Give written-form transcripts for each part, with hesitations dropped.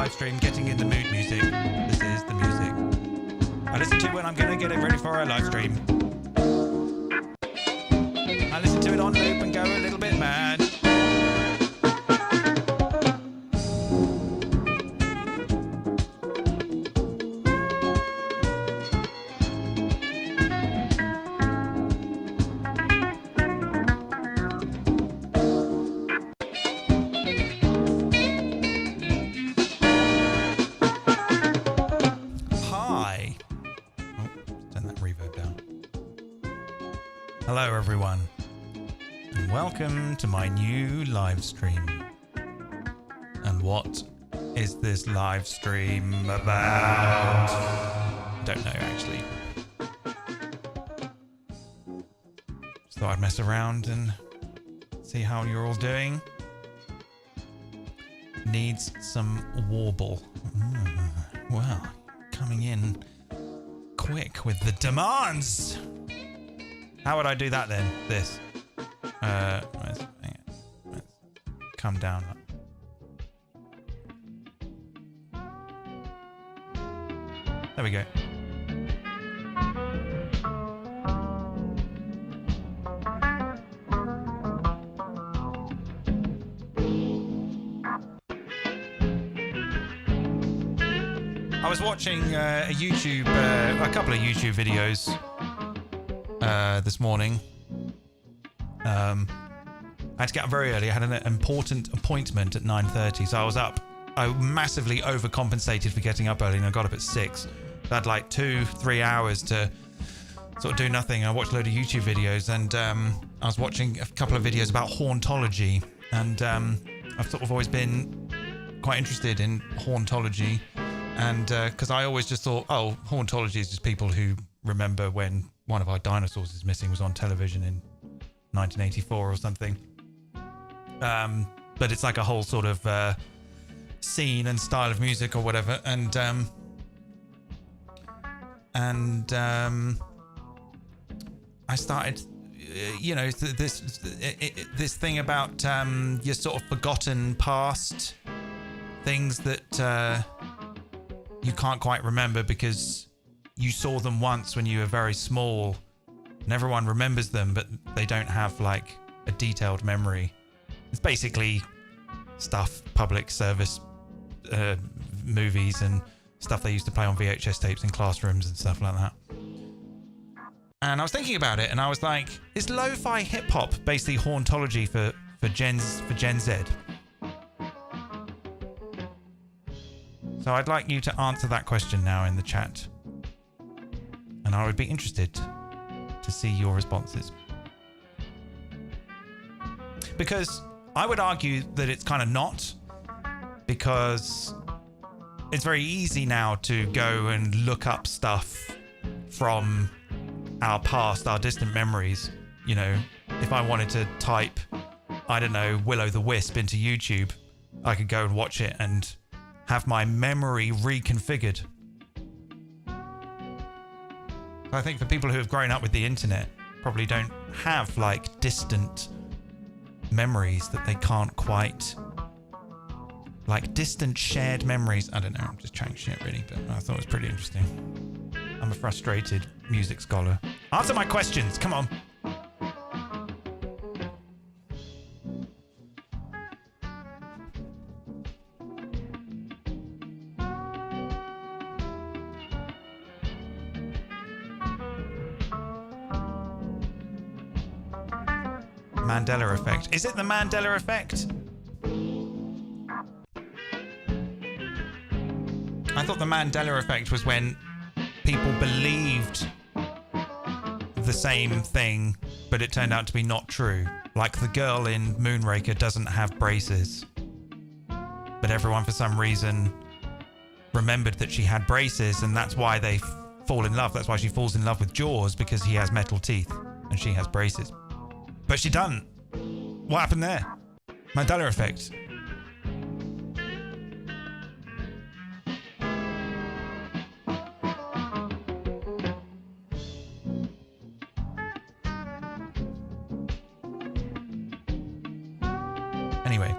live stream, getting in the mood music. This is the music I listen to when I'm going to get it ready for a live stream. I listen to it on loop and go a little bit mad. Hello everyone, and welcome to my new live stream. And what is this live stream about? Don't know actually. Just thought I'd mess around and see how you're all doing. Needs some warble. Well, coming in quick with the demands. How would I do that then? This. Let's come down. There we go. I was watching a couple of YouTube videos this morning. I had to get up very early. I had an important appointment at 9:30, so I was up. I massively overcompensated for getting up early, and I got up at 6. I had like 2-3 hours to sort of do nothing. I watched a load of YouTube videos, and I was watching a couple of videos about hauntology, and I've sort of always been quite interested in hauntology, and because I always just thought, oh, hauntology is just people who remember when one of our dinosaurs is missing was on television in 1984 or something. But it's like a whole sort of scene and style of music or whatever. And I started, this thing about your sort of forgotten past, things that you can't quite remember because you saw them once when you were very small, and everyone remembers them, but they don't have like a detailed memory. It's basically stuff, public service movies and stuff they used to play on VHS tapes in classrooms and stuff like that. And I was thinking about it, and I was like, is lo-fi hip-hop basically hauntology for Gen Z? So I'd like you to answer that question now in the chat. And I would be interested to see your responses. Because I would argue that it's kind of not, because it's very easy now to go and look up stuff from our past, our distant memories. You know, if I wanted to type, I don't know, Will-O-the-Wisp into YouTube, I could go and watch it and have my memory reconfigured. I think for people who have grown up with the internet, probably don't have like distant memories that they can't quite, like distant shared memories. I don't know, I'm just chatting shit really, but I thought it was pretty interesting. I'm a frustrated music scholar. Answer my questions, come on. Mandela effect. Is it the Mandela effect? I thought the Mandela effect was when people believed the same thing, but it turned out to be not true. Like the girl in Moonraker doesn't have braces, but everyone for some reason remembered that she had braces, and that's why they fall in love. That's why she falls in love with Jaws, because he has metal teeth and she has braces. But she doesn't. What happened there? Mandela effect. Anyway.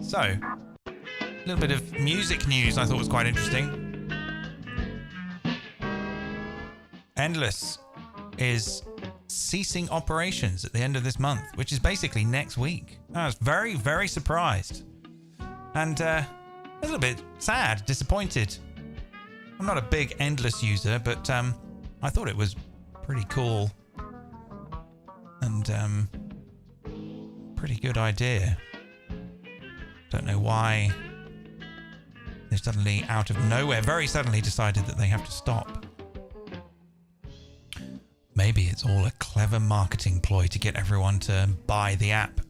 So, a little bit of music news I thought was quite interesting. Endless is ceasing operations at the end of this month, which is basically next week. I was very, very surprised. And a little bit sad, disappointed. I'm not a big Endless user, but I thought it was pretty cool. And pretty good idea. Don't know why they suddenly, out of nowhere, very suddenly decided that they have to stop. Maybe it's all a clever marketing ploy to get everyone to buy the app.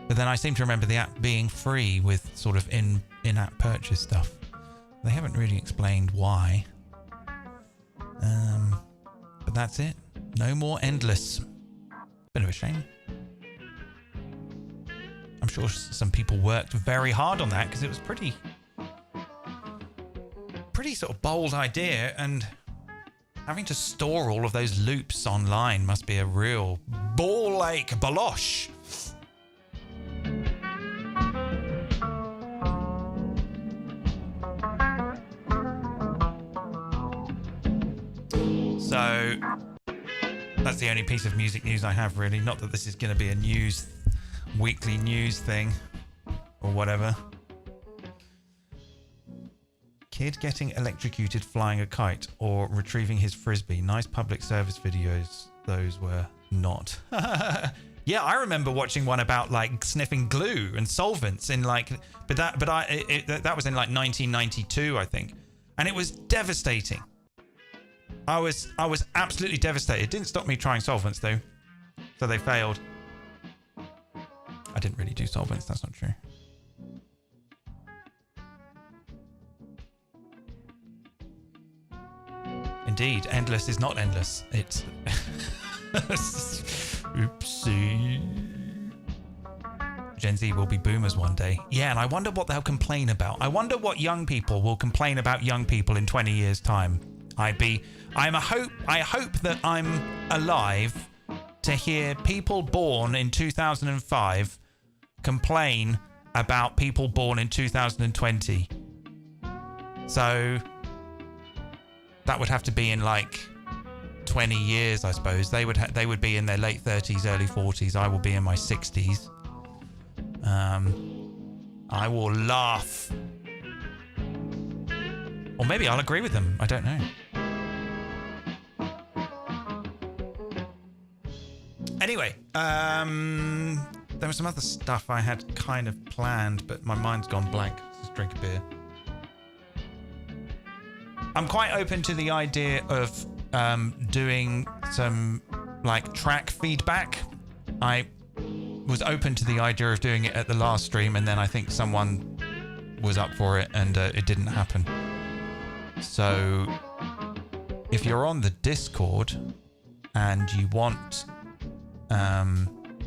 But then I seem to remember the app being free with sort of in-app purchase stuff. They haven't really explained why. But that's it. No more Endless. Bit of a shame. I'm sure some people worked very hard on that because it was pretty sort of bold idea, and having to store all of those loops online must be a real ball-ache balosh. So that's the only piece of music news I have, really. Not that this is going to be a weekly news thing or whatever. Kid getting electrocuted flying a kite or retrieving his frisbee. Nice public service videos those were not. Yeah, I remember watching one about like sniffing glue and solvents in like, that was in like 1992, I think, and it was devastating. I was absolutely devastated. It didn't stop me trying solvents though, so they failed. I didn't really do solvents. That's not true. Indeed, Endless is not endless. It's oopsie. Gen Z will be boomers one day. Yeah, and I wonder what they'll complain about. I wonder what young people will complain about young people in 20 years' time. I hope that I'm alive to hear people born in 2005 complain about people born in 2020. So that would have to be in like 20 years, I suppose. They would be in their late 30s, early 40s. I will be in my 60s. I will laugh. Or maybe I'll agree with them. I don't know. Anyway, there was some other stuff I had kind of planned, but my mind's gone blank. Let's just drink a beer. I'm quite open to the idea of doing some like track feedback. I was open to the idea of doing it at the last stream, and then I think someone was up for it and it didn't happen. So if you're on the Discord and you want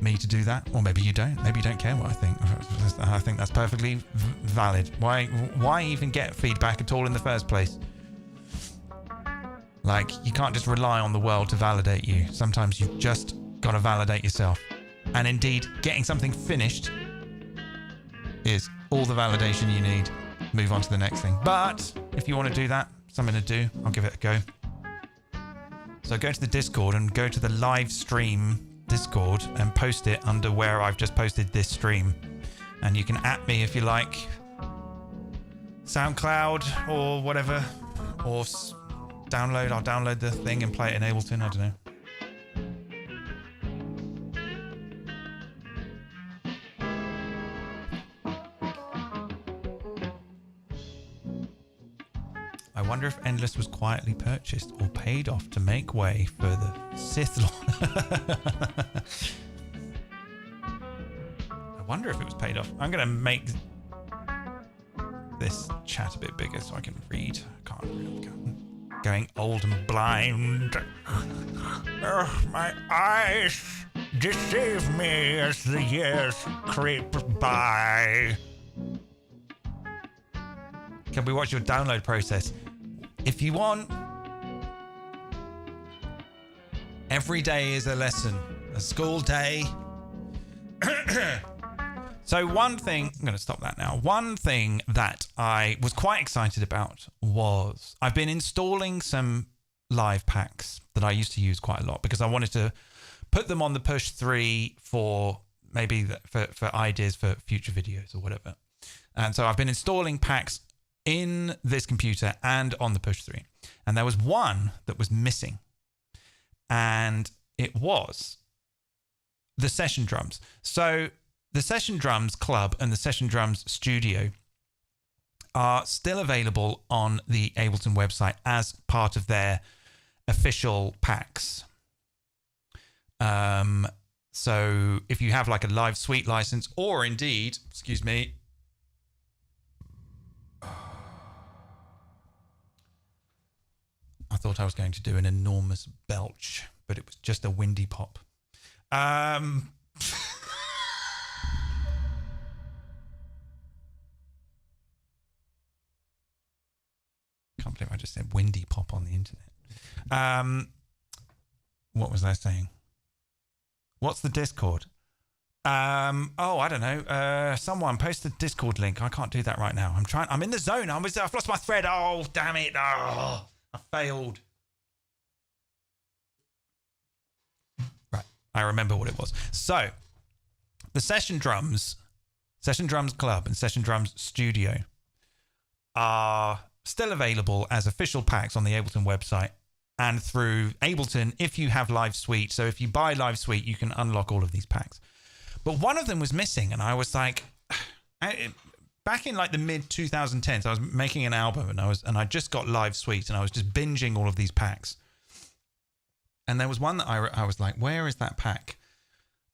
me to do that, or maybe you don't care what I think. I think that's perfectly valid. Why even get feedback at all in the first place? Like, you can't just rely on the world to validate you. Sometimes you've just got to validate yourself. And indeed, getting something finished is all the validation you need. Move on to the next thing. But if you want to do that, something to do, I'll give it a go. So go to the Discord and go to the live stream Discord and post it under where I've just posted this stream. And you can @ me if you like. SoundCloud or whatever. Or I'll download the thing and play it in Ableton. I don't know. I wonder if Endless was quietly purchased or paid off to make way for the Sith Lord. I wonder if it was paid off. I'm going to make this chat a bit bigger so I can read. I can't read. Going old and blind. My eyes deceive me as the years creep by. Can we watch your download process? If you want. Every day is a lesson. A school day. So one thing, I'm going to stop that now. One thing that I was quite excited about was I've been installing some live packs that I used to use quite a lot because I wanted to put them on the Push 3 for maybe for ideas for future videos or whatever. And so I've been installing packs in this computer and on the Push 3. And there was one that was missing. And it was the session drums. So the Session Drums Club and the Session Drums Studio are still available on the Ableton website as part of their official packs. So if you have like a Live Suite license, or indeed, excuse me, I thought I was going to do an enormous belch, but it was just a windy pop. Can't believe I just said windy pop on the internet. What was I saying? What's the Discord? Oh, I don't know. Someone post the Discord link. I can't do that right now. I'm in the zone. I've lost my thread. Oh, damn it. Oh, I failed. Right. I remember what it was. So, the Session Drums Club and Session Drums Studio are still available as official packs on the Ableton website and through Ableton if you have Live Suite. So if you buy Live Suite, you can unlock all of these packs. But one of them was missing, and I was like, back in like the mid 2010s, I was making an album, and I just got Live Suite, and I was just binging all of these packs. And there was one that I was like, where is that pack?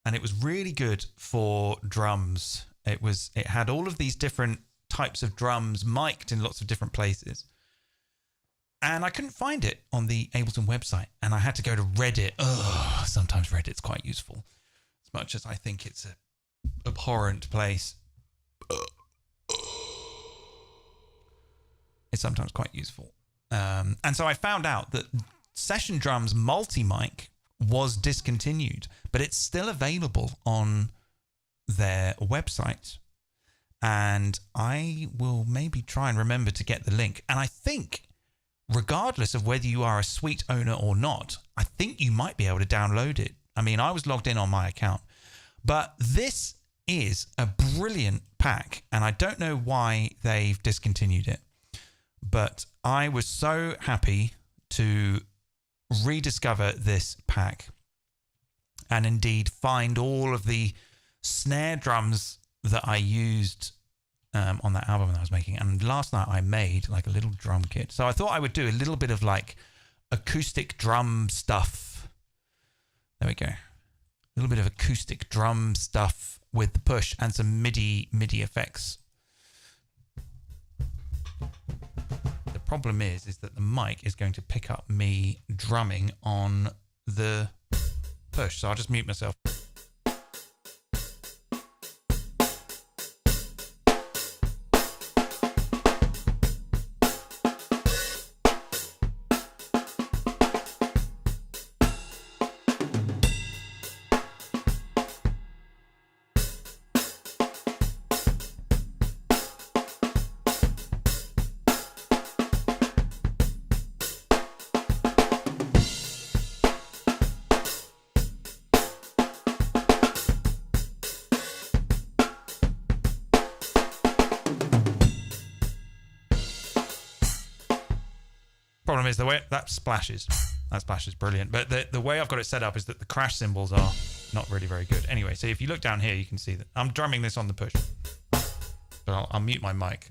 And it was really good for drums. It had all of these different types of drums mic'd in lots of different places. And I couldn't find it on the Ableton website. And I had to go to Reddit. Ugh, sometimes Reddit's quite useful. As much as I think it's a abhorrent place, it's sometimes quite useful. And so I found out that Session Drums Multi-Mic was discontinued, but it's still available on their website. And I will maybe try and remember to get the link. And I think, regardless of whether you are a suite owner or not, I think you might be able to download it. I mean, I was logged in on my account. But this is a brilliant pack, and I don't know why they've discontinued it. But I was so happy to rediscover this pack and indeed find all of the snare drums that I used on that album that I was making. And last night I made like a little drum kit. So I thought I would do a little bit of like acoustic drum stuff. There we go. A little bit of acoustic drum stuff with the Push and some MIDI effects. The problem is that the mic is going to pick up me drumming on the Push. So I'll just mute myself. Problem is the way that splashes brilliant, but the way I've got it set up is that the crash cymbals are not really very good. Anyway, so if you look down here, you can see that I'm drumming this on the Push, but I'll mute my mic.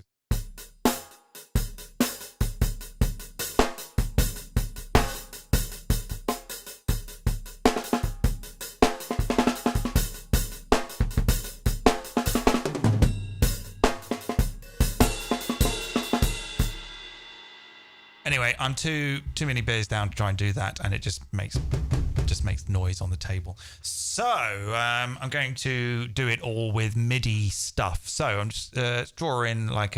Anyway, I'm too many beers down to try and do that, and it just makes noise on the table. So I'm going to do it all with MIDI stuff. So I'm just draw in like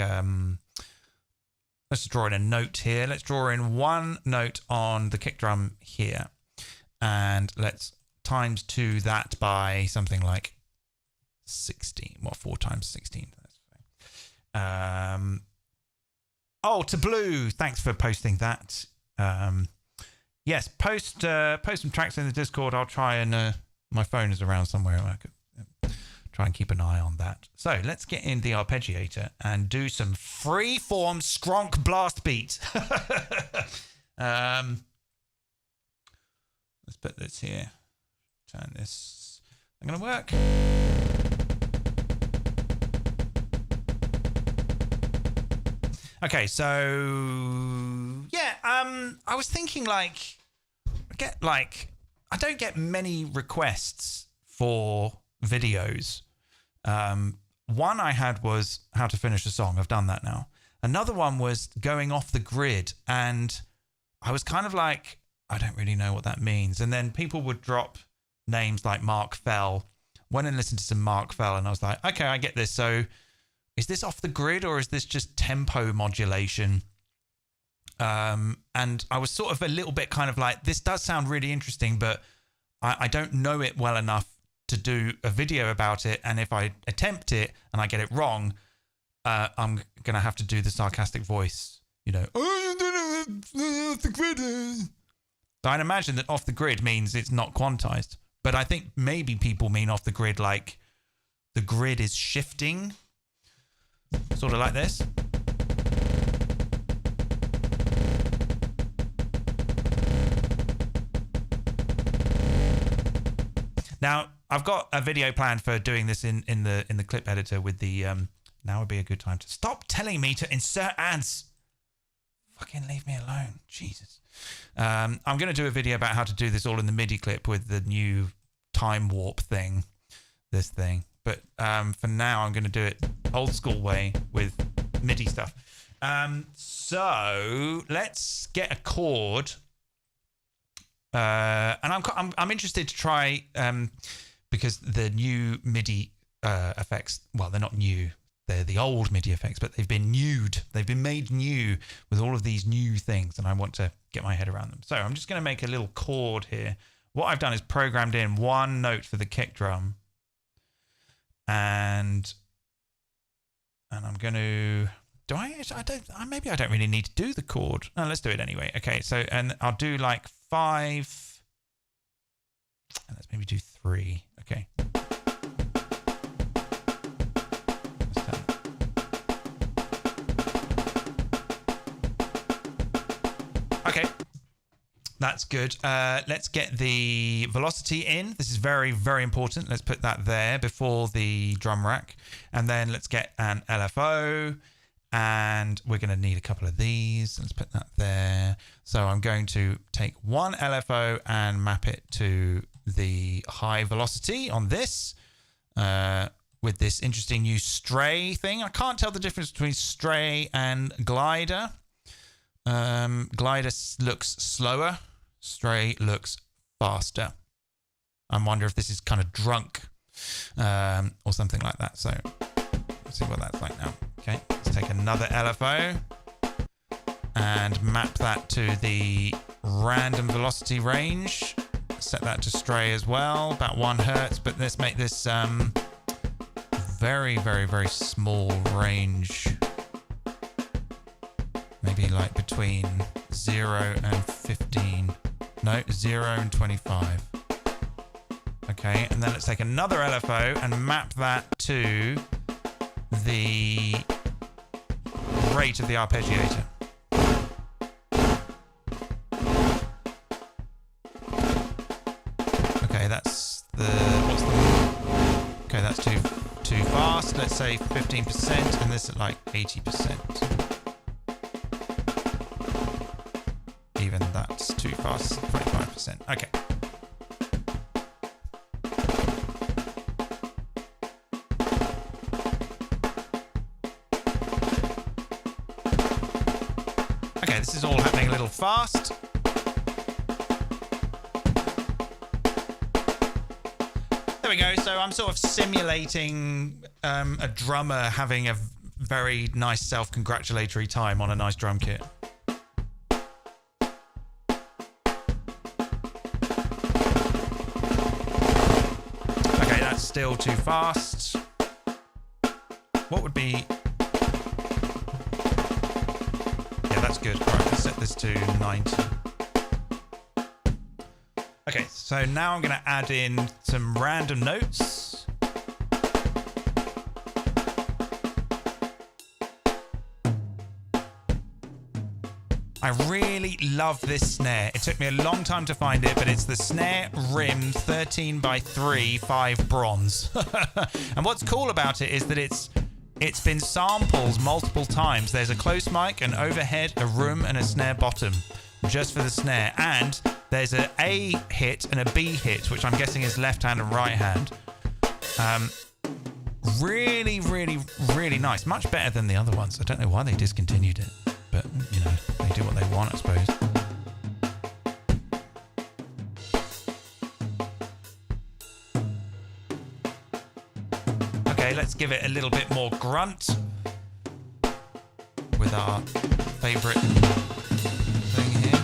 let's draw in a note here. Let's draw in one note on the kick drum here, and let's times 2 that by something like 16. Well, 4 times 16. Oh, to Blue, thanks for posting that. Yes, post some tracks in the Discord. I'll try and my phone is around somewhere. I could try and keep an eye on that. So let's get in the arpeggiator and do some free-form skronk blast beat. Let's put this here. Turn this. I'm going to work. Okay, so yeah, I was thinking I don't get many requests for videos. One I had was how to finish a song. I've done that now. Another one was going off the grid, and I was kind of like, I don't really know what that means. And then people would drop names like Mark Fell. Went and listened to some Mark Fell, and I was like, okay, I get this. So is this off the grid or is this just tempo modulation? And I was sort of a little bit kind of like, this does sound really interesting, but I don't know it well enough to do a video about it. And if I attempt it and I get it wrong, I'm going to have to do the sarcastic voice, you know, off the grid. So I'd imagine that off the grid means it's not quantized. But I think maybe people mean off the grid like the grid is shifting. Sort of like this. Now, I've got a video planned for doing this in the clip editor with the now would be a good time to stop telling me to insert ads. Fucking leave me alone. Jesus. I'm going to do a video about how to do this all in the MIDI clip with the new time warp thing. This thing. But for now, I'm going to do it old school way with MIDI stuff. So let's get a chord. And I'm interested to try because the new MIDI effects, well, they're not new. They're the old MIDI effects, but they've been newed. They've been made new with all of these new things, and I want to get my head around them. So I'm just going to make a little chord here. What I've done is programmed in one note for the kick drum. And I'm going to, maybe I don't really need to do the chord. No, let's do it anyway. Okay, so, and I'll do like 5, and let's maybe do 3. Okay. Okay. That's good. Let's get the velocity in. This is very, very important. Let's put that there before the drum rack. And then let's get an LFO. And we're going to need a couple of these. Let's put that there. So I'm going to take one LFO and map it to the high velocity on this. With this interesting new stray thing. I can't tell the difference between stray and glider. Glider looks slower. Stray looks faster. I wonder if this is kind of drunk or something like that. So let's see what that's like now. Okay, let's take another LFO and map that to the random velocity range. Set that to stray as well, about 1 hertz. But let's make this very, very, very small range. Maybe like between 0 and 15. No, 0 and 25. Okay, and then let's take another LFO and map that to the rate of the arpeggiator. Okay, that's okay, that's too fast. Let's say 15%, and this at like 80%. Even that's too fast, 25%. Okay. Okay, this is all happening a little fast. There we go. So I'm sort of simulating a drummer having a very nice self-congratulatory time on a nice drum kit. Still too fast. What would be... Yeah, that's good. All right, let's set this to 90. Okay, so now I'm going to add in some random notes. I really love this snare. It took me a long time to find it, but it's the snare rim 13x3 5 bronze. And what's cool about it is that it's been sampled multiple times. There's a close mic, an overhead, a room, and a snare bottom just for the snare. And there's an A hit and a B hit, which I'm guessing is left hand and right hand. Really, really, really nice. Much better than the other ones. I don't know why they discontinued it, but, you know, they do what they want, I suppose. Okay, let's give it a little bit more grunt with our favourite thing here.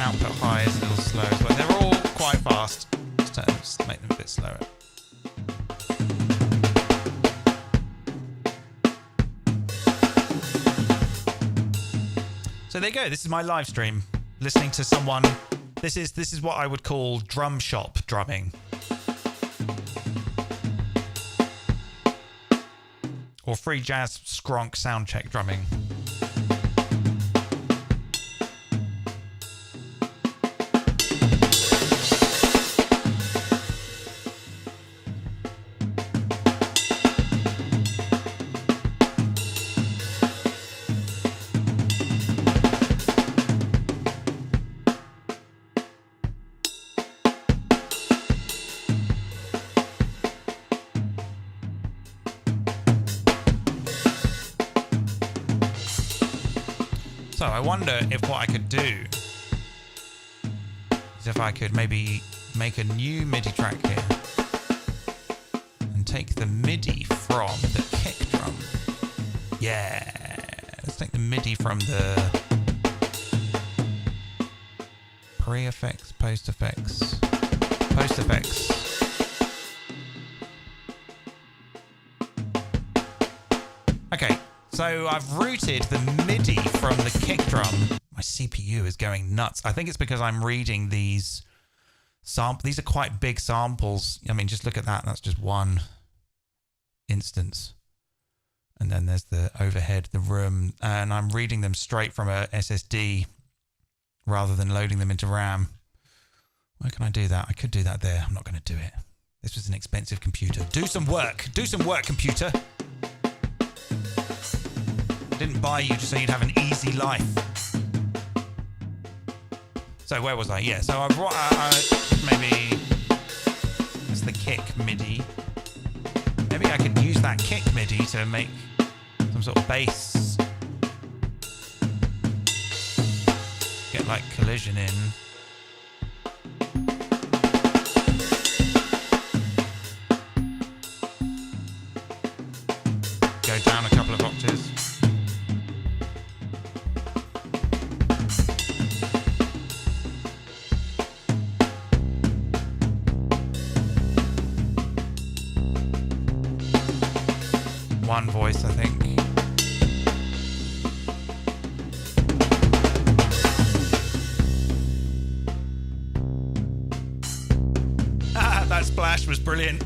Output high is a little slow as well. They're all quite fast. Just make them a bit slower. So there you go. This is my live stream. Listening to someone. This is what I would call drum shop drumming. Or free jazz skronk soundcheck drumming. So I wonder if what I could do is if I could maybe make a new MIDI track here and take the MIDI from the kick drum. Yeah, let's take the MIDI from the pre-effects, post-effects, post-effects. Okay. So I've routed the MIDI from the kick drum. My CPU is going nuts. I think it's because I'm reading these samples. These are quite big samples. I mean, just look at that. That's just one instance. And then there's the overhead, the room. And I'm reading them straight from a SSD rather than loading them into RAM. Where can I do that? I could do that there. I'm not going to do it. This was an expensive computer. Do some work. Do some work, computer. Didn't buy you just so you'd have an easy life. So where was I? Yeah, so maybe it's the kick MIDI. Maybe I could use that kick MIDI to make some sort of bass. Get like collision in. Go down a couple of octaves. One voice, I think. Ah, that splash was brilliant.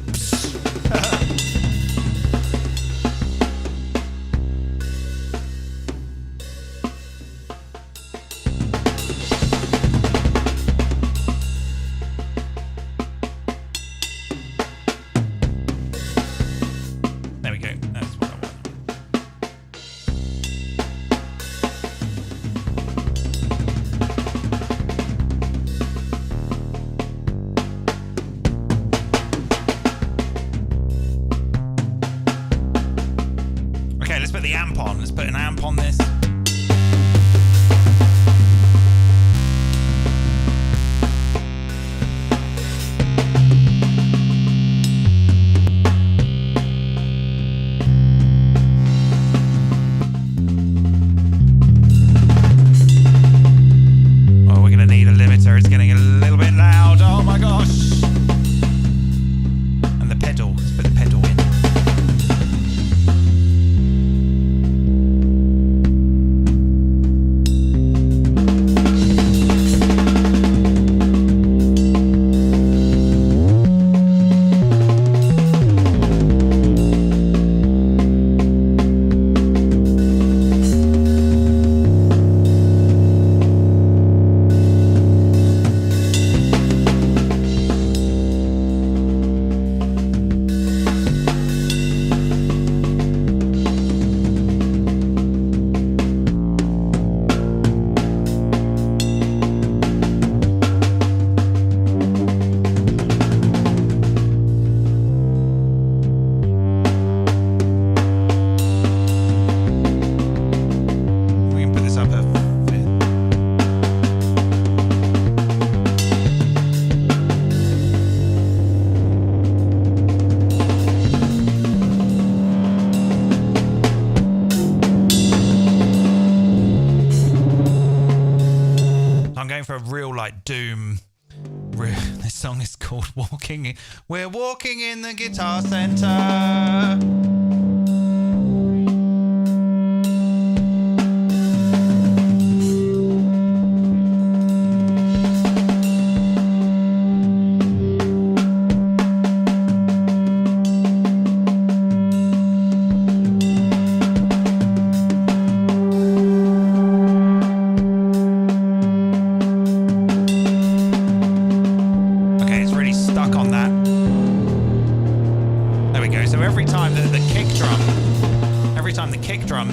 This song is called Walking. We're walking in the Guitar Center.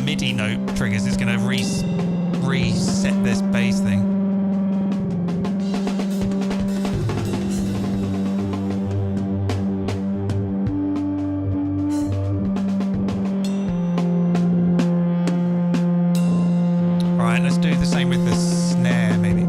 MIDI note triggers is going to reset this bass thing. All right, let's do the same with the snare, maybe.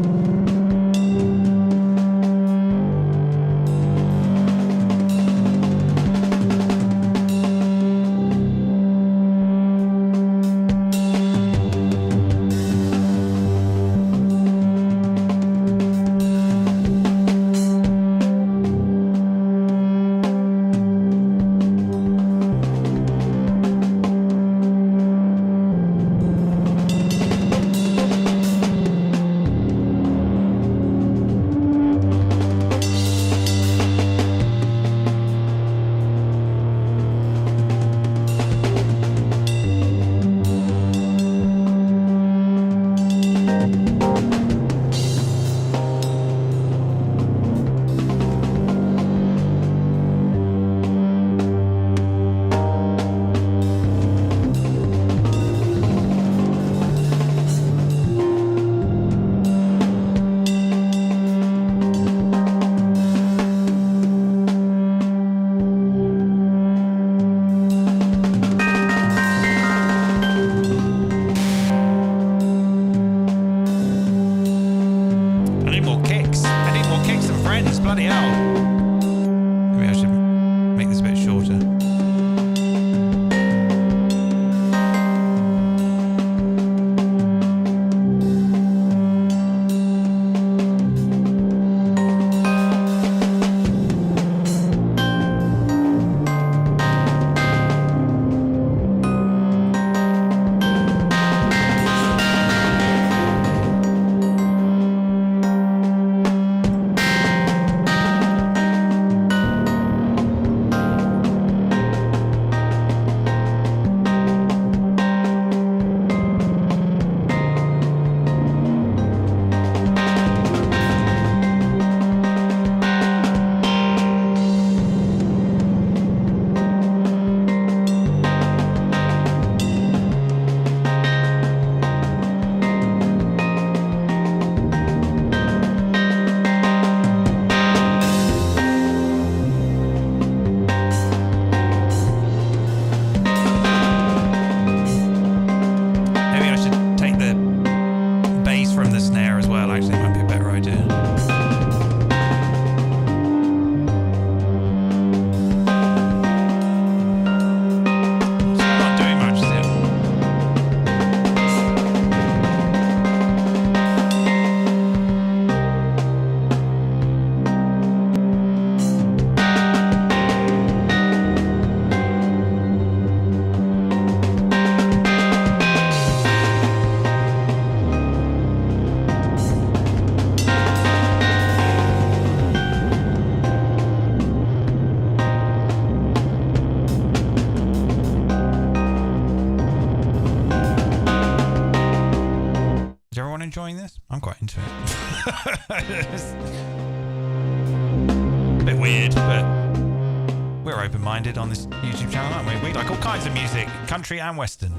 Enjoying this? I'm quite into it. A bit weird, but we're open-minded on this YouTube channel, aren't we? We like all kinds of music, country and western.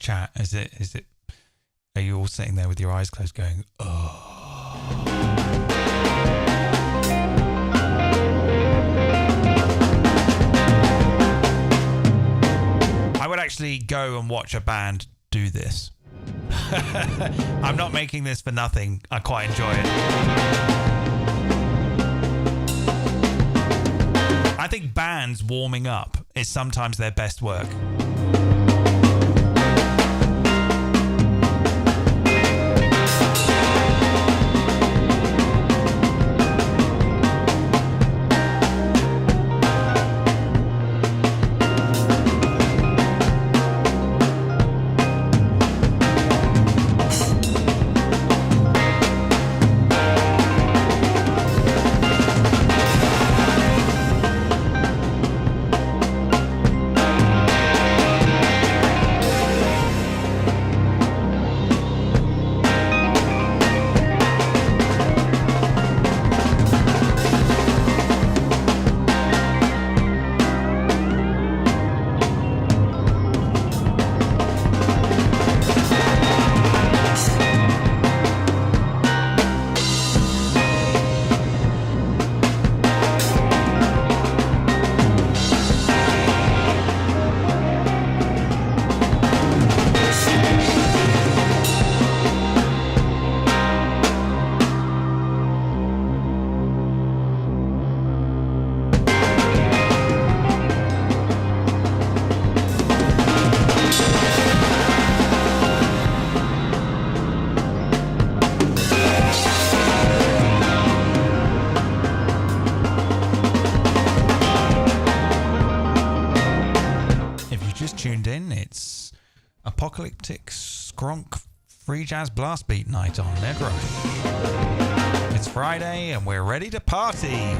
chat? Is it? Are you all sitting there with your eyes closed, going, "Oh"? I would actually go and watch a band do this. I'm not making this for nothing. I quite enjoy it. I think bands warming up is sometimes their best work. Apocalyptic Skronk Free Jazz Blast Beat Night on Ned Rush. It's Friday and we're ready to party.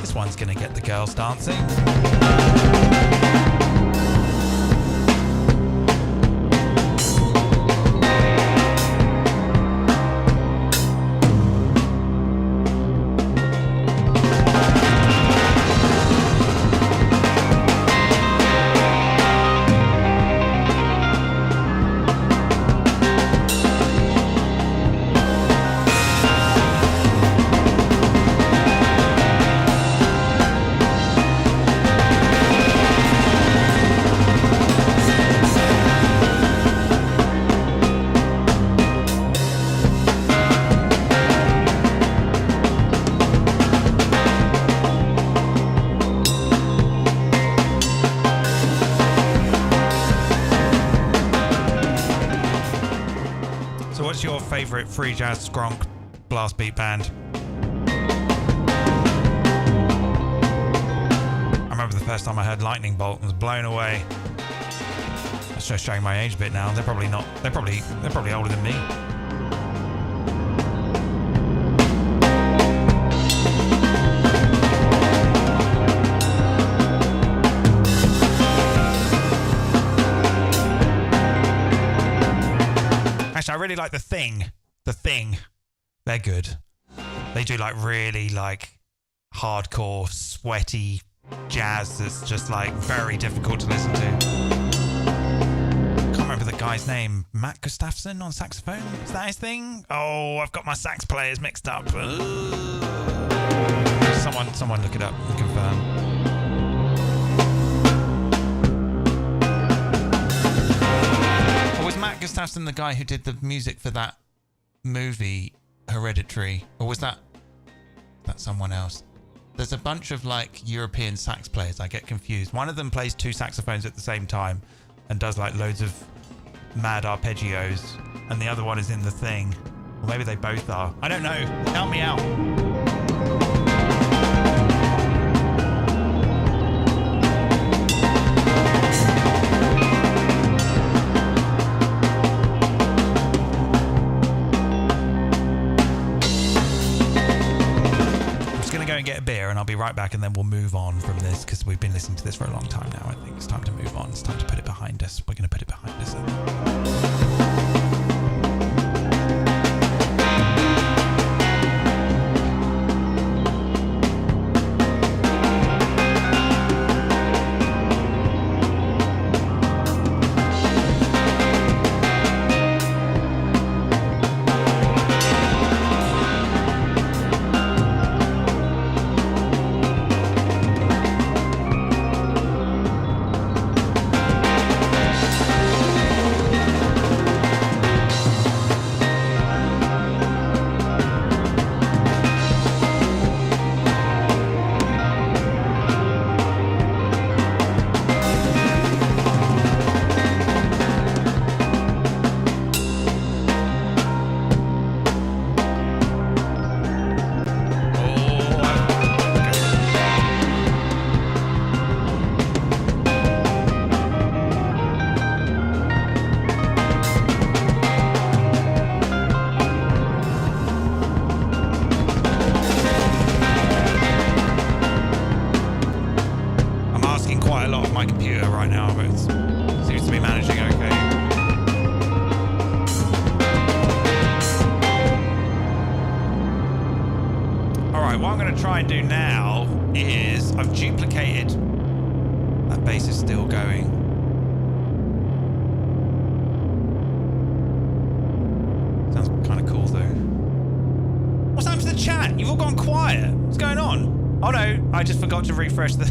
This one's gonna get the girls dancing. Favorite free jazz skronk blast beat band? I remember the first time I heard Lightning Bolt and was blown away. That's just showing my age a bit now. They're probably not. They're probably older than me. I really like The Thing. They're good. They do like really like hardcore, sweaty jazz that's just like very difficult to listen to. Can't remember the guy's name. Matt Gustafson on saxophone? Is that his thing? Oh, I've got my sax players mixed up. Someone look it up and confirm. Matt Gustafson the guy who did the music for that movie Hereditary, or was that someone else? There's a bunch of like European sax players. I get confused. One of them plays two saxophones at the same time and does like loads of mad arpeggios, and the other one is in The Thing, or maybe they both are. I don't know. Help me out. Get a beer and I'll be right back, and then we'll move on from this because we've been listening to this for a long time now. I think it's time to move on. It's time to put it behind us. We're going to put it behind us. what I'm going to try and do now is I've duplicated. That bass is still going. Sounds kind of cool though. What's happened to the chat? You've all gone quiet. What's going on? Oh no, I just forgot to refresh the...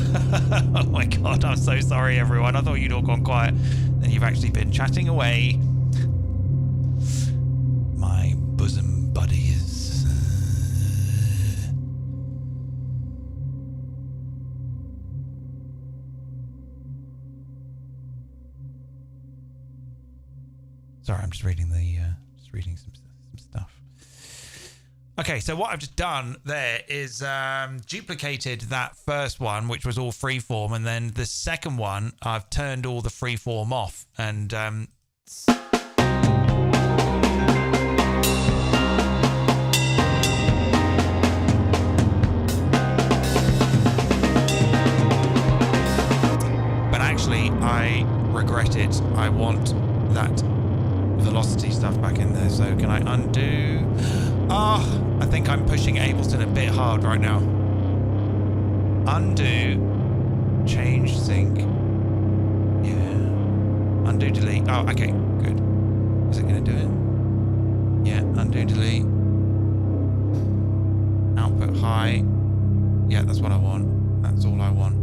Oh my god, I'm so sorry everyone. I thought you'd all gone quiet. Then you've actually been chatting away. My bosom buddies. Sorry, I'm just reading the some stuff. Okay, so what I've just done there is duplicated that first one, which was all freeform, and then the second one, I've turned all the freeform off, and but actually, I regretted. I want that velocity stuff back in there, so can I undo? Oh, I think I'm pushing Ableton a bit hard right now. Undo, change sync. Yeah. Undo, delete. Oh, okay, good. Is it going to do it? Yeah, undo, delete. Output high. Yeah, that's what I want. That's all I want.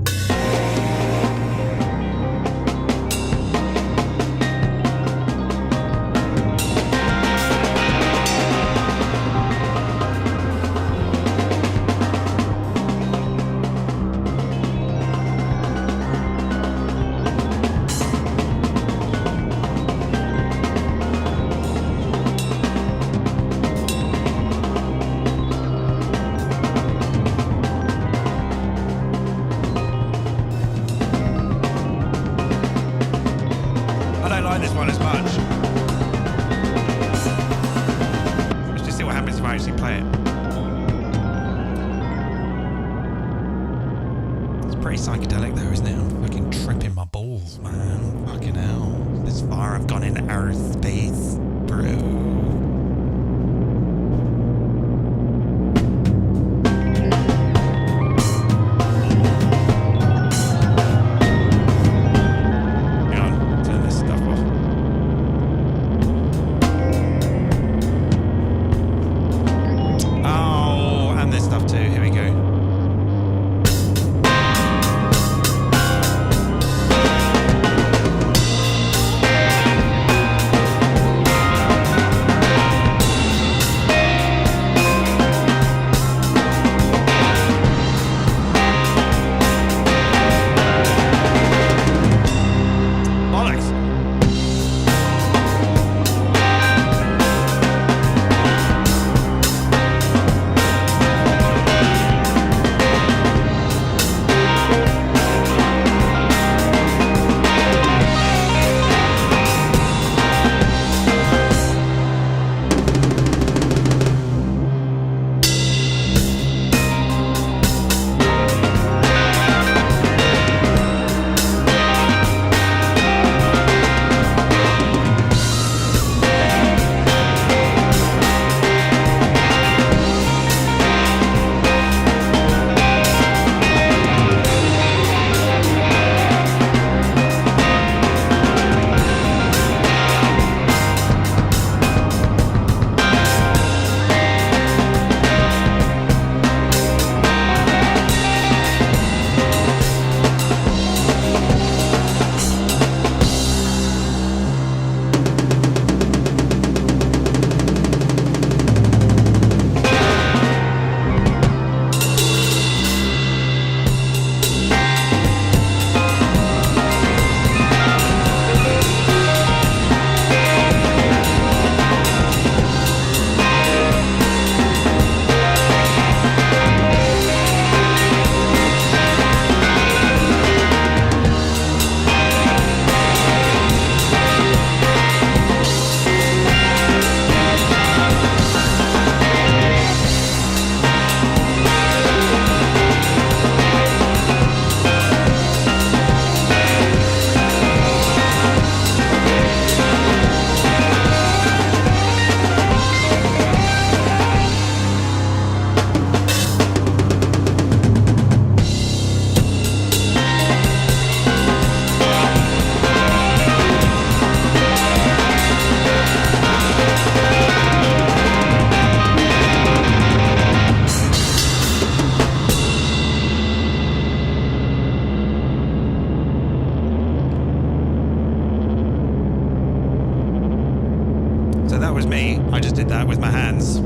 with my hands.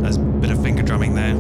There's a bit of finger drumming there.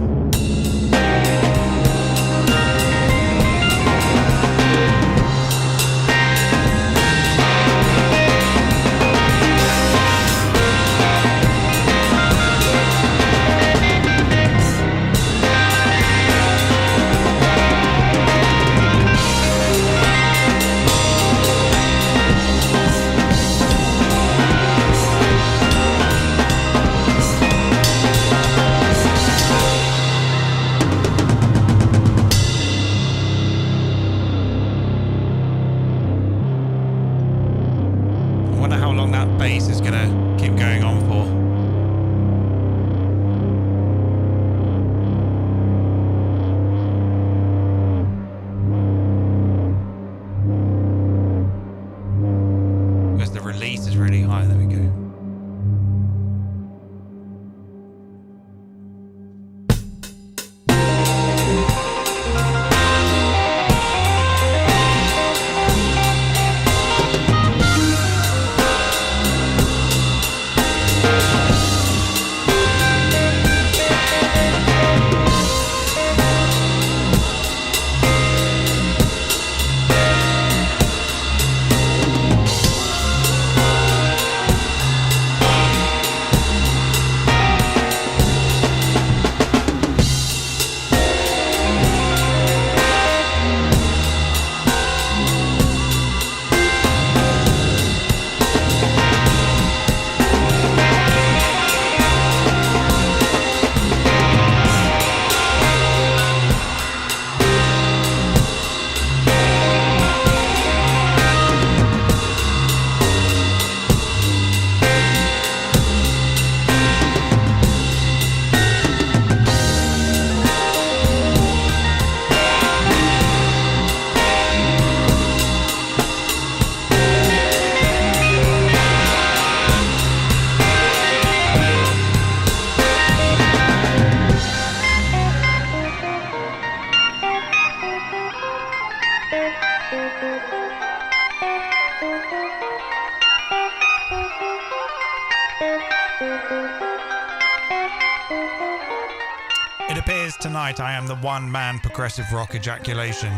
Tonight I am the one-man progressive rock ejaculation.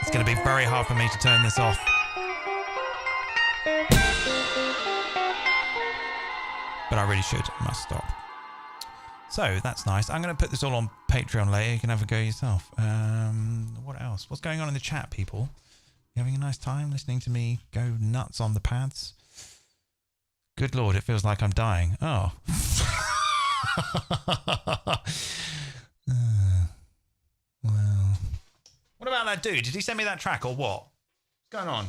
It's going to be very hard for me to turn this off. But I really should. I must stop. So that's nice. I'm going to put this all on Patreon later. You can have a go yourself. What else? What's going on in the chat, people? You having a nice time listening to me go nuts on the pads? Good Lord, it feels like I'm dying. Oh. Well, what about that dude? Did he send me that track or what? What's going on?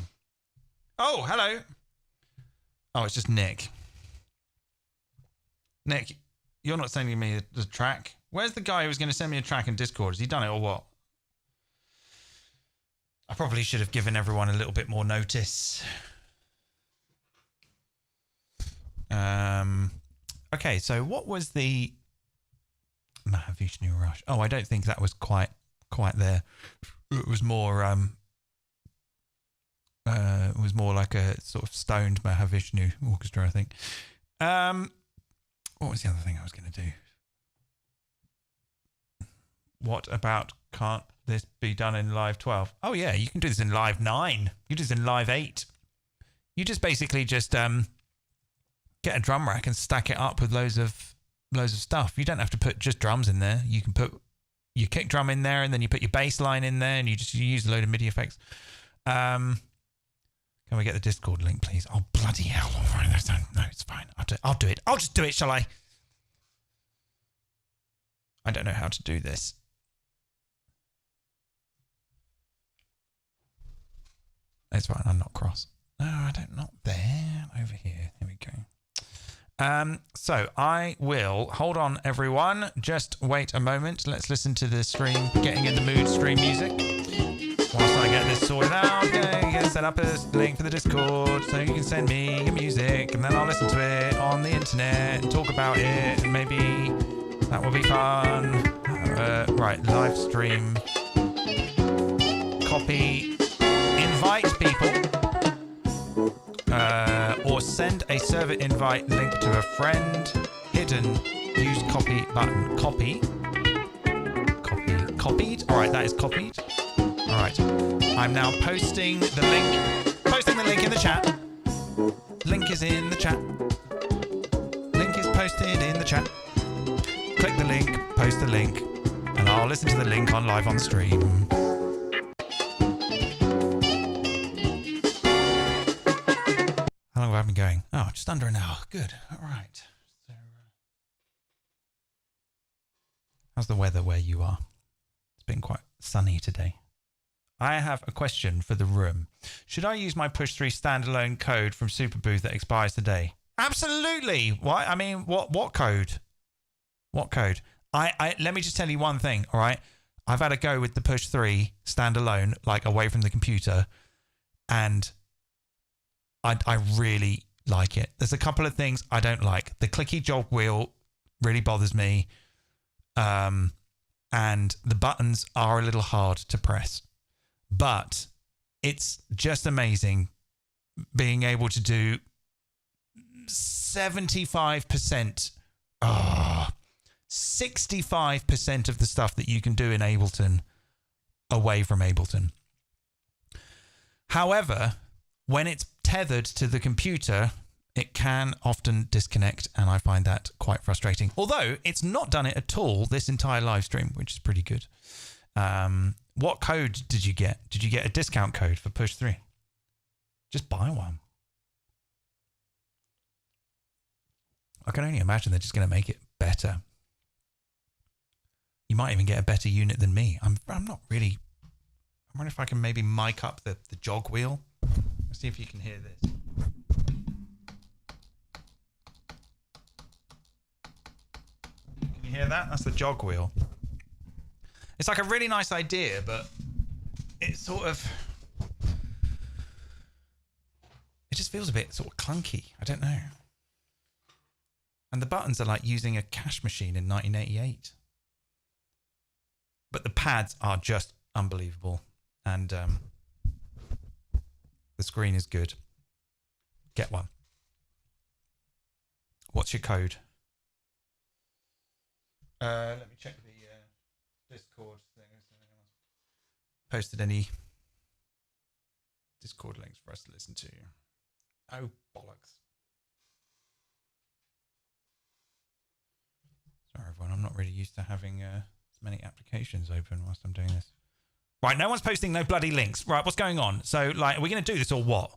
Oh, hello. Oh, it's just Nick. Nick, you're not sending me the track. Where's the guy who was going to send me a track in Discord? Has he done it or what? I probably should have given everyone a little bit more notice. Okay, so what was the Mahavishnu Rush? Oh, I don't think that was quite there. It was more like a sort of stoned Mahavishnu orchestra, I think. What was the other thing I was going to do? What about can't this be done in live 12? Oh yeah, you can do this in live 9. You do this in live 8. You just basically just get a drum rack and stack it up with loads of stuff. You don't have to put just drums in there. You can put your kick drum in there, and then you put your bass line in there, and you use a load of MIDI effects. Can we get the Discord link, please? Oh, bloody hell. All right, no, it's fine. I'll do it. I'll just do it, shall I? I don't know how to do this. It's fine. I'm not cross. No, I don't. Not there. Over here. Here we go. So I will hold on, everyone. Just wait a moment. Let's listen to the stream. Getting in the mood. Stream music. Whilst I get this sorted out, okay, set up a link for the Discord so you can send me your music, and then I'll listen to it on the internet and talk about it, and maybe that will be fun. Right, live stream. Copy. Invite people. Or send a server invite link to a friend. Hit hidden use copy button. Copy. Copied. All right, that is copied. All right. I'm now posting the link. Posting the link in the chat. Link is in the chat. Link is posted in the chat. Click the link, post the link, and I'll listen to the link on live on stream. How long have I been going? Oh, just under an hour. Good. All right. So, how's the weather where you are? It's been quite sunny today. I have a question for the room. Should I use my Push 3 standalone code from Superbooth that expires today? Absolutely. Why? I mean, what code? What code? Let me just tell you one thing, all right? I've had a go with the Push 3 standalone, like away from the computer, and I really like it. There's a couple of things I don't like. The clicky jog wheel really bothers me, and the buttons are a little hard to press. But it's just amazing being able to do 75%, 65% of the stuff that you can do in Ableton away from Ableton. However, when it's tethered to the computer, it can often disconnect, and I find that quite frustrating. Although it's not done it at all this entire live stream, which is pretty good. What code did you get? Did you get a discount code for Push 3? Just buy one. I can only imagine they're just going to make it better. You might even get a better unit than me. I'm not really... I wonder if I can maybe mic up the jog wheel. Let's see if you can hear this. Can you hear that? That's the jog wheel. It's like a really nice idea, but it's sort of... It just feels a bit sort of clunky. I don't know. And the buttons are like using a cash machine in 1988. But the pads are just unbelievable. And the screen is good. Get one. What's your code? Let me check the Discord thing. Posted any Discord links for us to listen to? Oh, bollocks. Sorry, everyone. I'm not really used to having as many applications open whilst I'm doing this. Right, no one's posting no bloody links. Right, what's going on? So, like, are we going to do this or what?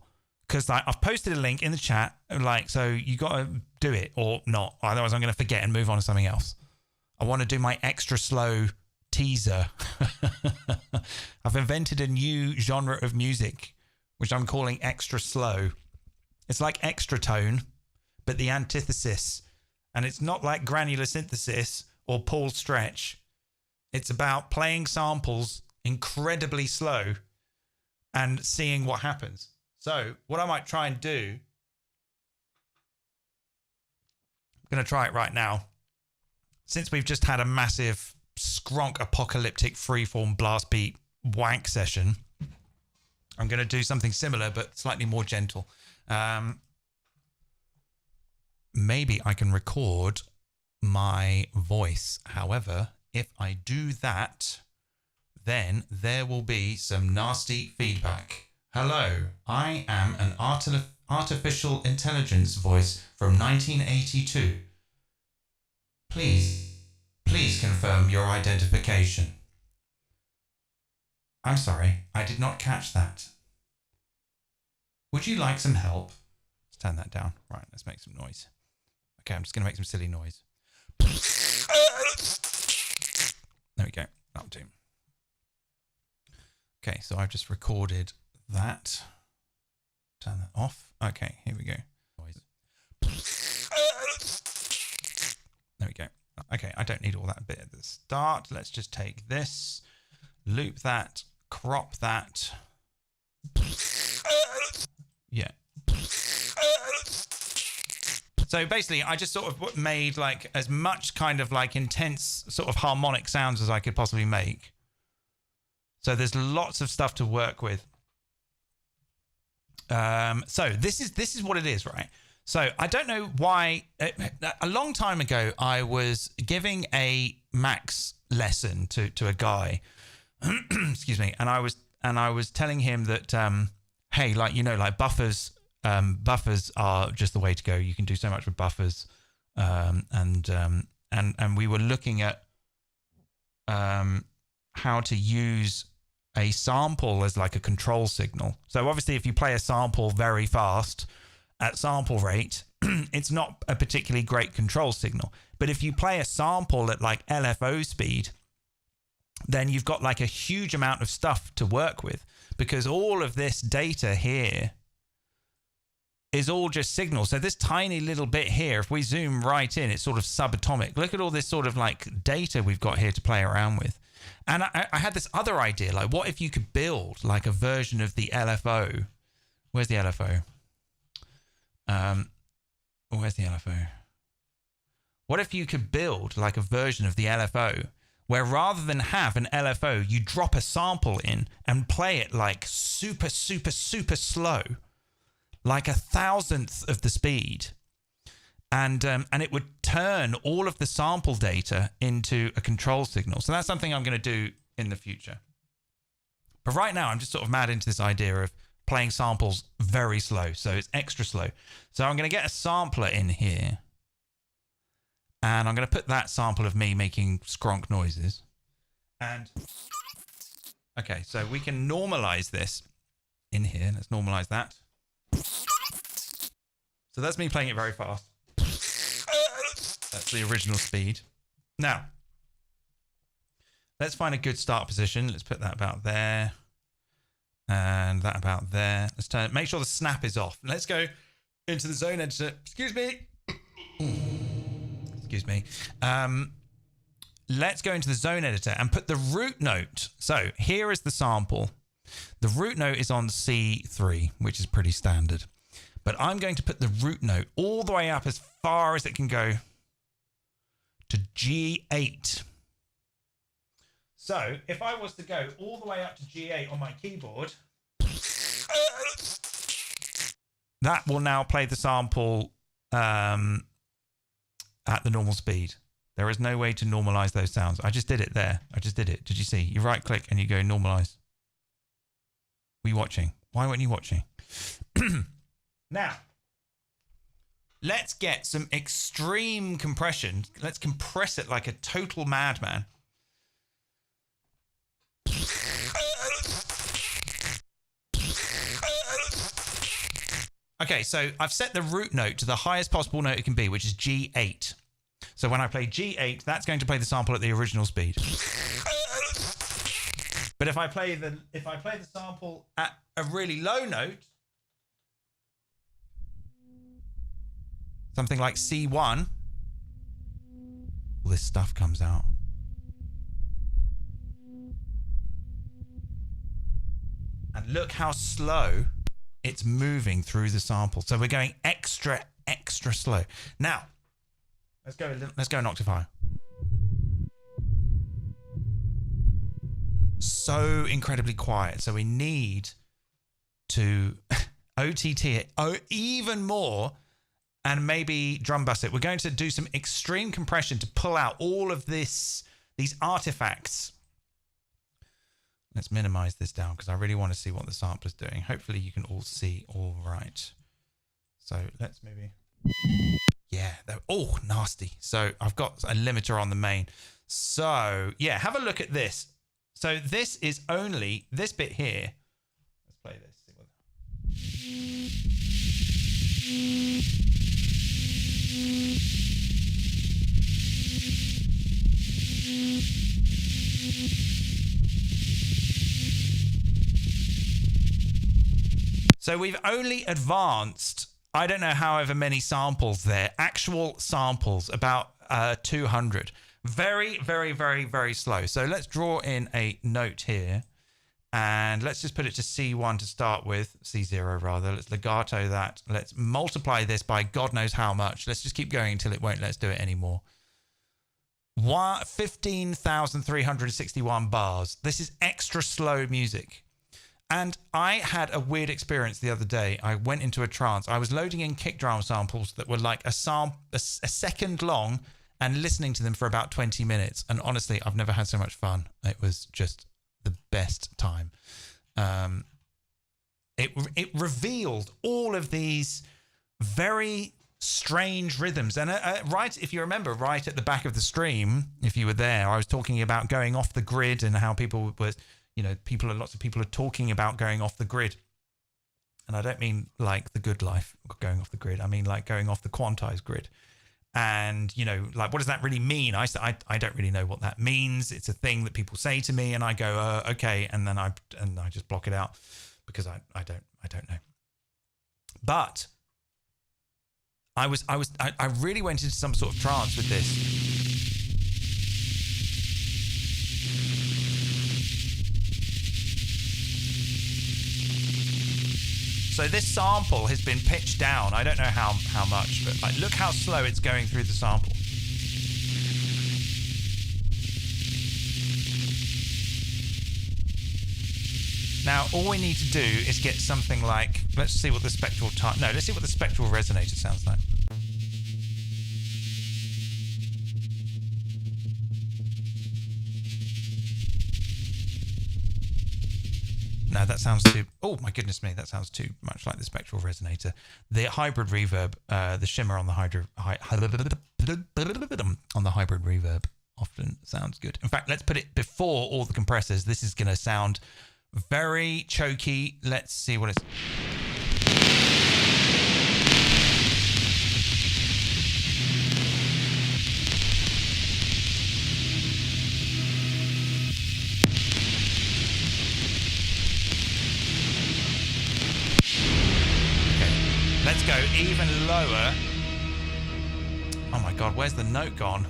Because like, I've posted a link in the chat. Like, so you got to do it or not. Otherwise, I'm going to forget and move on to something else. I want to do my extra slow teaser. I've invented a new genre of music, which I'm calling extra slow. It's like extra tone, but the antithesis. And it's not like granular synthesis or Paul Stretch. It's about playing samples incredibly slow and seeing what happens. So what I might try and do, I'm going to try it right now. Since we've just had a massive skronk apocalyptic freeform blast beat wank session, I'm going to do something similar but slightly more gentle. Maybe I can record my voice. However, if I do that, then there will be some nasty feedback. Hello, I am an artificial intelligence voice from 1982. Please confirm your identification. I'm sorry, I did not catch that. Would you like some help? Let's turn that down. Right, let's make some noise. Okay, I'm just going to make some silly noise. There we go. That'll do. Okay, so I've just recorded that. Turn that off. Okay, here we go. Noise. There we go. Okay, I don't need all that bit at the start. Let's just take this, loop that, crop that. Yeah. So basically, I just sort of made like as much kind of like intense sort of harmonic sounds as I could possibly make. So there's lots of stuff to work with. So this is what it is, right? So I don't know why. A long time ago, I was giving a Max lesson to a guy. Excuse me, and I was telling him that hey, like, you know, like buffers are just the way to go. You can do so much with buffers, and we were looking at how to use a sample as like a control signal. So obviously, if you play a sample very fast at sample rate, it's not a particularly great control signal. But if you play a sample at like LFO speed, then you've got like a huge amount of stuff to work with, because all of this data here is all just signal. So this tiny little bit here, if we zoom right in, it's sort of subatomic. Look at all this sort of like data we've got here to play around with. And I had this other idea, like what if you could build like a version of the LFO? Where's the LFO? Where's the LFO? What if you could build like a version of the LFO where rather than have an LFO, you drop a sample in and play it like super, super, super slow, like 1,000th of the speed. And it would turn all of the sample data into a control signal. So that's something I'm going to do in the future. But right now, I'm just sort of mad into this idea of playing samples very slow. So it's extra slow. So I'm going to get a sampler in here. And I'm going to put that sample of me making skronk noises. And okay, so we can normalize this in here. Let's normalize that. So that's me playing it very fast. That's the original speed. Now, let's find a good start position. Let's put that about there. And that about there. Let's turn. Make sure the snap is off. Let's go into the zone editor. Excuse me. Excuse me. Let's go into the zone editor and put the root note. So here is the sample. The root note is on C3, which is pretty standard. But I'm going to put the root note all the way up as far as it can go to G8. So if I was to go all the way up to G8 on my keyboard, that will now play the sample at the normal speed. There is no way to normalize those sounds. I just did it there. I just did it. Did you see? You right click and you go normalize. Were you watching? Why weren't you watching? Now, let's get some extreme compression. Let's compress it like a total madman. Okay, so I've set the root note to the highest possible note it can be, which is G8. So when I play G8, that's going to play the sample at the original speed. But if I play the sample at a really low note, something like C1, all this stuff comes out. And look how slow it's moving through the sample. So we're going extra, extra slow. Now, let's go an octave higher. So incredibly quiet. So we need to OTT it even more and maybe drum bus it. We're going to do some extreme compression to pull out all of these artifacts. Let's minimize this down because I really want to see what the sampler's doing. Hopefully you can all see all right. So let's maybe... Yeah. Oh, nasty. So I've got a limiter on the main. So yeah, have a look at this. So this is only this bit here. Let's play this. So we've only advanced, I don't know, however many samples there, actual samples, about 200. Very, very, very, very slow. So let's draw in a note here and let's just put it to C1 to start with, C0 rather. Let's legato that. Let's multiply this by God knows how much. Let's just keep going until it won't let us do it anymore. 15,361 bars. This is extra slow music. And I had a weird experience the other day. I went into a trance. I was loading in kick drum samples that were like a second long and listening to them for about 20 minutes. And honestly, I've never had so much fun. It was just the best time. It revealed all of these very strange rhythms. And right, if you remember, right at the back of the stream, if you were there, I was talking about going off the grid and how people were... lots of people are talking about going off the grid. And I don't mean like the good life going off the grid. I mean like going off the quantized grid. And, like, what does that really mean? I don't really know what that means. It's a thing that people say to me and I go, okay. And then I just block it out because I don't know. But I really went into some sort of trance with this. So this sample has been pitched down. I don't know how much, but like, look how slow it's going through the sample. Now, all we need to do is get something like, let's see what the spectral let's see what the spectral resonator sounds like. No, that sounds too... Oh, my goodness me. That sounds too much like the spectral resonator. The hybrid reverb, the shimmer on the hybrid reverb often sounds good. In fact, let's put it before all the compressors. This is going to sound very choky. Let's see what it's... Let's go even lower. Oh my God, where's the note gone?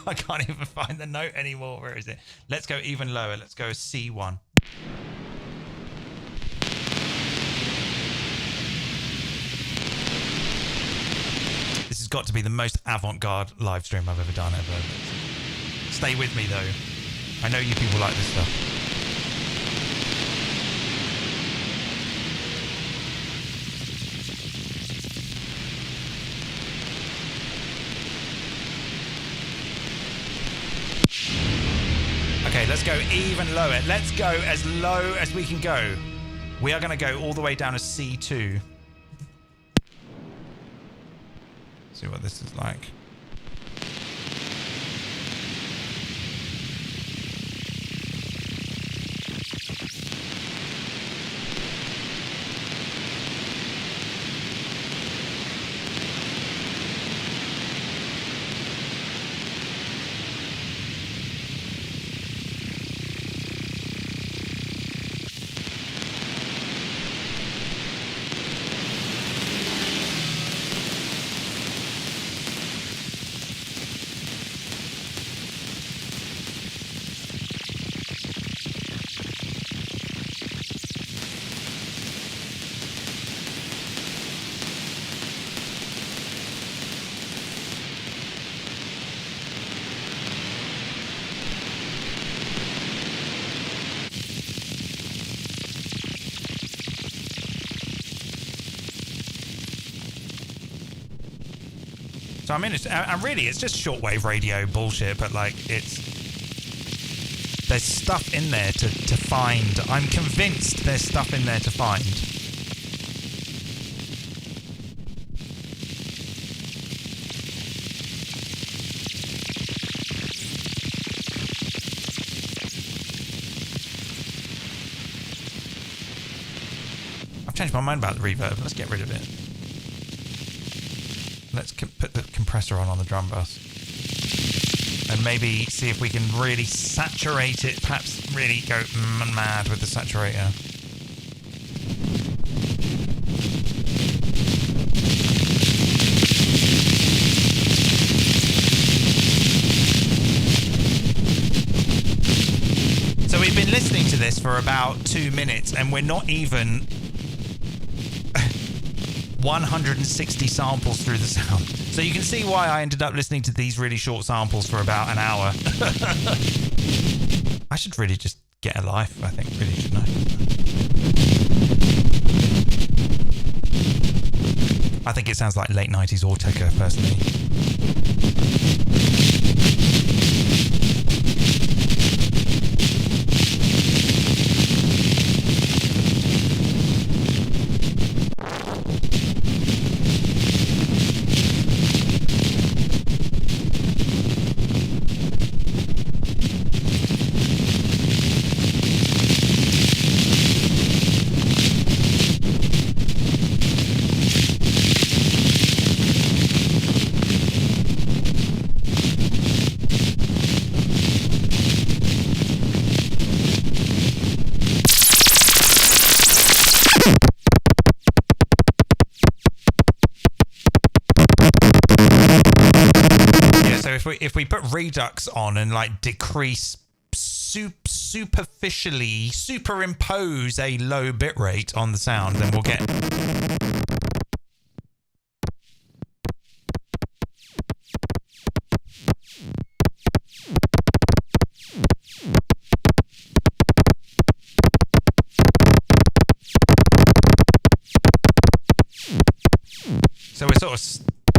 I can't even find the note anymore. Where is it? Let's go even lower. Let's go C1. This has got to be the most avant-garde live stream I've ever done ever. Stay with me though. I know you people like this stuff. Okay, let's go even lower. Let's go as low as we can go. We are going to go all the way down to C2. See what this is like. So I mean, it's just shortwave radio bullshit, but like there's stuff in there to find. I'm convinced there's stuff in there to find. I've changed my mind about the reverb. Let's get rid of it. Let's put the compressor on the drum bus and maybe see if we can really saturate it, perhaps really go mad with the saturator. So we've been listening to this for about 2 minutes and we're not even 160 samples through the sound. So you can see why I ended up listening to these really short samples for about an hour. I should really just get a life, I think, really, shouldn't I? I think it sounds like late 90s Auteca, personally. If we put Redux on and like decrease superficially superimpose a low bitrate on the sound, then we'll get so we're sort of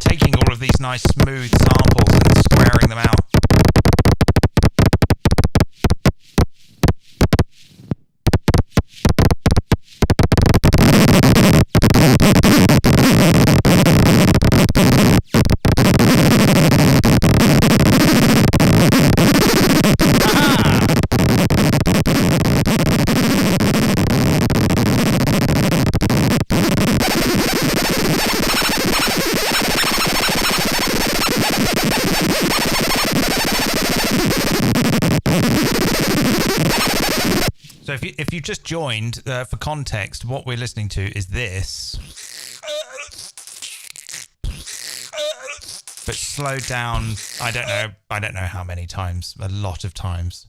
taking all of these nice smooth samples and squaring them out. So if you just joined, for context, what we're listening to is this, but slowed down. I don't know how many times. A lot of times.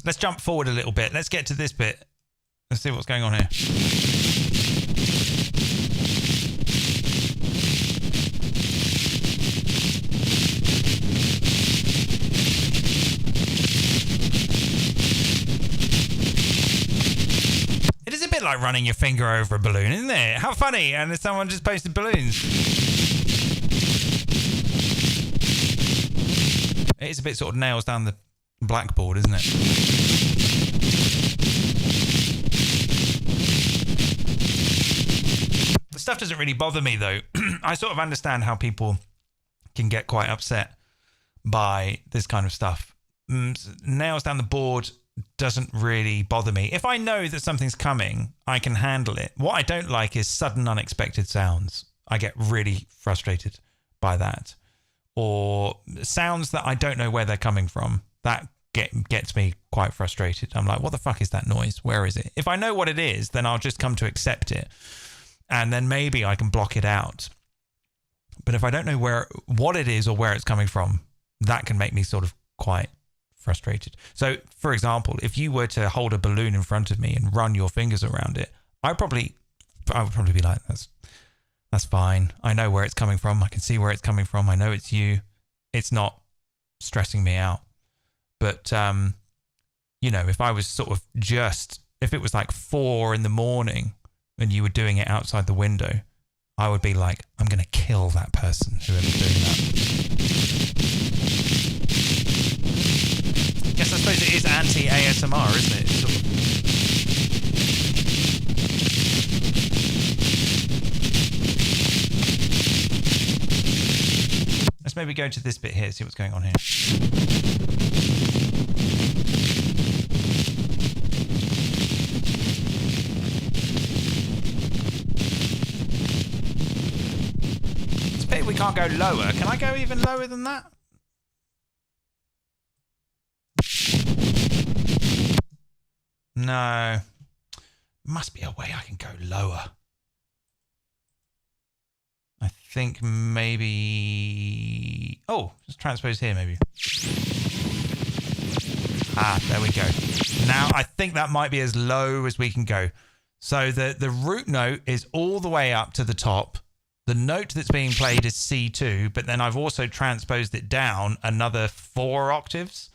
Let's jump forward a little bit. Let's get to this bit. Let's see what's going on here. It is a bit like running your finger over a balloon, isn't it? How funny. And someone just posted balloons. It is a bit sort of nails down the blackboard, isn't it? The stuff doesn't really bother me, though. I sort of understand how people can get quite upset by this kind of stuff. Nails down the board doesn't really bother me. If I know that something's coming, I can handle it. What I don't like is sudden, unexpected sounds. I get really frustrated by that. Or sounds that I don't know where they're coming from. That gets me quite frustrated. I'm like, what the fuck is that noise? Where is it? If I know what it is, then I'll just come to accept it. And then maybe I can block it out. But if I don't know what it is or where it's coming from, that can make me sort of quite frustrated. So, for example, if you were to hold a balloon in front of me and run your fingers around it, I would probably be like, that's fine. I know where it's coming from. I can see where it's coming from. I know it's you. It's not stressing me out. But, you know, if I was sort of if it was like 4 a.m. and you were doing it outside the window, I would be like, I'm going to kill that person, whoever's doing that. Guess I suppose it is anti-ASMR, isn't it? Sort of. Let's maybe go to this bit here, see what's going on here. It's a pity we can't go lower. Can I go even lower than that? No. Must be a way I can go lower. I think maybe... Oh, just transpose here maybe. There we go. Now I think that might be as low as we can go. So the root note is all the way up to the top. The note that's being played is C2, but then I've also transposed it down another 4 octaves.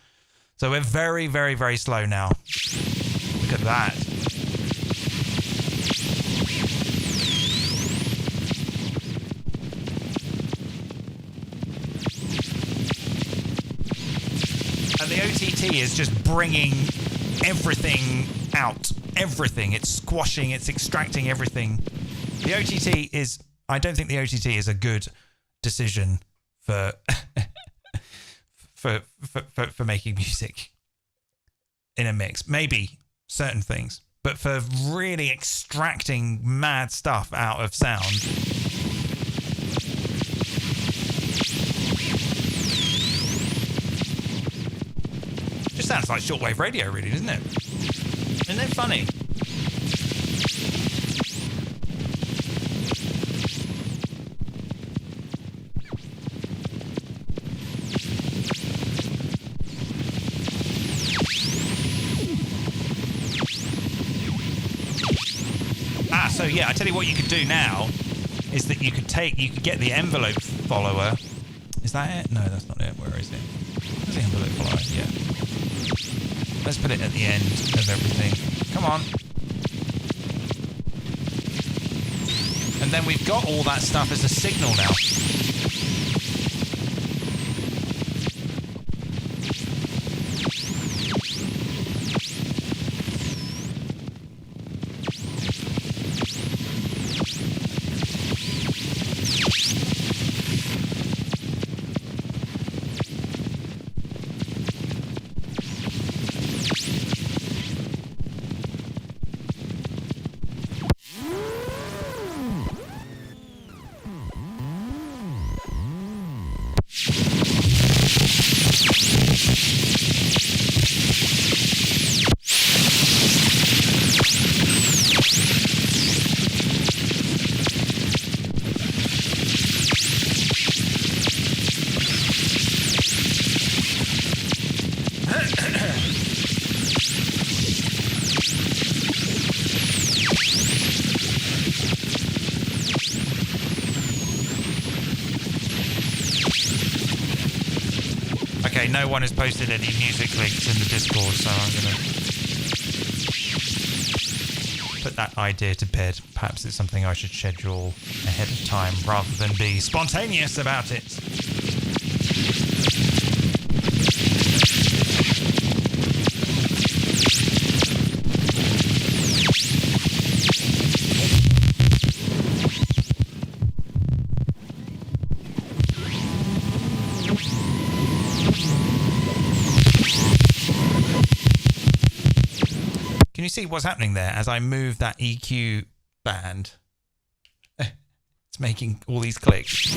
So we're very, very, very slow now. Look at that. And the OTT is just bringing everything out. Everything. It's squashing, it's extracting everything. The OTT is... I don't think the OTT is a good decision for for making music in a mix. Maybe certain things, but for really extracting mad stuff out of sound, just sounds like shortwave radio, really, doesn't it? Isn't it funny? So yeah, I tell you what you could do now is that you could get the envelope follower. Is that it? No, that's not it. Where is it? Where's the envelope follower? Yeah. Let's put it at the end of everything. Come on. And then we've got all that stuff as a signal now. No one has posted any music links in the Discord, so I'm going to put that idea to bed. Perhaps it's something I should schedule ahead of time rather than be spontaneous about it. You see what's happening there as I move that EQ band? It's making all these clicks.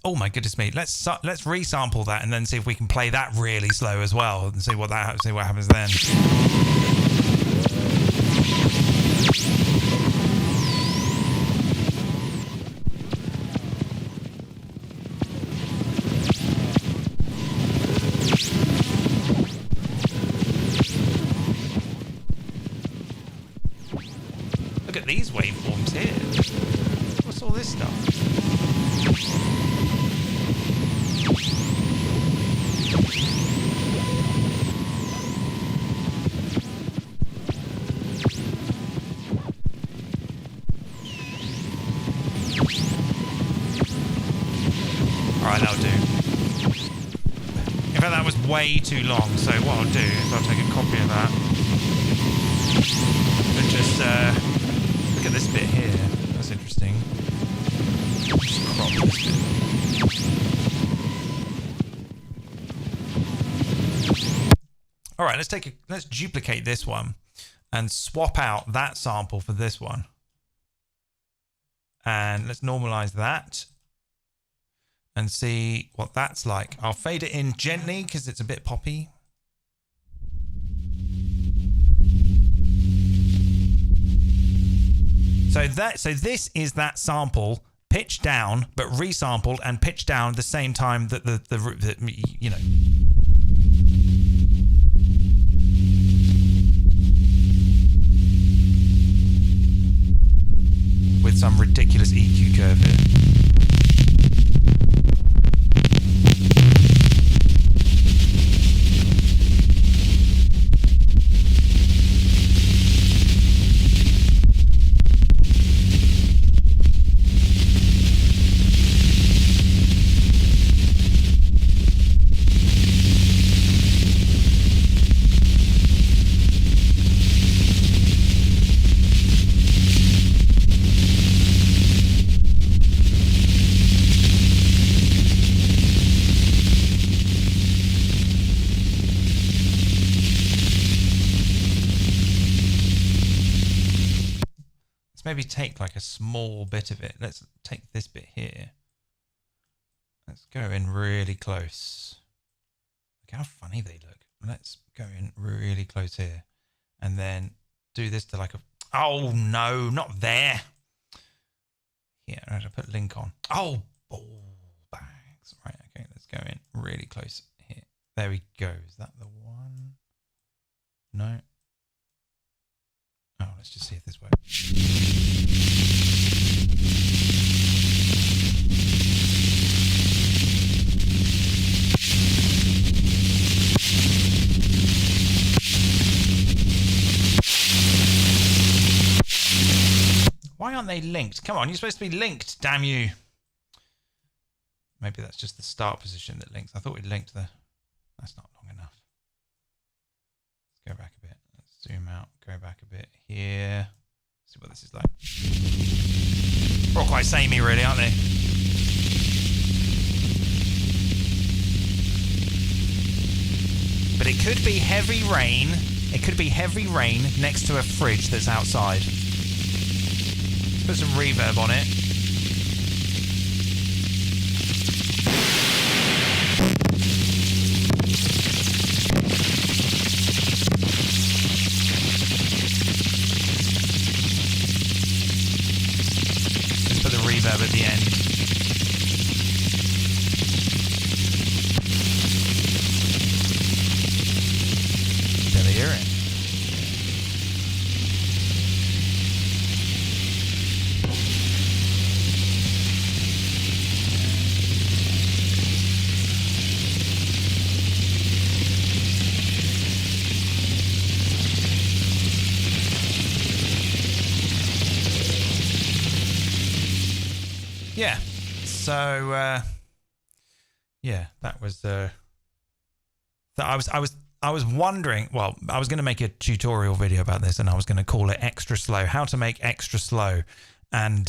Oh my goodness me! Let's resample that and then see if we can play that really slow as well and see what happens then. Look at these waveforms here. What's all this stuff? Way too long, so what I'll do is I'll take a copy of that and just look at this bit here. That's interesting. Just crop this bit. All right, let's duplicate this one and swap out that sample for this one, and let's normalize that. and see what that's like. I'll fade it in gently because it's a bit poppy. So this is that sample pitched down, but resampled and pitched down at the same time that the you know. With some ridiculous EQ curve here. Maybe take like a small bit of it. Let's take this bit here. Let's go in really close. Look how funny they look. Let's go in really close here. And then do this to like a... Oh, no, not there. Here, I have to put link on. Oh, ball bags. Right, okay, let's go in really close here. There we go. Is that the one? No. Oh, let's just see if this works. Why aren't they linked? Come on, you're supposed to be linked, damn you. Maybe that's just the start position that links. I thought we'd linked the... That's not long enough. Let's go back a bit. Let's zoom out, go back a bit here. See what this is like. We're all quite samey really, aren't they? But it could be heavy rain. It could be heavy rain next to a fridge that's outside. Put some reverb on it. Let's put the reverb at the end. Can they hear it? Yeah, so yeah, that was I was wondering. Well, I was going to make a tutorial video about this, and I was going to call it extra slow. How to make extra slow, and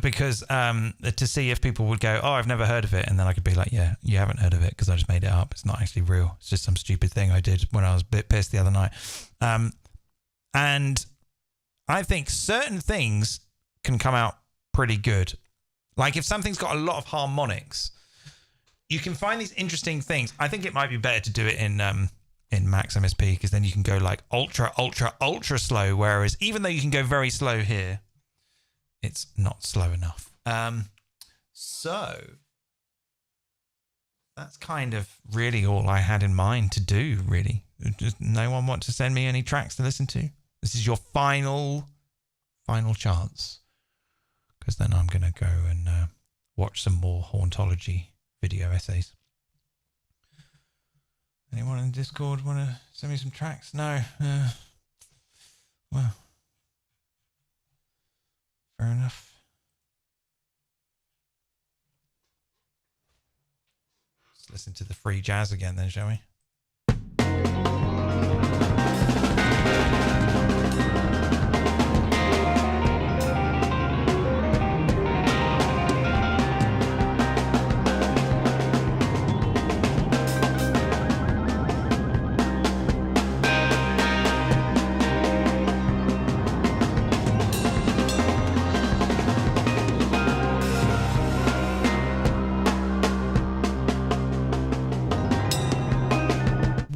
because to see if people would go, oh, I've never heard of it, and then I could be like, yeah, you haven't heard of it because I just made it up. It's not actually real. It's just some stupid thing I did when I was a bit pissed the other night. And I think certain things can come out pretty good. Like if something's got a lot of harmonics, you can find these interesting things. I think it might be better to do it in MaxMSP because then you can go like ultra, ultra, ultra slow. Whereas even though you can go very slow here, it's not slow enough. So that's kind of really all I had in mind to do, really. Just no one want to send me any tracks to listen to? This is your final chance. Because then I'm going to go and watch some more Horology video essays. Anyone in Discord want to send me some tracks? No. Well, fair enough. Let's listen to the free jazz again then, shall we?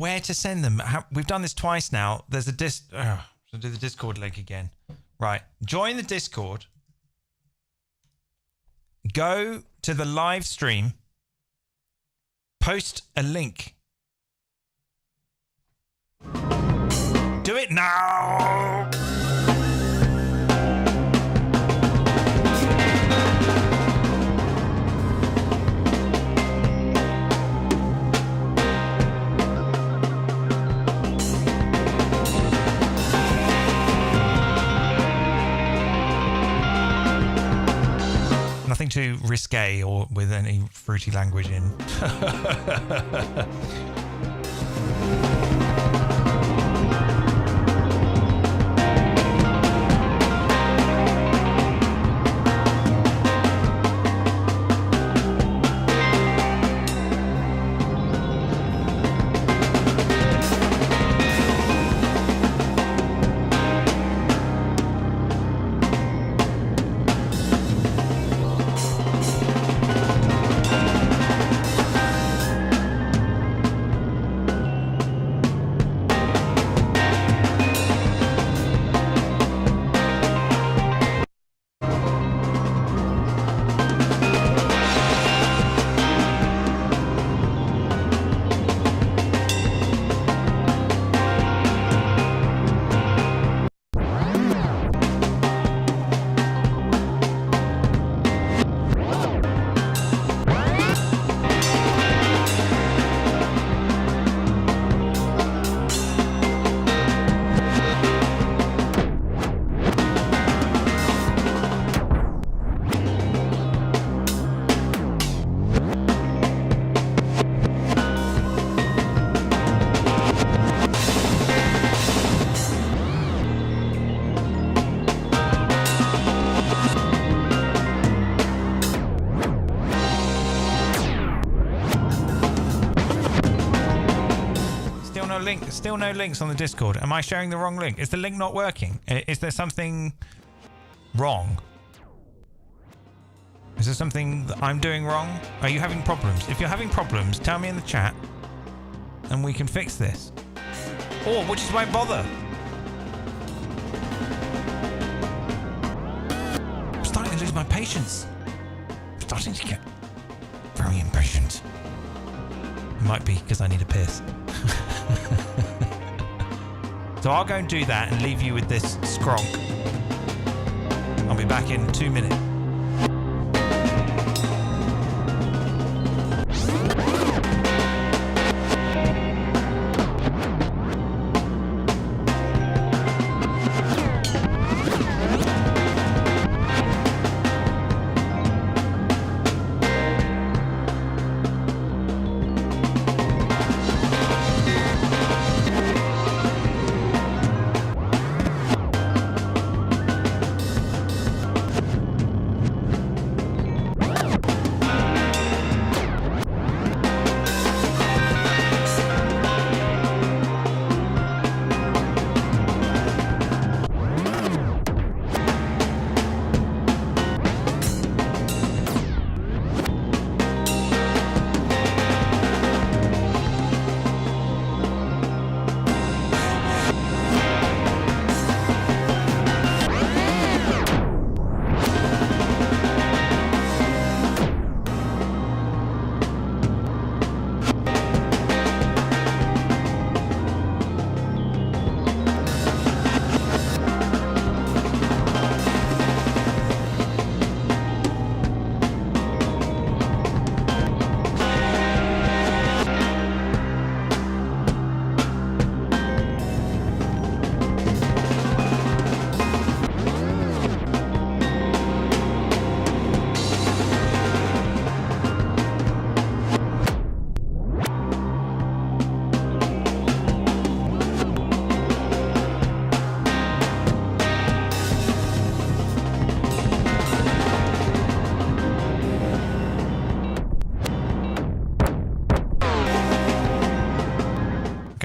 where to send them. We've done this twice now. There's a so do the Discord link again. Right. Join the Discord. Go to the live stream. Post a link. Do it now. Nothing too risque or with any fruity language in. Still no links on the Discord. Am I sharing the wrong link? Is the link not working? Is there something wrong? Is there something that I'm doing wrong? Are you having problems? If you're having problems, tell me in the chat and we can fix this. Or we just won't bother. I'm starting to lose my patience. I'm starting to get very impatient. It might be because I need a piss. So I'll go and do that and leave you with this skronk. I'll be back in 2 minutes.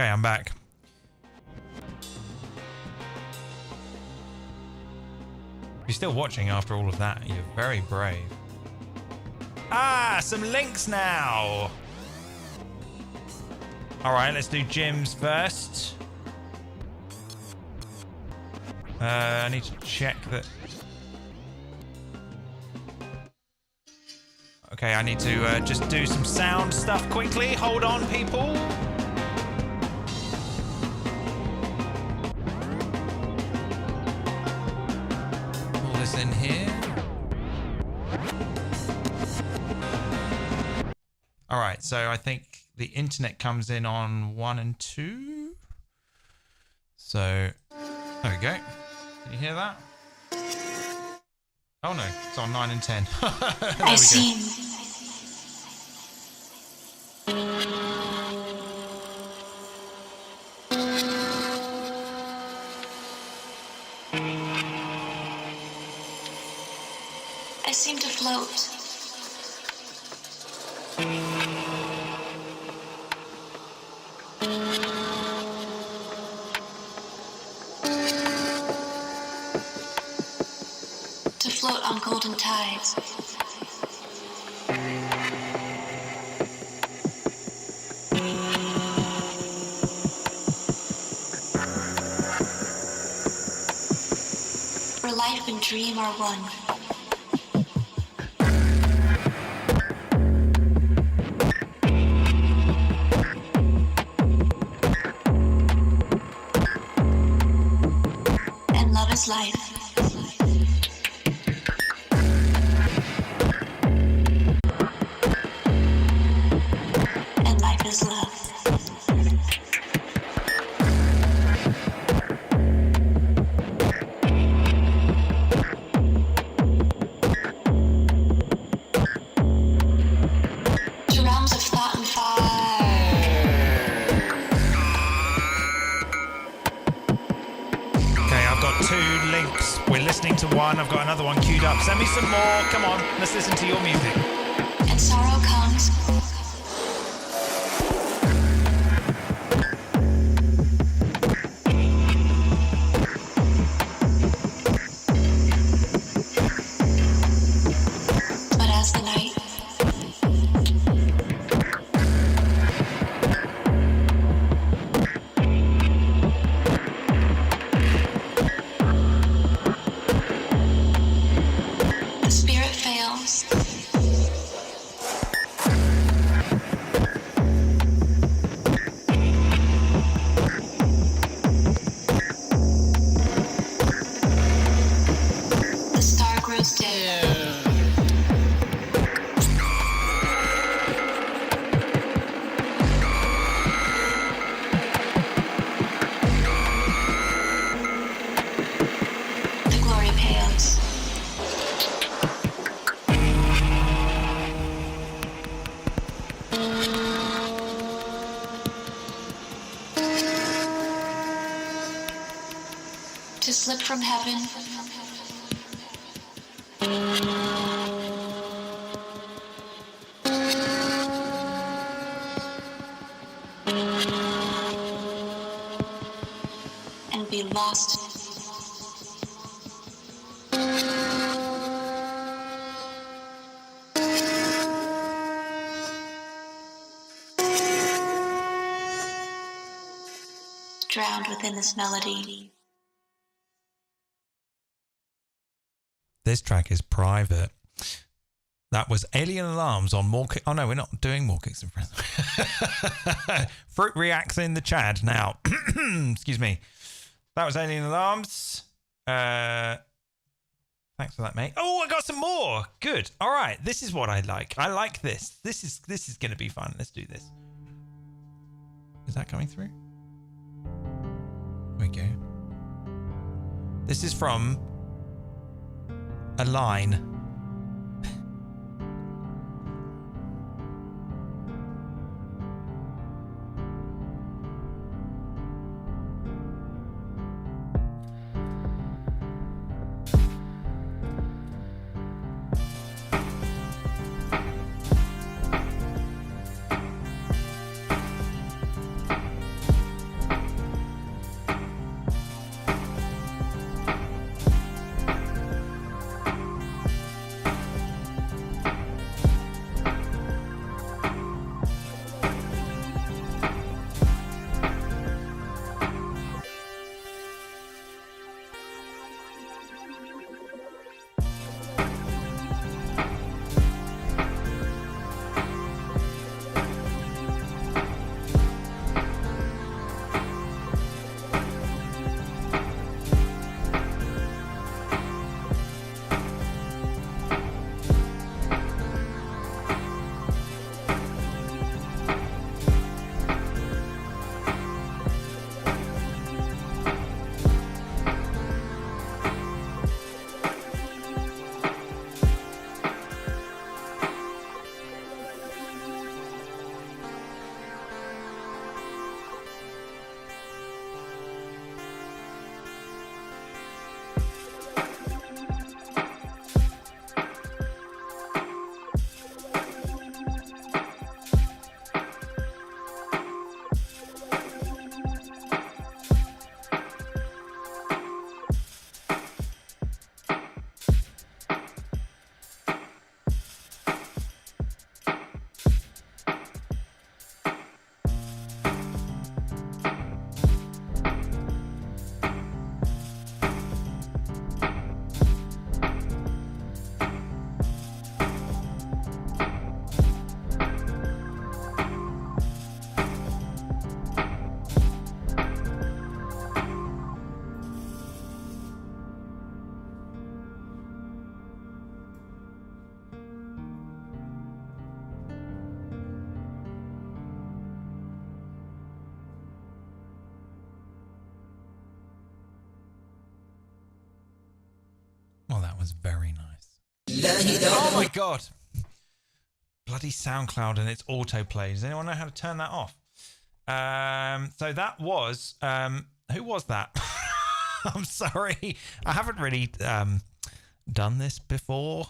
Okay, I'm back. You're still watching after all of that. You're very brave. Ah, some links now. All right, let's do Jim's first. I need to check that. Okay, I need to just do some sound stuff quickly. Hold on, people. All this in here. All right, so I think the internet comes in on 1 and 2. So there we go. Can you hear that? Oh no, it's on 9 and 10. I see. I seem to float. To float on golden tides. Where life and dream are one. And love is life. I've got another one queued up. Send me some more. Come on, let's listen to your music. And sorrow comes. But as the night to slip from heaven. And be lost. Drowned within this melody. This track is private. That was Alien Alarms on More Kick. Oh no, we're not doing More Kicks and Friends. Fruit reacts in the Chad now. Excuse me. That was Alien Alarms. Thanks for that, mate. Oh, I got some more. Good. All right. This is what I like. I like this. This is going to be fun. Let's do this. Is that coming through? There we go. This is from a line. was very nice. Oh my God. Bloody SoundCloud and its autoplay. Does anyone know how to turn that off? So that was, who was that? I'm sorry. I haven't really done this before.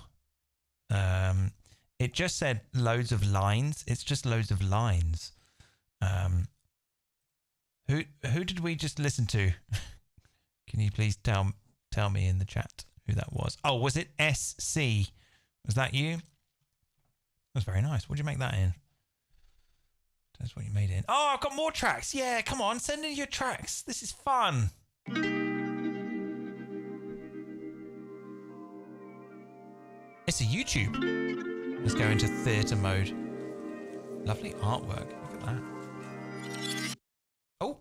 It just said loads of lines. It's just loads of lines. Who did we just listen to? Can you please tell me in the chat who that was? Oh, was it SC? Was that you? That was very nice. What did you make that in? That's what you made it in. Oh, I've got more tracks. Yeah, come on, send in your tracks. This is fun. It's a YouTube. Let's go into theatre mode. Lovely artwork. Look at that. Oh.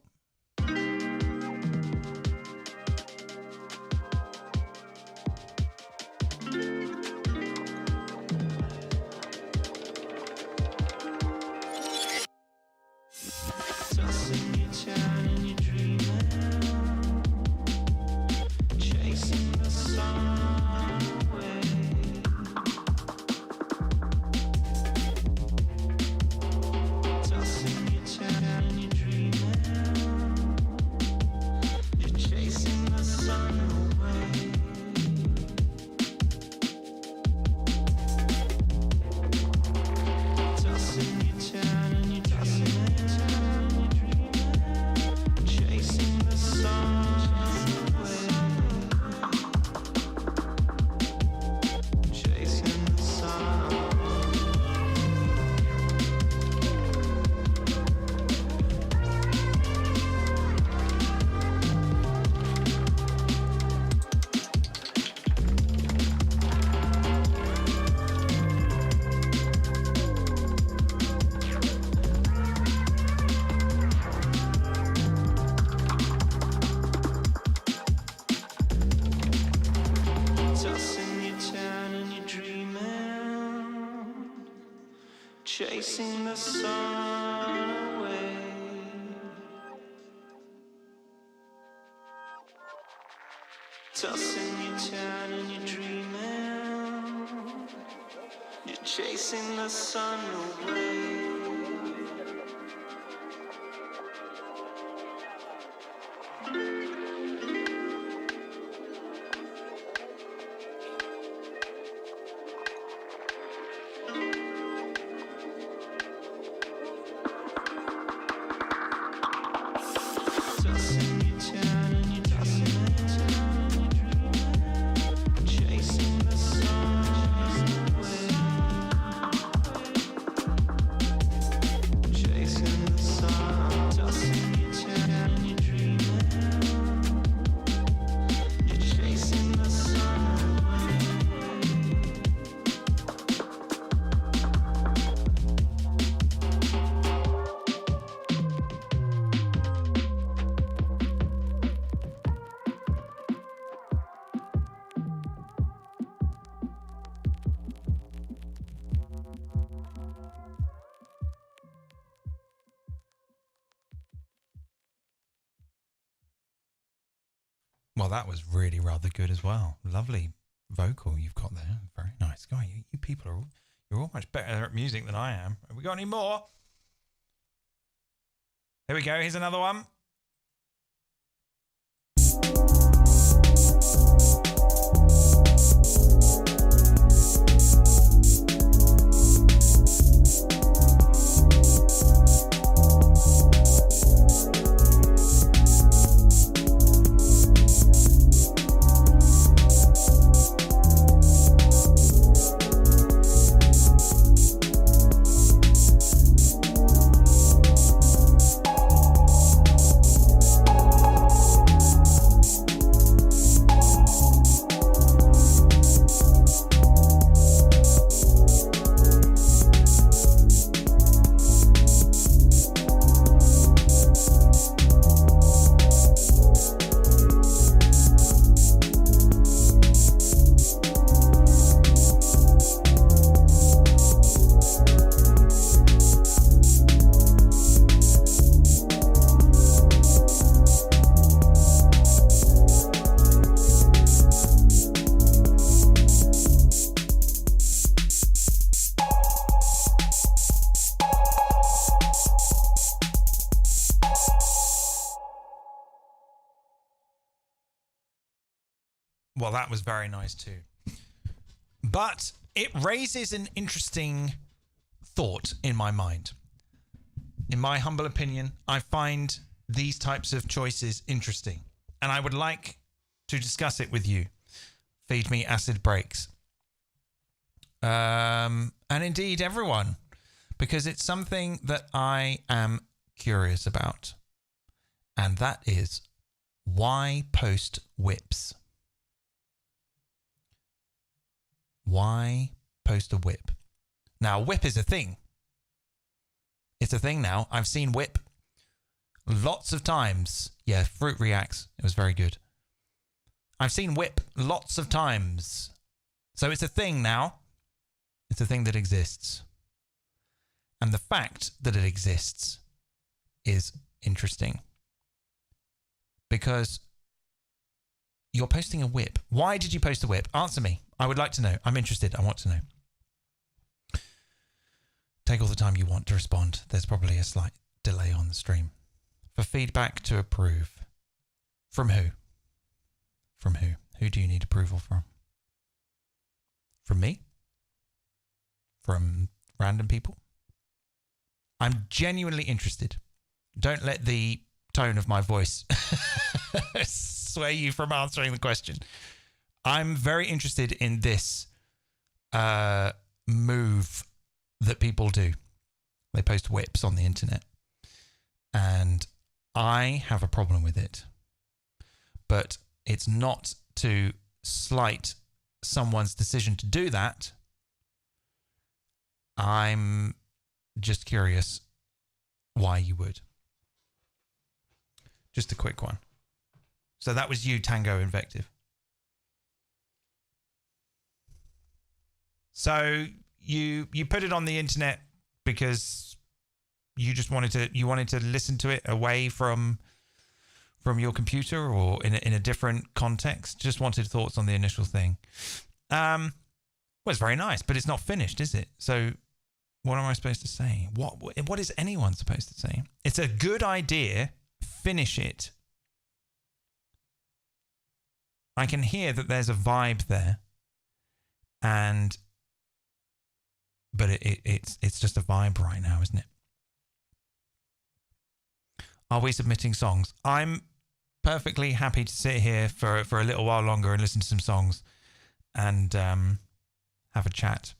Chasing the sun away. Tossing, you turn and you're dreaming. You're chasing the sun away. Well, that was really rather good as well. Lovely vocal you've got there. Very nice. God, you people are you're all much better at music than I am. Have we got any more? Here we go. Here's another one. Well, that was very nice too. But it raises an interesting thought in my mind. In my humble opinion, I find these types of choices interesting, and I would like to discuss it with you. Feed me acid breaks. And indeed everyone, because it's something that I am curious about. And that is, why post whips? Why post a whip? Now, whip is a thing. It's a thing now. I've seen whip lots of times. Yeah, Fruit Reacts. It was very good. I've seen whip lots of times. So it's a thing now. It's a thing that exists. And the fact that it exists is interesting. Because you're posting a whip. Why did you post a whip? Answer me. I would like to know. I'm interested. I want to know. Take all the time you want to respond. There's probably a slight delay on the stream. For feedback to approve. From who? From who? Who do you need approval from? From me? From random people? I'm genuinely interested. Don't let the tone of my voice sway you from answering the question. I'm very interested in this move that people do. They post whips on the internet. And I have a problem with it. But it's not to slight someone's decision to do that. I'm just curious why you would. Just a quick one. So that was you, Tango Invective. So you put it on the internet because you just wanted to listen to it away from your computer or in a different context. Just wanted thoughts on the initial thing. Well, it's very nice, but it's not finished, is it? So what am I supposed to say? What is anyone supposed to say? It's a good idea. Finish it. I can hear that there's a vibe there, but it's just a vibe right now, isn't it? Are we submitting songs? I'm perfectly happy to sit here for a little while longer and listen to some songs and have a chat.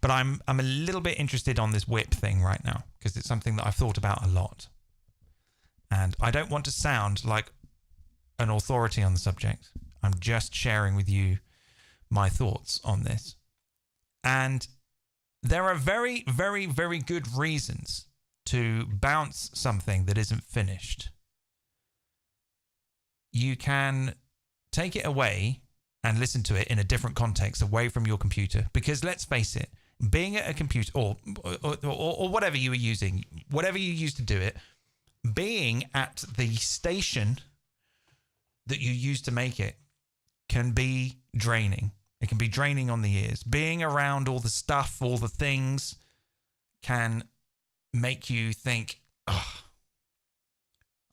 But I'm a little bit interested on this whip thing right now because it's something that I've thought about a lot. And I don't want to sound like an authority on the subject. I'm just sharing with you my thoughts on this. And there are very, very, very good reasons to bounce something that isn't finished. You can take it away and listen to it in a different context away from your computer. Because let's face it, being at a computer or whatever you were using, whatever you used to do it, being at the station that you use to make it can be draining. It can be draining on the ears. Being around all the stuff, all the things can make you think, oh,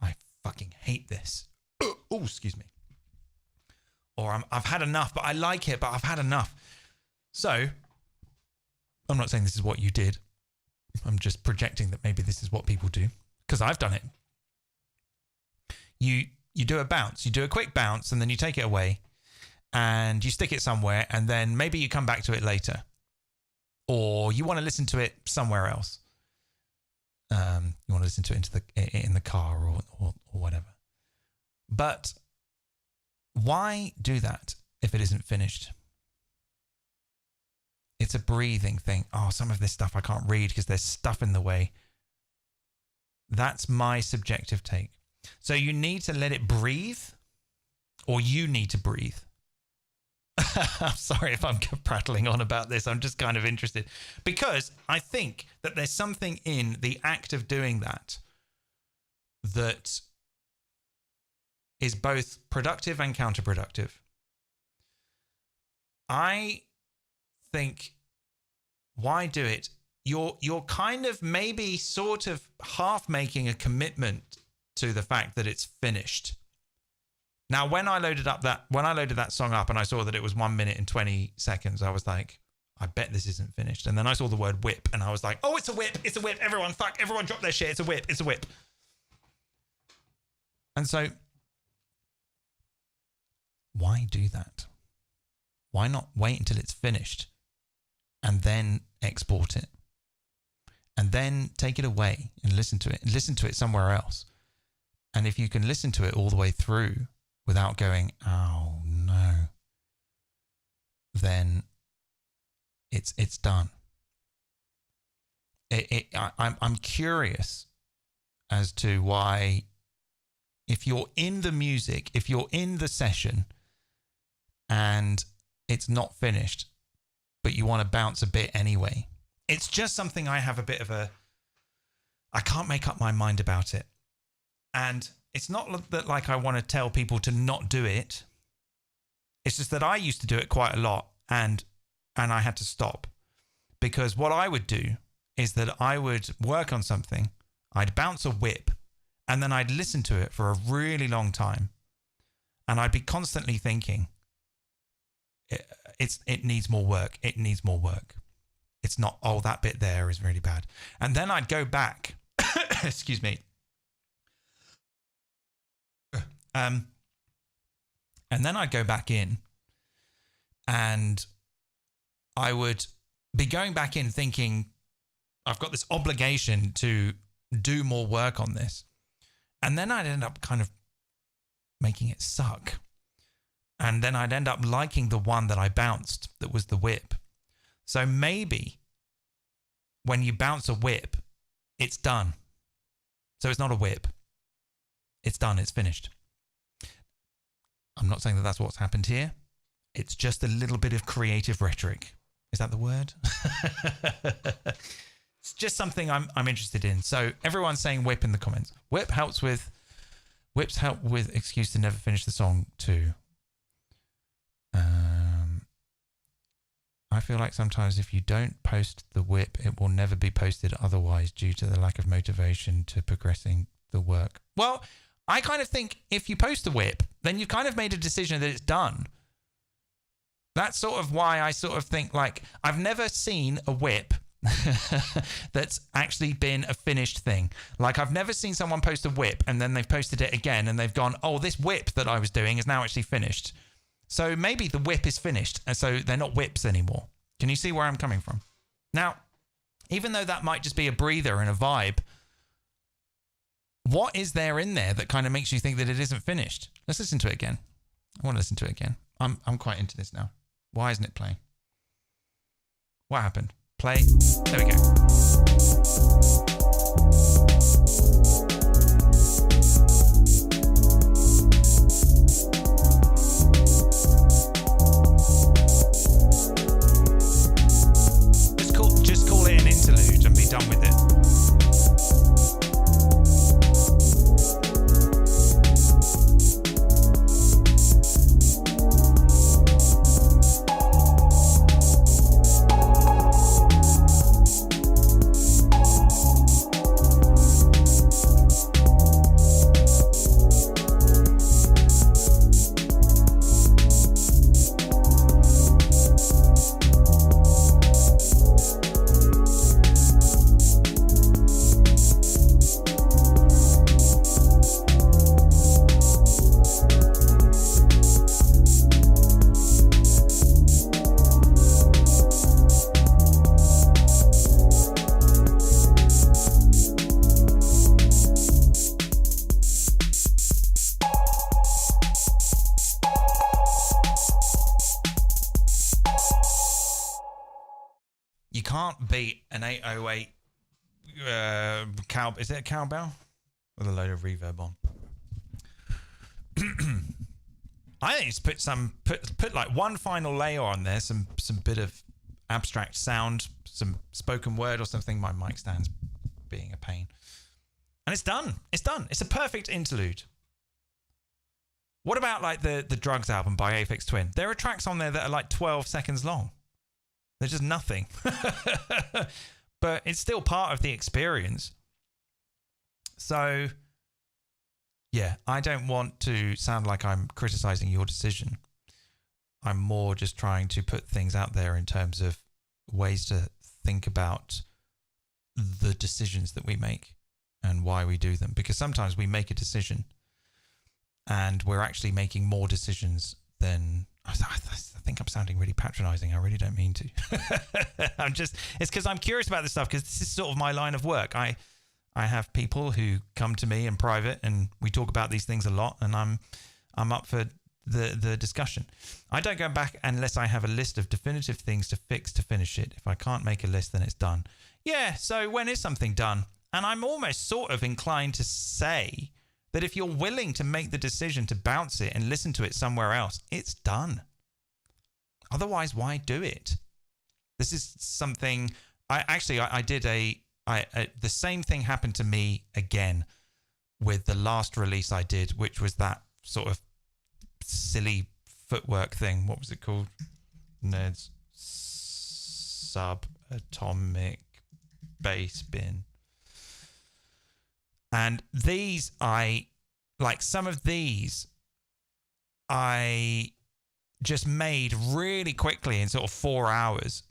I fucking hate this. Oh, excuse me. Or I've had enough, but I like it, but I've had enough. So, I'm not saying this is what you did. I'm just projecting that maybe this is what people do. Because I've done it. You do a bounce. You do a quick bounce, and then you take it away. And you stick it somewhere, and then maybe you come back to it later. Or you want to listen to it somewhere else. You want to listen to it in the car or whatever. But why do that if it isn't finished? It's a breathing thing. Oh, some of this stuff I can't read because there's stuff in the way. That's my subjective take. So you need to let it breathe, or you need to breathe. I'm sorry if I'm prattling on about this. I'm just kind of interested because I think that there's something in the act of doing that is both productive and counterproductive. I think, why do it? You're kind of maybe sort of half making a commitment to the fact that it's finished. Now, when I loaded that song up and I saw that it was 1 minute and 20 seconds, I was like, I bet this isn't finished. And then I saw the word whip and I was like, oh, it's a whip. It's a whip. Everyone drop their shit. It's a whip. It's a whip. And so why do that? Why not wait until it's finished and then export it and then take it away and listen to it somewhere else? And if you can listen to it all the way through without going, oh no, then it's done. I'm curious as to why, if you're in the music, if you're in the session and it's not finished, but you want to bounce a bit anyway, it's just something I have a bit of I can't make up my mind about it. And it's not that like I want to tell people to not do it. It's just that I used to do it quite a lot and I had to stop, because what I would do is that I would work on something, I'd bounce a whip, and then I'd listen to it for a really long time, and I'd be constantly thinking, it needs more work. It needs more work. It's not, oh, that bit there is really bad. And then I'd go back, excuse me. And then I'd go back in and I would be going back in thinking, I've got this obligation to do more work on this. And then I'd end up kind of making it suck. And then I'd end up liking the one that I bounced that was the whip. So maybe when you bounce a whip, it's done. So it's not a whip. It's done. It's finished. I'm not saying that that's what's happened here. It's just a little bit of creative rhetoric. Is that the word? It's just something I'm interested in. So everyone's saying whip in the comments. Whips help with excuse to never finish the song too. I feel like sometimes if you don't post the whip, it will never be posted otherwise due to the lack of motivation to progressing the work. Well, I kind of think if you post the whip, then you've kind of made a decision that it's done. That's sort of why I sort of think, like, I've never seen a whip that's actually been a finished thing. Like, I've never seen someone post a whip and then they've posted it again and they've gone, oh, this whip that I was doing is now actually finished. So maybe the whip is finished and so they're not whips anymore. Can you see where I'm coming from? Now, even though that might just be a breather and a vibe, what is there in there that kind of makes you think that it isn't finished? Let's listen to it again. I want to listen to it again. I'm quite into this now. Why isn't it playing? What happened? Play. There we go. Just call it an interlude and be done with it. Beat an 808 is it a cowbell with a load of reverb on? I think it's put like one final layer on there, some bit of abstract sound, some spoken word or something. My mic stand's being a pain, and it's done. It's a perfect interlude. What about like the Drugs album by Aphex Twin? There are tracks on there that are like 12 seconds long. They're just nothing. But it's still part of the experience. So, Yeah, I don't want to sound like I'm criticizing your decision. I'm more just trying to put things out there in terms of ways to think about the decisions that we make and why we do them. Because sometimes we make a decision and we're actually making more decisions than... I think I'm sounding really patronizing. I really don't mean to. It's because I'm curious about this stuff, because this is sort of my line of work. I have people who come to me in private and we talk about these things a lot, and I'm up for the discussion. I don't go back unless I have a list of definitive things to fix to finish it. If I can't make a list, then it's done. Yeah, so when is something done? And I'm almost sort of inclined to say that if you're willing to make the decision to bounce it and listen to it somewhere else, it's done. Otherwise, why do it? This is something I did the same thing happened to me again with the last release I did, which was that sort of silly footwork thing. What was it called? Ned's subatomic bass bin. And some of these I just made really quickly in sort of 4 hours.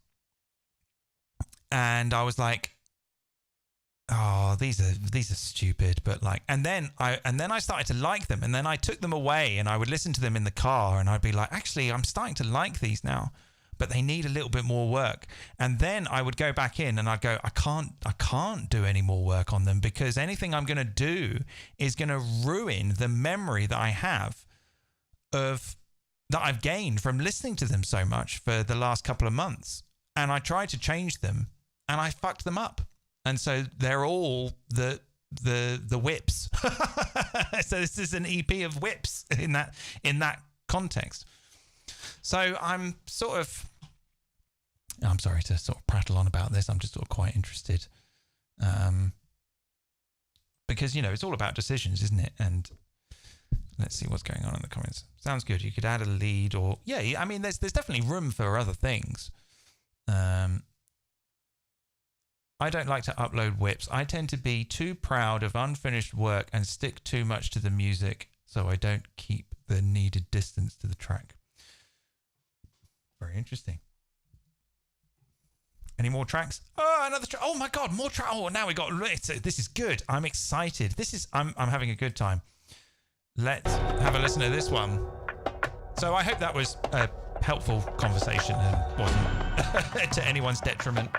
And I was like, oh, these are stupid, but like, and then I started to like them, and then I took them away and I would listen to them in the car and I'd be like, actually, I'm starting to like these now, but they need a little bit more work. And then I would go back in and I'd go, I can't do any more work on them, because anything I'm going to do is going to ruin the memory that I have that I've gained from listening to them so much for the last couple of months. And I tried to change them and I fucked them up. And so they're all the whips. So this is an EP of whips in that context. So I'm sorry to sort of prattle on about this. I'm just sort of quite interested. Because, it's all about decisions, isn't it? And let's see what's going on in the comments. Sounds good. You could add a lead or... Yeah, I mean, there's definitely room for other things. I don't like to upload whips. I tend to be too proud of unfinished work and stick too much to the music, so I don't keep the needed distance to the track. Very interesting. Any more tracks? Oh, another track. Oh my God, more track. Oh, now we got... This is good. I'm excited. I'm having a good time. Let's have a listen to this one. So I hope that was a helpful conversation and wasn't to anyone's detriment.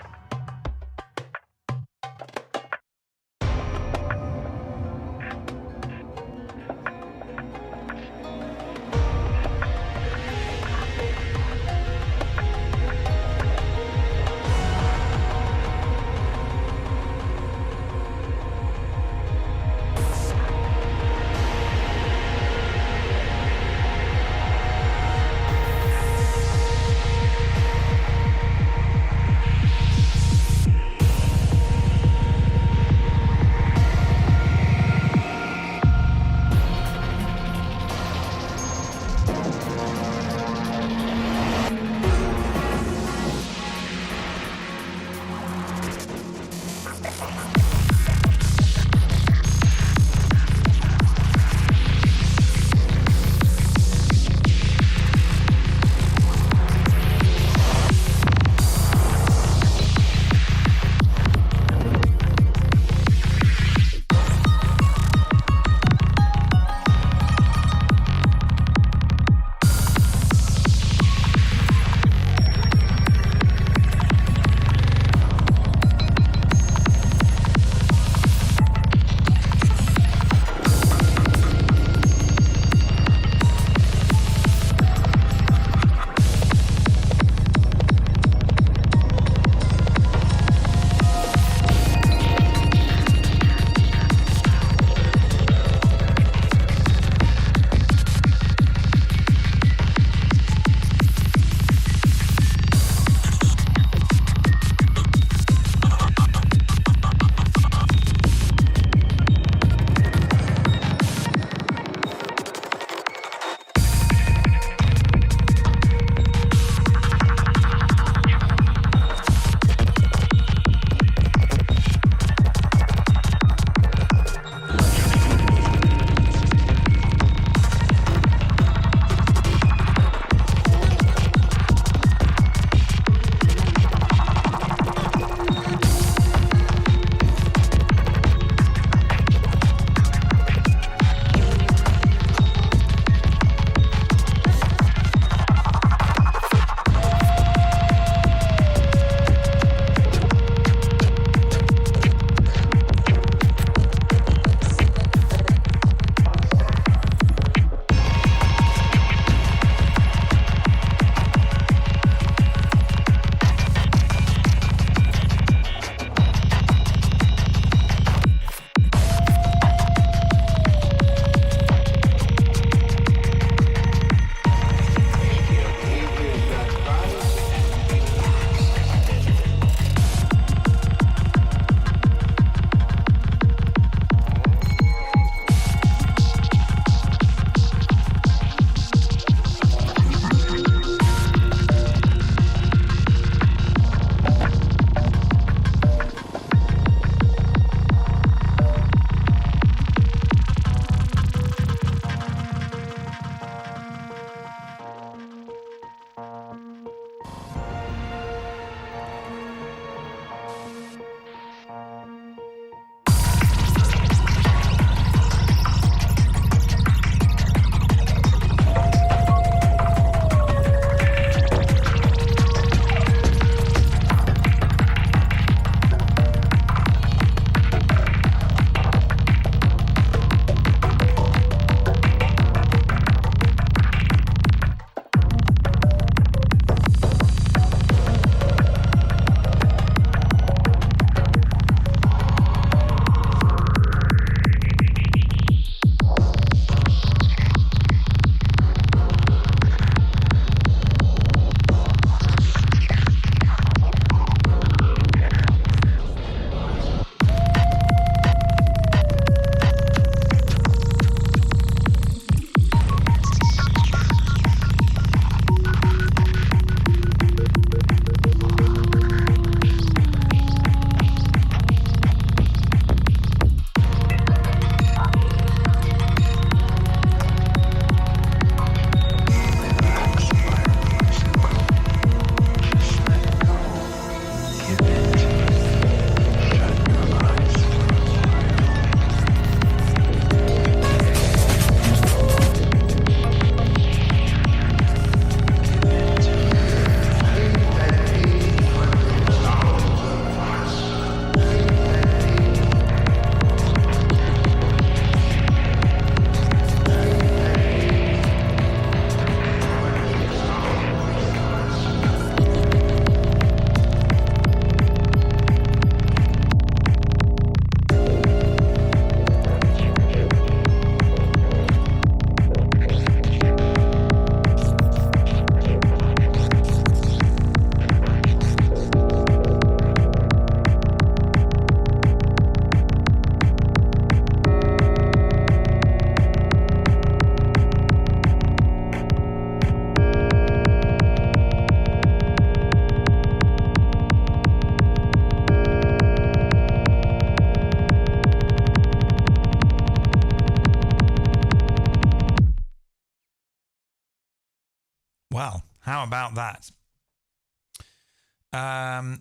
Well, how about that?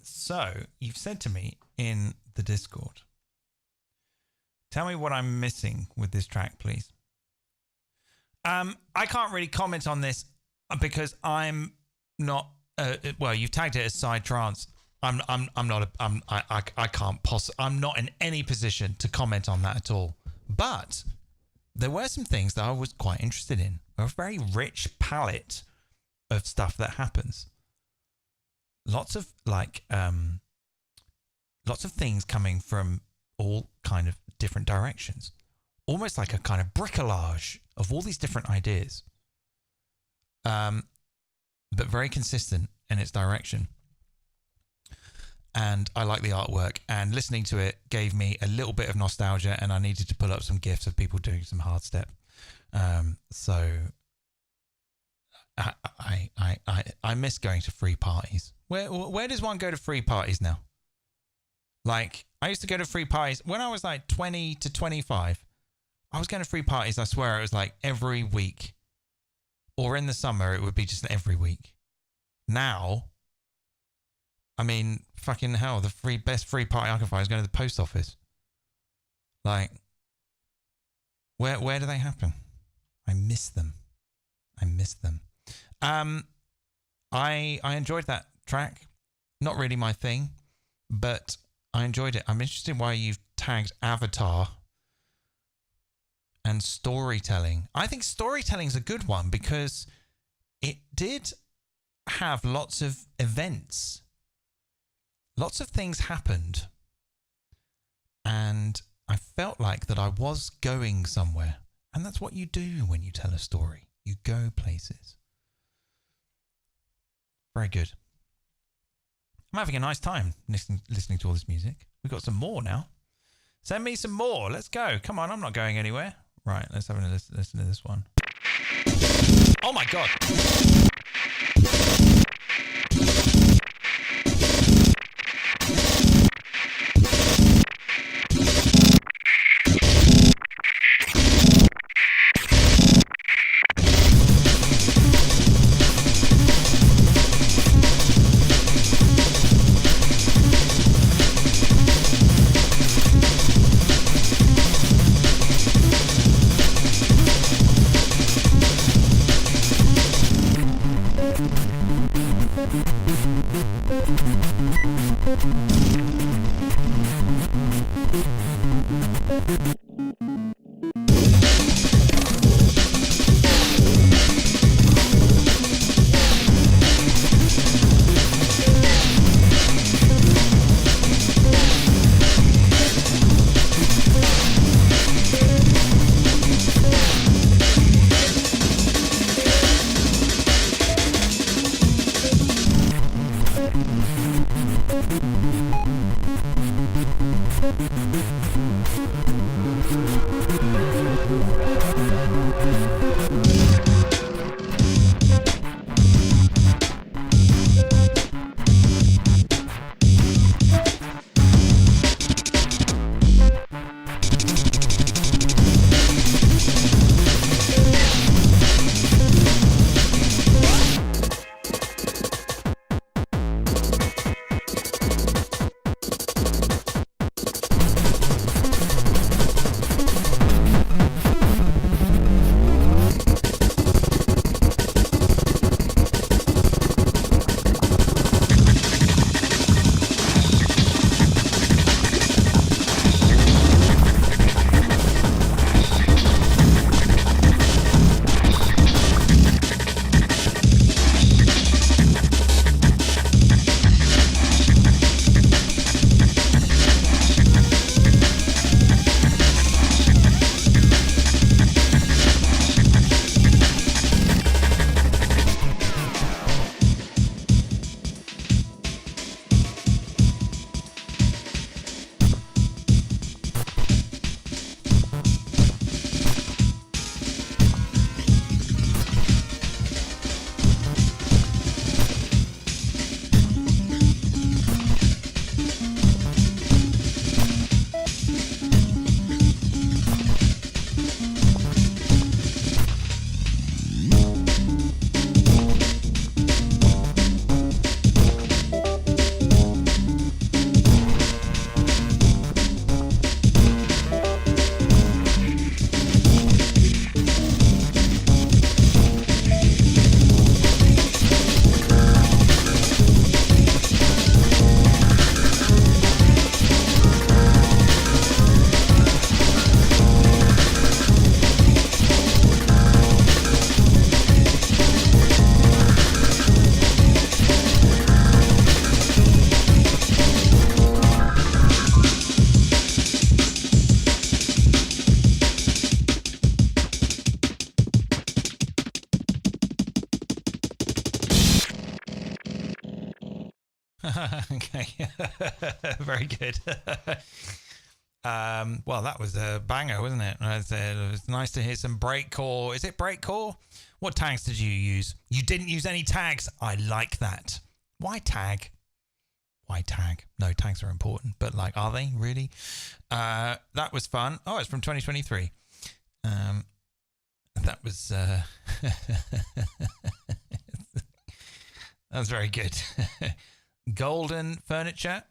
So you've said to me in the Discord, tell me what I'm missing with this track, please. I can't really comment on this because I'm not. Well, you've tagged it as side trance. I'm not. I can't I'm not in any position to comment on that at all. But there were some things that I was quite interested in. A very rich palette of stuff that happens. Lots of lots of things coming from all kind of different directions. Almost like a kind of bricolage of all these different ideas. But very consistent in its direction. And I like the artwork, and listening to it gave me a little bit of nostalgia, and I needed to pull up some GIFs of people doing some hard step. So I miss going to free parties. Where does one go to free parties now? Like, I used to go to free parties when I was like 20 to 25. I was going to free parties, I swear it was like every week. Or in the summer, it would be just every week. Now, I mean, fucking hell, the best free party I can find is going to the post office. Like, where do they happen? I miss them. I enjoyed that track. Not really my thing, but I enjoyed it. I'm interested why you've tagged Avatar and storytelling. I think storytelling is a good one because it did have lots of events. Lots of things happened. And I felt like that I was going somewhere. And that's what you do when you tell a story. You go places. Very good. I'm having a nice time listening to all this music. We've got some more now. Send me some more. Let's go. Come on, I'm not going anywhere. Right, let's have a listen to this one. Oh my God. Okay. Very good. Well, that was a banger, wasn't it? It was nice to hear some breakcore. Is it breakcore? What tags did you use? You didn't use any tags. I like that. Why tag? Why tag? No, tags are important, but like, are they really? That was fun. Oh, it's from 2023. That was that was very good. Golden furniture.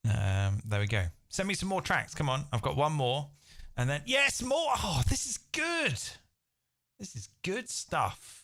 There we go. Send me some more tracks. Come on, I've got one more, and then yes, more. Oh, this is good. This is good stuff.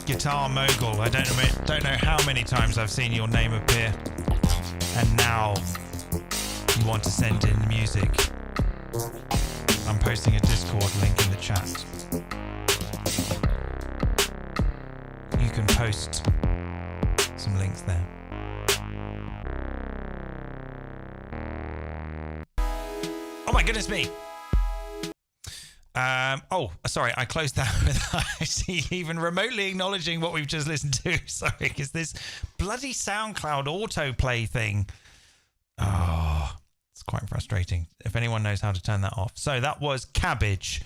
Guitar Mogul. I don't know how many times I've seen your name appear, and now you want to send in music. I'm posting a Discord link in the chat. You can post some links there. Oh my goodness me! Oh, sorry, I closed that without actually even remotely acknowledging what we've just listened to. Sorry, because this bloody SoundCloud autoplay thing. Oh, it's quite frustrating. If anyone knows how to turn that off. So that was Cabbage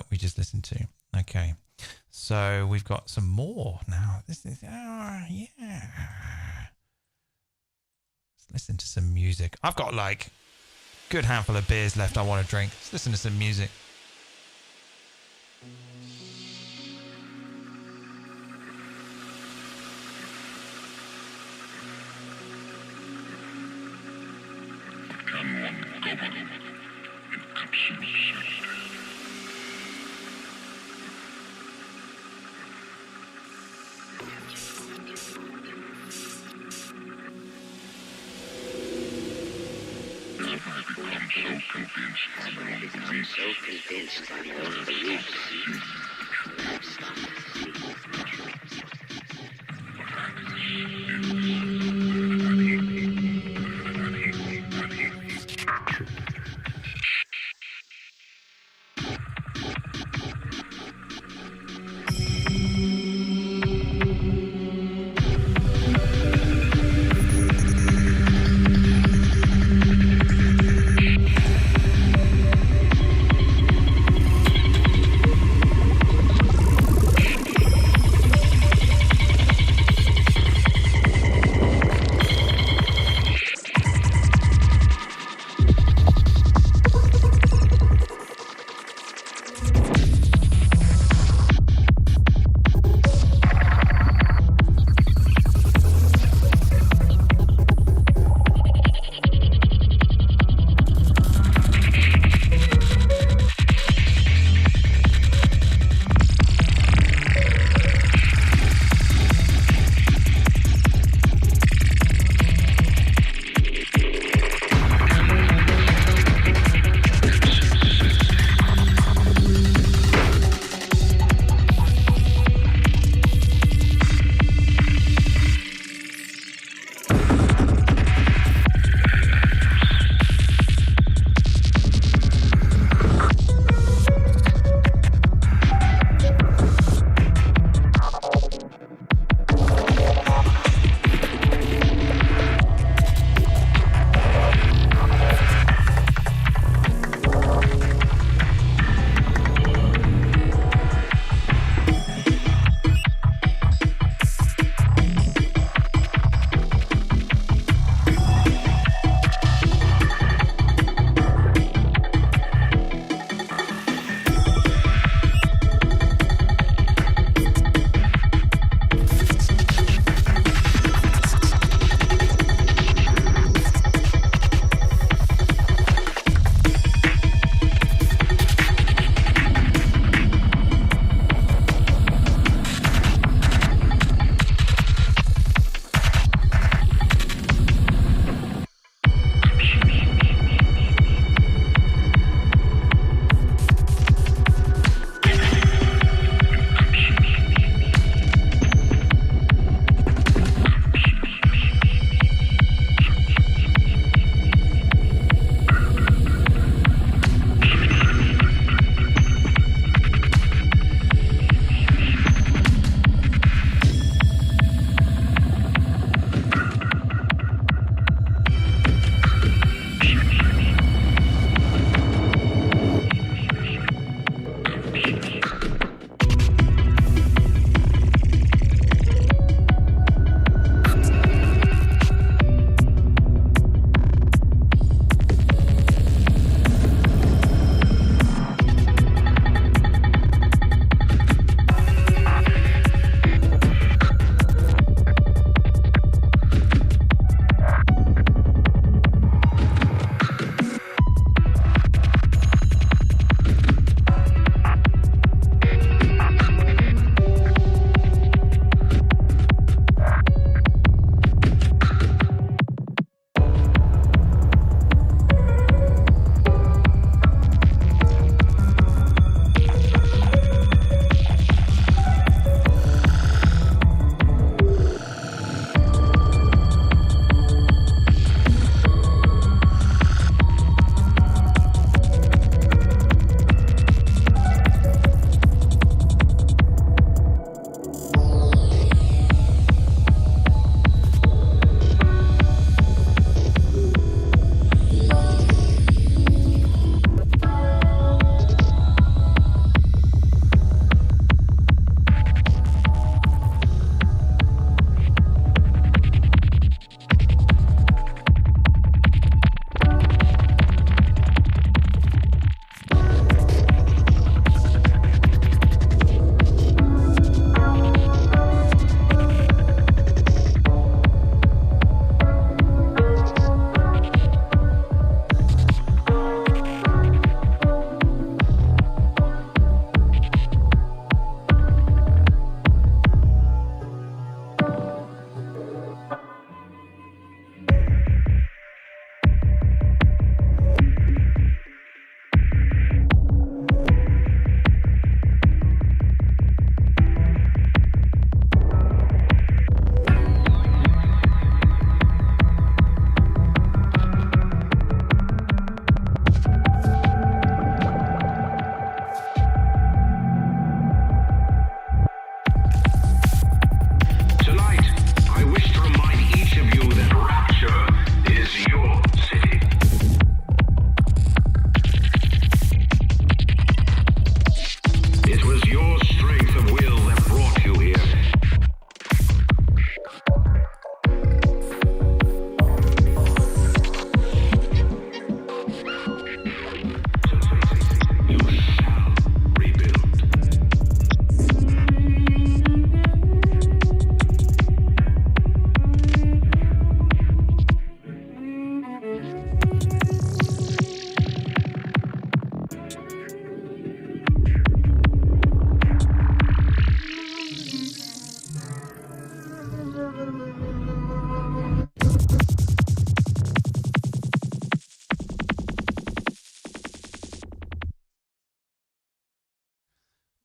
we just listened to. Okay, so we've got some more now. This is, yeah. Let's listen to some music. I've got like a good handful of beers left I want to drink. Let's listen to some music.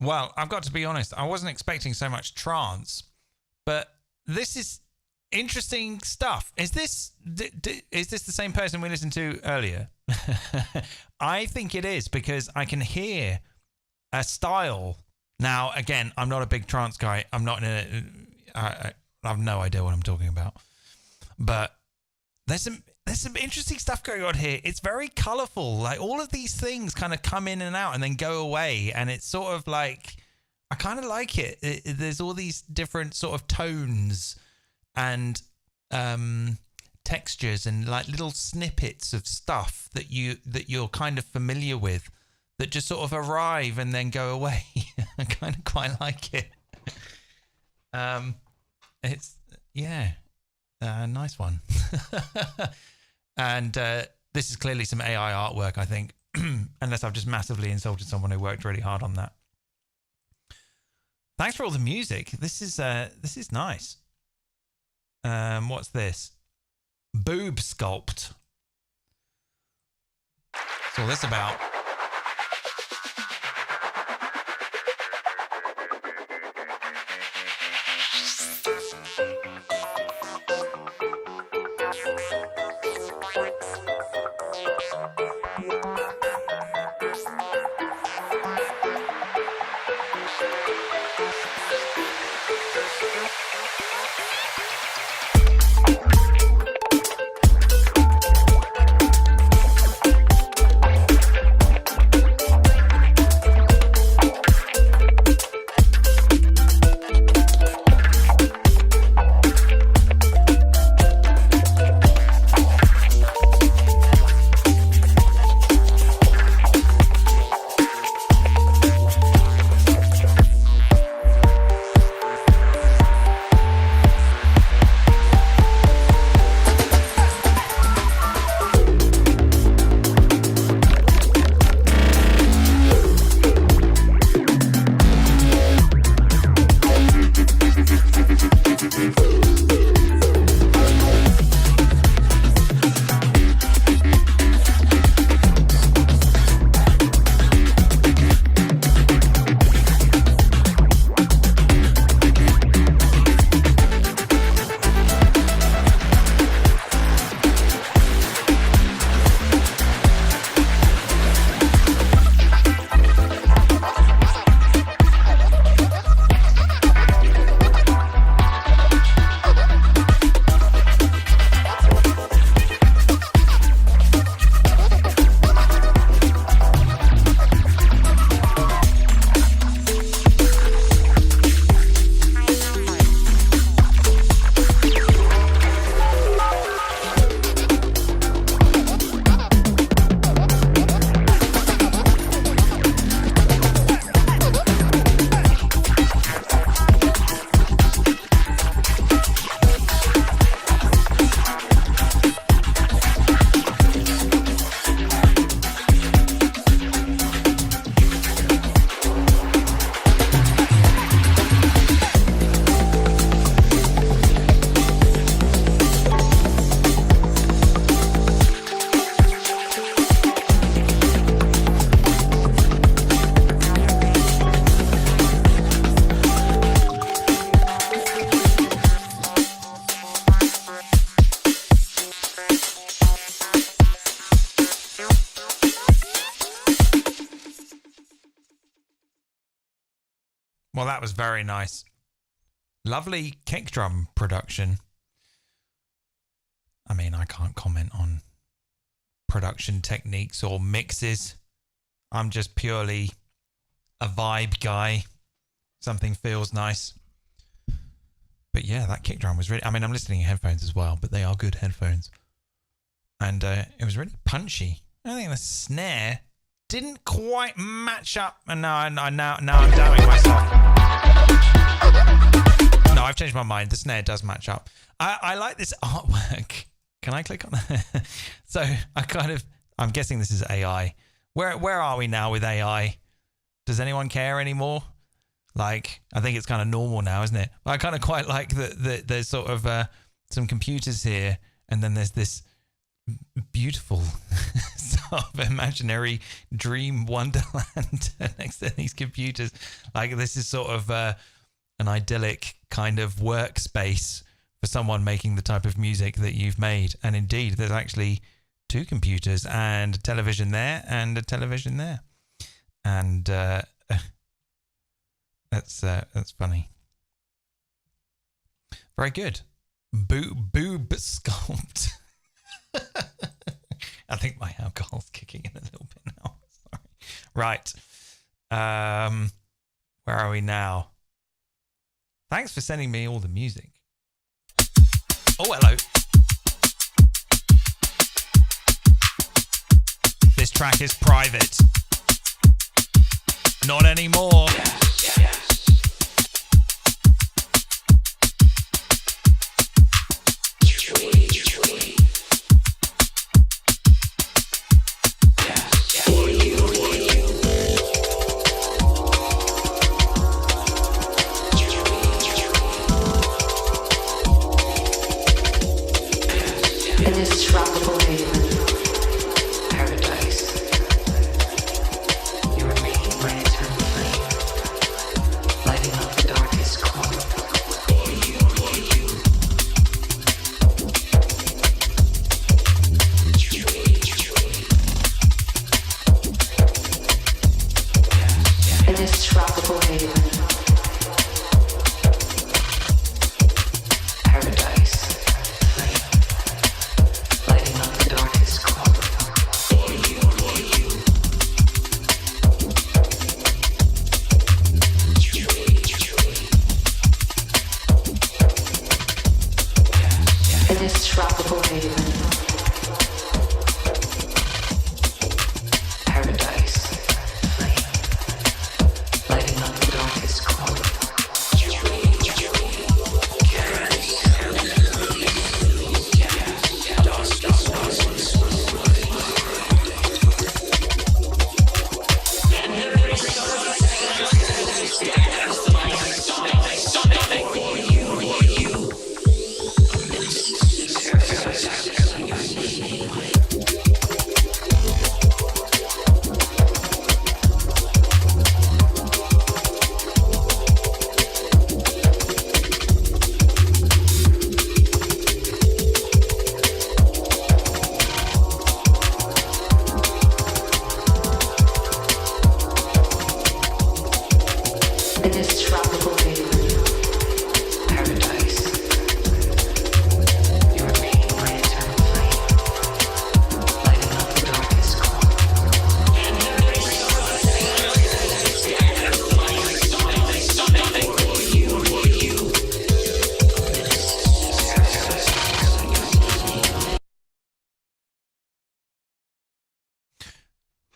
Well, I've got to be honest. I wasn't expecting so much trance, but this is interesting stuff. Is this the same person we listened to earlier? I think it is, because I can hear a style. Now, again, I'm not a big trance guy. I'm not I have no idea what I'm talking about. But there's some interesting stuff going on here. It's very colourful. Like, all of these things kind of come in and out and then go away, and it's sort of like, I kind of like it. There's all these different sort of tones and textures and like little snippets of stuff that you're kind of familiar with, that just sort of arrive and then go away. I kind of quite like it. It's nice one. And this is clearly some AI artwork, I think, unless I've just massively insulted someone who worked really hard on that. Thanks for all the music. This is nice. What's this? Boob sculpt. What's all this about? Well, that was very nice. Lovely kick drum production. I mean, I can't comment on production techniques or mixes. I'm just purely a vibe guy. Something feels nice. But yeah, that kick drum was really... I mean, I'm listening in headphones as well, but they are good headphones. And it was really punchy. I think the snare didn't quite match up. And now I'm doubting myself. No, I've changed my mind. The snare does match up. I like this artwork. Can I click on it? So I'm guessing this is AI. Where are we now with AI? Does anyone care anymore? Like, I think it's kind of normal now, isn't it? But I kind of quite like that there's sort of some computers here, and then there's this beautiful sort of imaginary dream wonderland next to these computers. Like, this is sort of an idyllic kind of workspace for someone making the type of music that you've made. And indeed, there's actually 2 computers and a television there and a television there. And that's funny. Very good. Boob sculpt. I think my alcohol's kicking in a little bit now. Sorry. Right. Where are we now? Thanks for sending me all the music. Oh, hello. This track is private. Not anymore.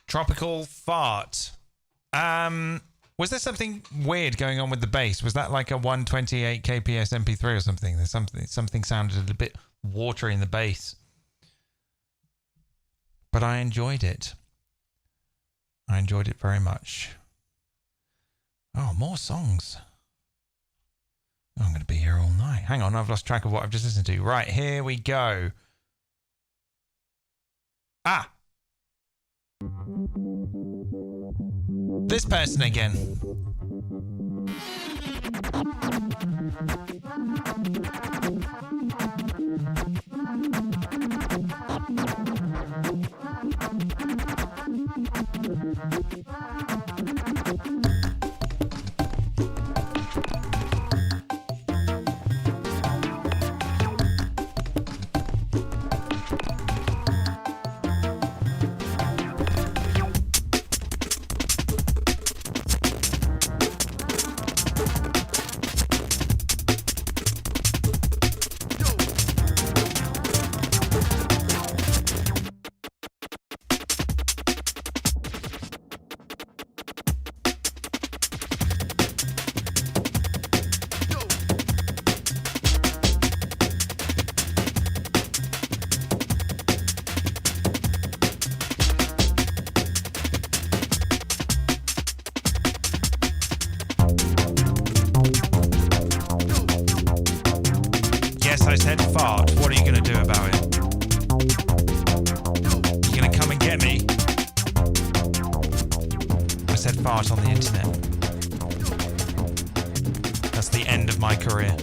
Tropical fart. Was there something weird going on with the bass? Was that like a 128 kps MP3 or something? There's something sounded a bit watery in the bass. But I enjoyed it. I enjoyed it very much. Oh, more songs. Oh, I'm going to be here all night. Hang on, I've lost track of what I've just listened to. Right, here we go. Ah! This person again. Yes, I said fart. What are you going to do about it? fart on the internet. That's the end of my career.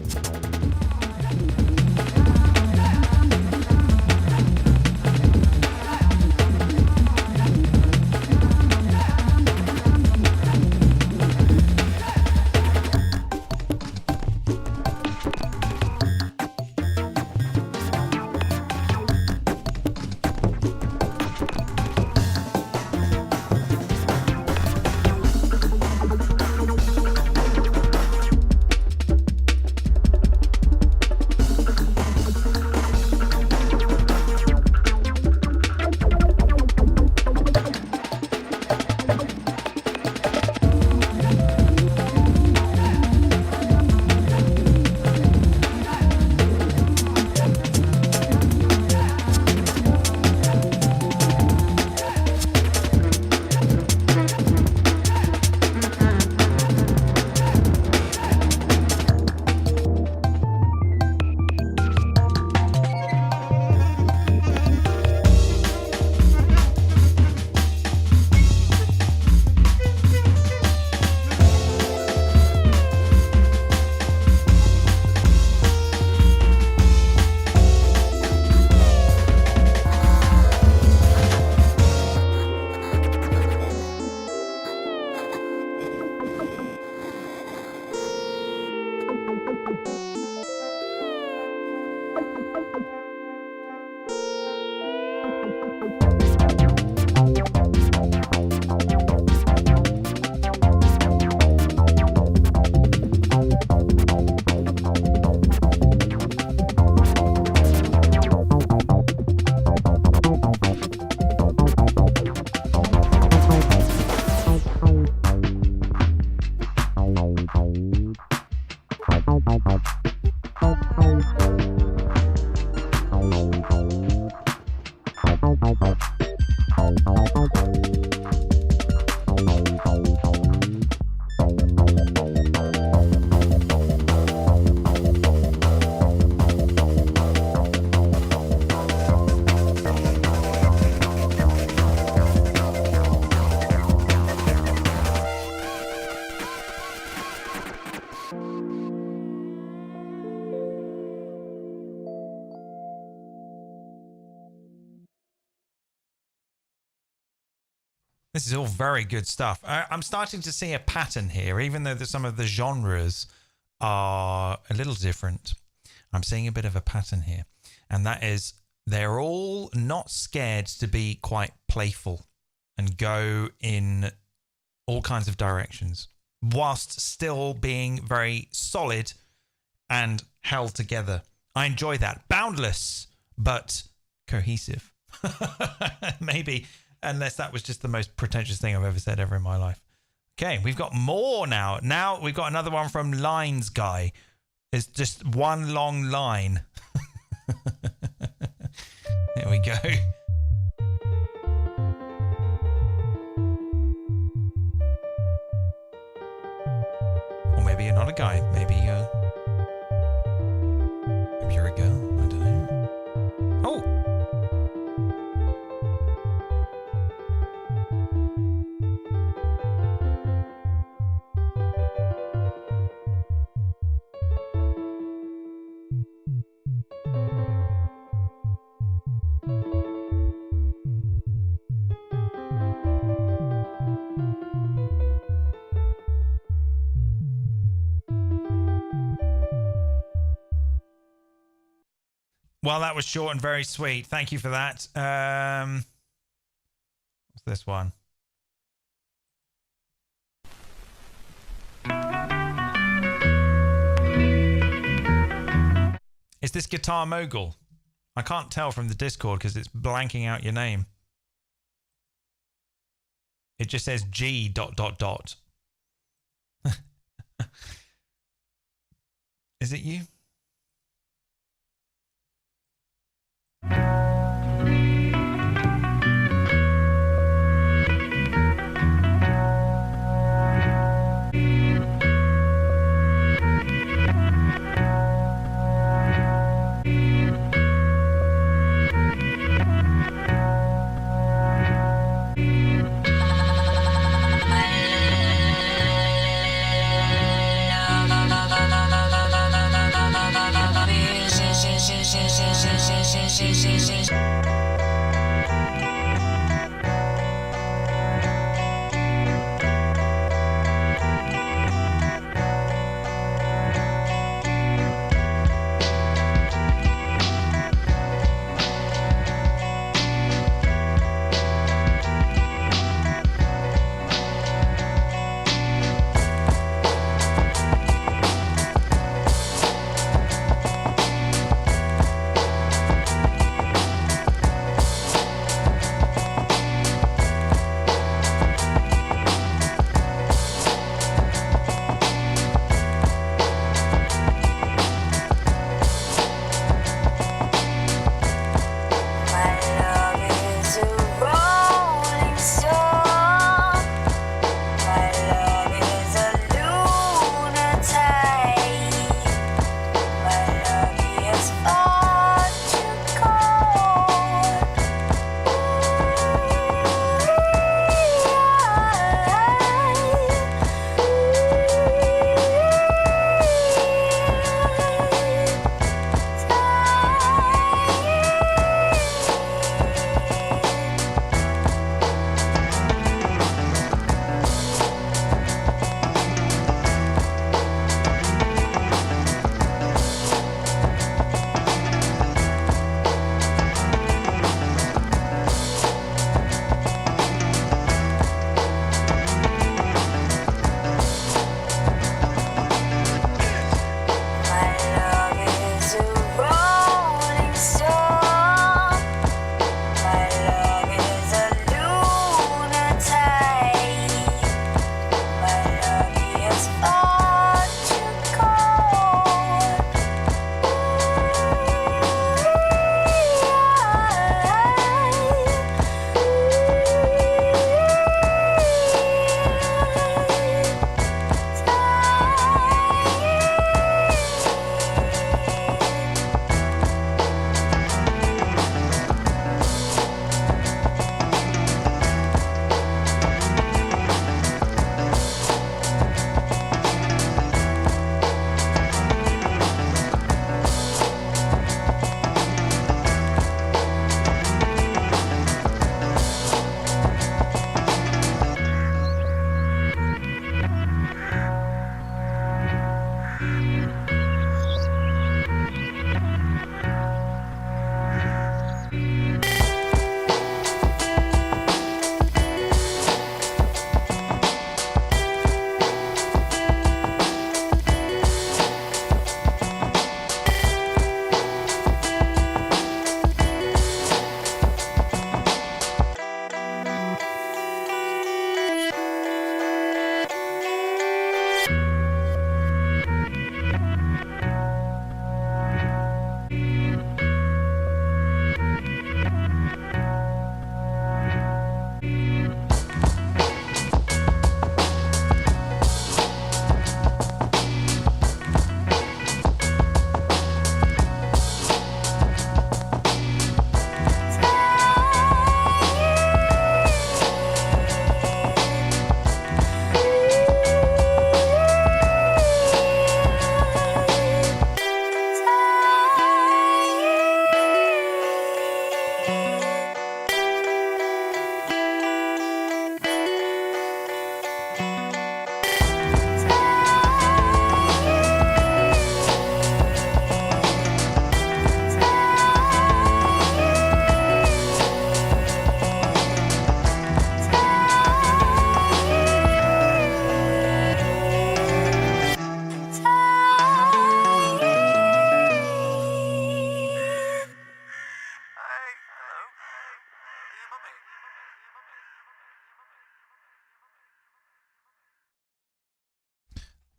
This is all very good stuff. I'm starting to see a pattern here, even though some of the genres are a little different. I'm seeing a bit of a pattern here. And that is they're all not scared to be quite playful and go in all kinds of directions, whilst still being very solid and held together. I enjoy that. Boundless, but cohesive. Maybe. Unless that was just the most pretentious thing I've ever said ever in my life. Okay, we've got more now. Now we've got another one from Lines Guy. It's just one long line. There we go. Or maybe you're not a guy. Maybe you're a girl. I don't know. Oh! Well, that was short and very sweet. Thank you for that. What's this one? Is this Guitar Mogul? I can't tell from the Discord because it's blanking out your name. It just says G ... Is it you?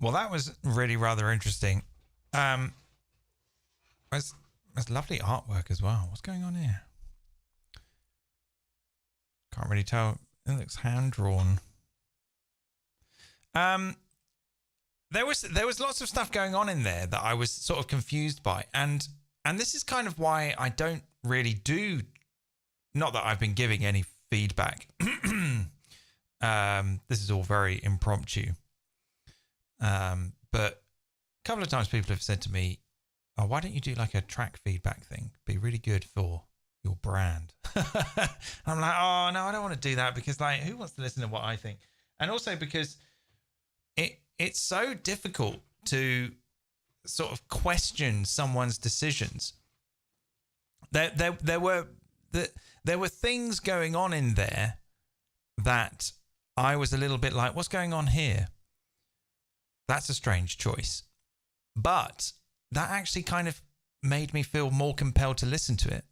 Well, that was really rather interesting. There's lovely artwork as well. What's going on here? Can't really tell. It looks hand drawn. There was lots of stuff going on in there that I was sort of confused by, and this is kind of why I don't really do. Not that I've been giving any feedback. This is all very impromptu. But a couple of times people have said to me, oh, why don't you do like a track feedback thing? Be really good for your brand. I'm like, oh no, I don't want to do that, because like, who wants to listen to what I think? And also because it's so difficult to sort of question someone's decisions. There were things going on in there that I was a little bit like, what's going on here? That's a strange choice. But that actually kind of made me feel more compelled to listen to it.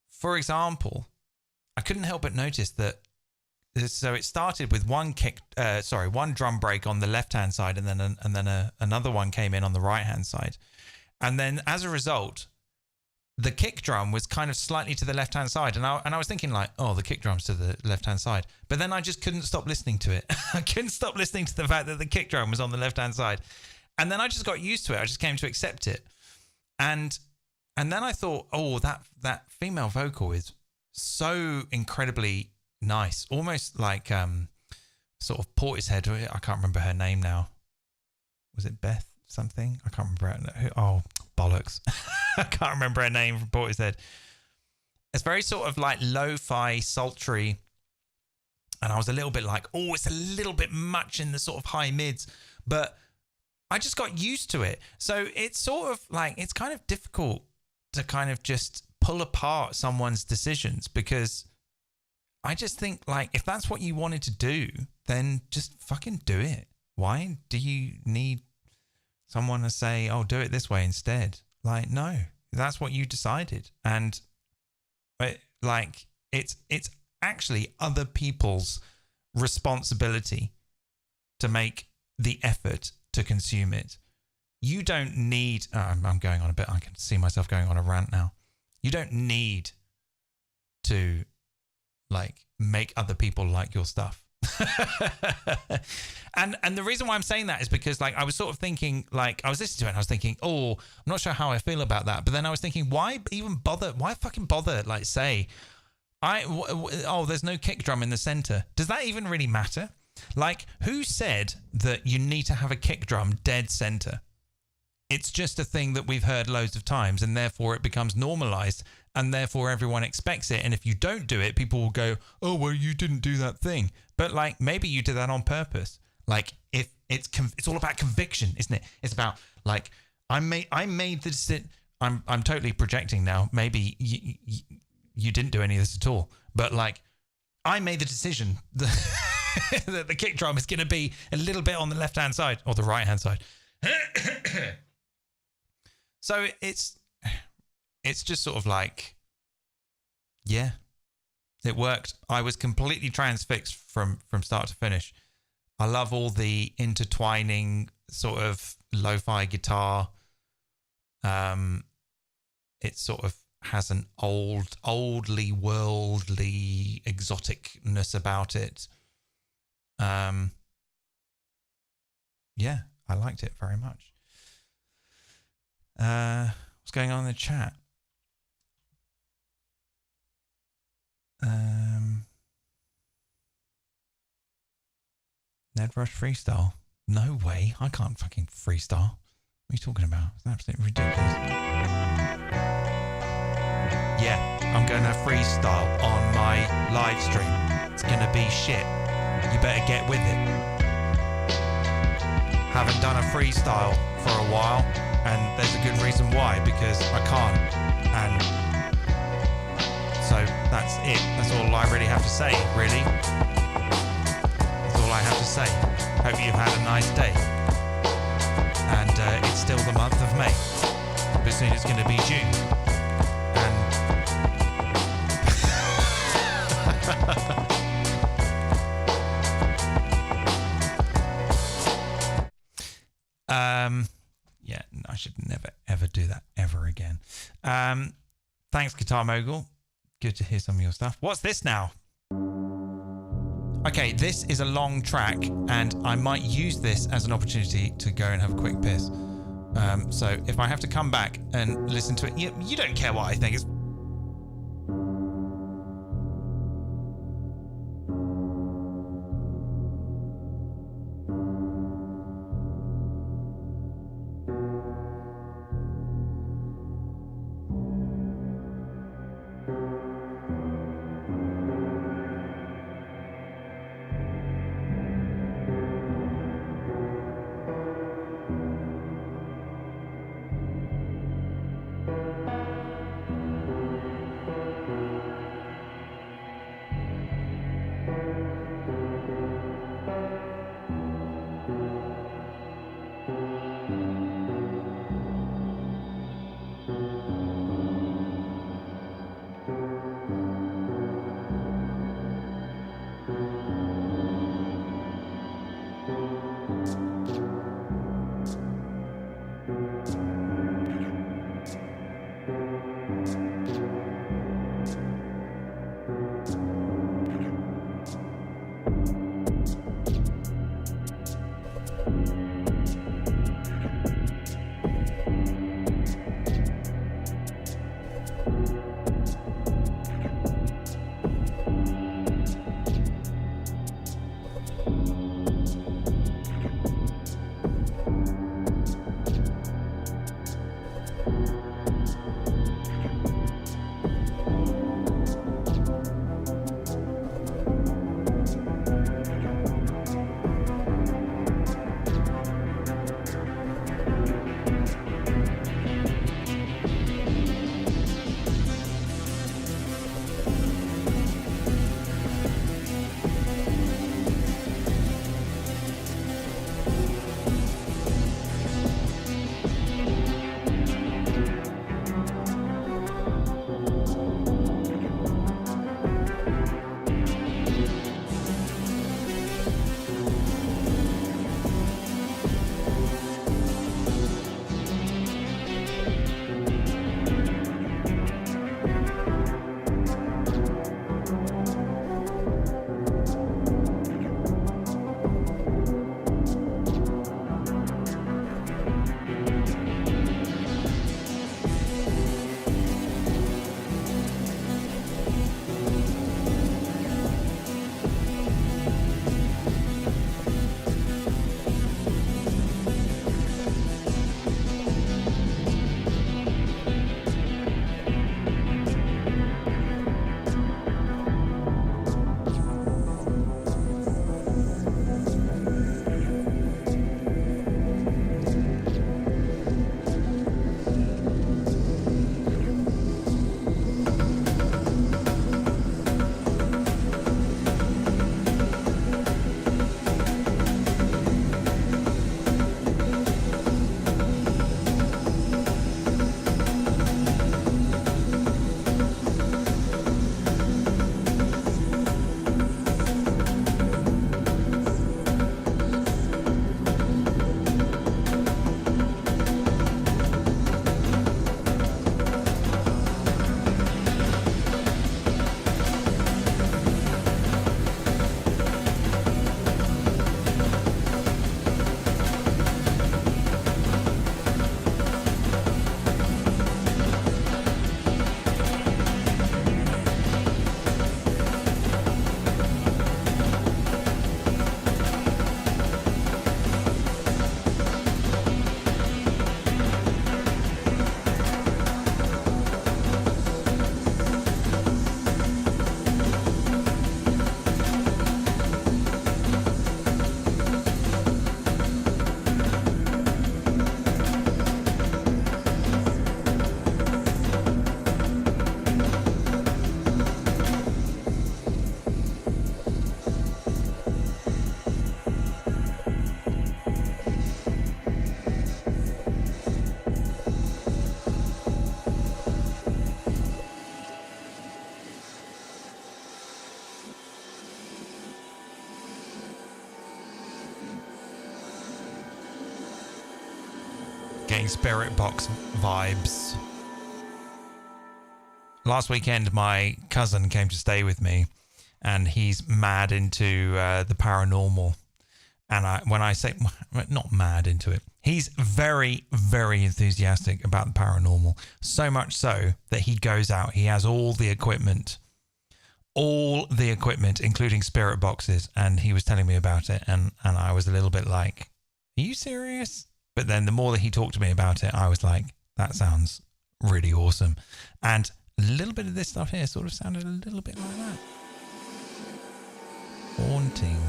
For example, I couldn't help but notice that, so it started with one drum break on the left-hand side, and then another one came in on the right-hand side. And then as a result, the kick drum was kind of slightly to the left-hand side. And I was thinking like, oh, the kick drum's to the left-hand side. But then I just couldn't stop listening to it. I couldn't stop listening to the fact that the kick drum was on the left-hand side. And then I just got used to it. I just came to accept it. And then I thought, oh, that female vocal is so incredibly nice. Almost like sort of Portishead. I can't remember her name now. Was it Beth something? I can't remember. Oh, bollocks. I can't remember her name from Portishead. It's very sort of like lo-fi, sultry. And I was a little bit like, oh, it's a little bit much in the sort of high mids. But I just got used to it. So it's sort of like, it's kind of difficult to kind of just pull apart someone's decisions, because I just think like, if that's what you wanted to do, then just fucking do it. Why do you need someone to say, oh, do it this way instead? Like, no, that's what you decided. And like, it's actually other people's responsibility to make the effort to consume it. You don't need, I'm going on a bit, I can see myself going on a rant now. You don't need to like make other people like your stuff. and the reason why I'm saying that is because like I was sort of thinking, like I was listening to it and I was thinking, oh, I'm not sure how I feel about that. But then I was thinking, why even bother? Why fucking bother? Like say, there's no kick drum in the center. Does that even really matter? Like, who said that you need to have a kick drum dead center? It's just a thing that we've heard loads of times, and therefore it becomes normalized, and therefore everyone expects it. And if you don't do it, people will go, oh, well, you didn't do that thing. But like, maybe you did that on purpose. Like, if it's all about conviction, isn't it? It's about like, I made the decision. I'm totally projecting now. Maybe you didn't do any of this at all, but like, I made the decision that the kick drum is going to be a little bit on the left-hand side or the right-hand side. So it's just sort of like, yeah, it worked. I was completely transfixed from start to finish. I love all the intertwining sort of lo-fi guitar. It sort of has an oldly worldly exoticness about it. Yeah, I liked it very much. What's going on in the chat? Ned Rush freestyle? No way. I can't fucking freestyle. What are you talking about? It's absolutely ridiculous. Yeah, I'm going to freestyle on my live stream. It's going to be shit. You better get with it. Haven't done a freestyle for a while, and there's a good reason why, because I can't. And so that's it. That's all I really have to say, really. That's all I have to say. Hope you've had a nice day. And it's still the month of May, but soon it's going to be June. Yeah, I should never ever do that ever again. Thanks, Guitar Mogul. Good to hear some of your stuff. What's this now? Okay, this is a long track, and I might use this as an opportunity to go and have a quick piss. So if I have to come back and listen to it, you don't care what I think. It's Getting Spirit Box vibes. Last weekend, my cousin came to stay with me, and he's mad into the paranormal. And when I say not mad into it, he's very, very enthusiastic about the paranormal. So much so that he goes out. He has all the equipment, including spirit boxes. And he was telling me about it, and I was a little bit like, "Are you serious?" But then the more that he talked to me about it, I was like, "That sounds really awesome." And a little bit of this stuff here sort of sounded a little bit like that. Haunting.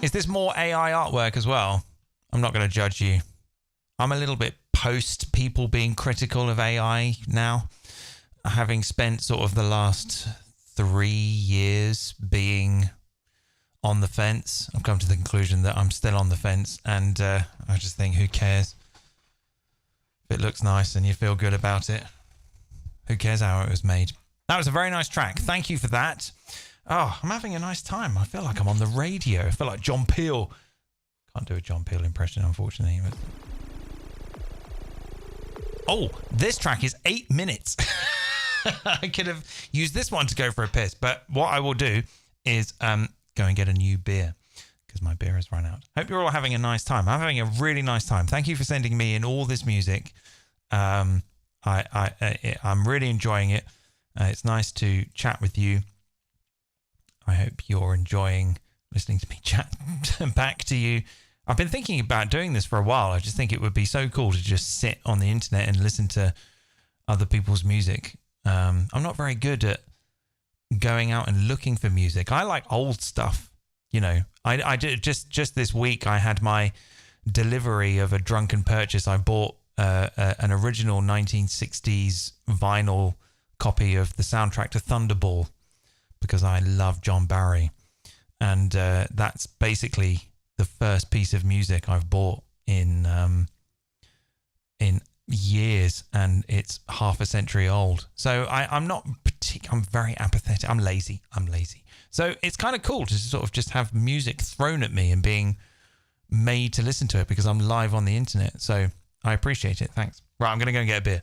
Is this more AI artwork as well? I'm not going to judge you. I'm a little bit post people being critical of AI now, having spent sort of the last 3 years being on the fence. I've come to the conclusion that I'm still on the fence, and I just think, who cares? If it looks nice and you feel good about it, who cares how it was made? That was a very nice track. Thank you for that. Oh, I'm having a nice time. I feel like I'm on the radio. I feel like John Peel. Can't do a John Peel impression, unfortunately. But... oh, this track is 8 minutes. I could have used this one to go for a piss, but what I will do is go and get a new beer, because my beer has run out. Hope you're all having a nice time. I'm having a really nice time. Thank you for sending me in all this music. I'm really enjoying it. It's nice to chat with you. I hope you're enjoying listening to me chat back to you. I've been thinking about doing this for a while. I just think it would be so cool to just sit on the internet and listen to other people's music. I'm not very good at going out and looking for music. I like old stuff. You know, I did just this week. I had my delivery of a drunken purchase. I bought an original 1960s vinyl copy of the soundtrack to Thunderball because I love John Barry, and that's basically the first piece of music I've bought in years, and it's half a century old. So I'm not I'm very apathetic. I'm lazy. So it's kind of cool to sort of just have music thrown at me and being made to listen to it because I'm live on the internet. So I appreciate it. Thanks. Right, I'm going to go and get a beer.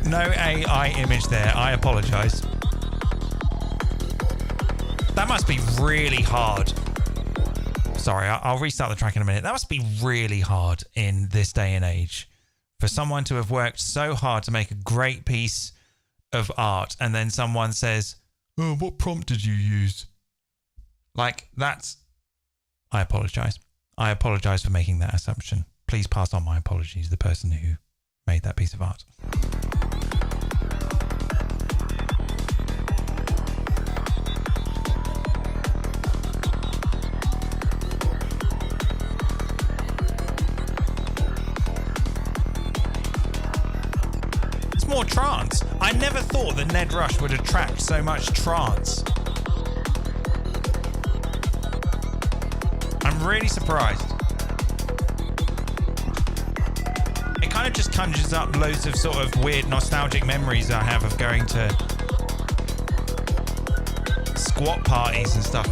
No AI image there. I apologize. That must be really hard. Sorry, I'll restart the track in a minute. That must be really hard in this day and age for someone to have worked so hard to make a great piece of art and then someone says, "Oh, what prompt did you use?" Like, that's... I apologize. I apologize for making that assumption. Please pass on my apologies to the person who made that piece of art. More trance. I never thought that Ned Rush would attract so much trance. I'm really surprised. It kind of just conjures up loads of sort of weird nostalgic memories I have of going to squat parties and stuff.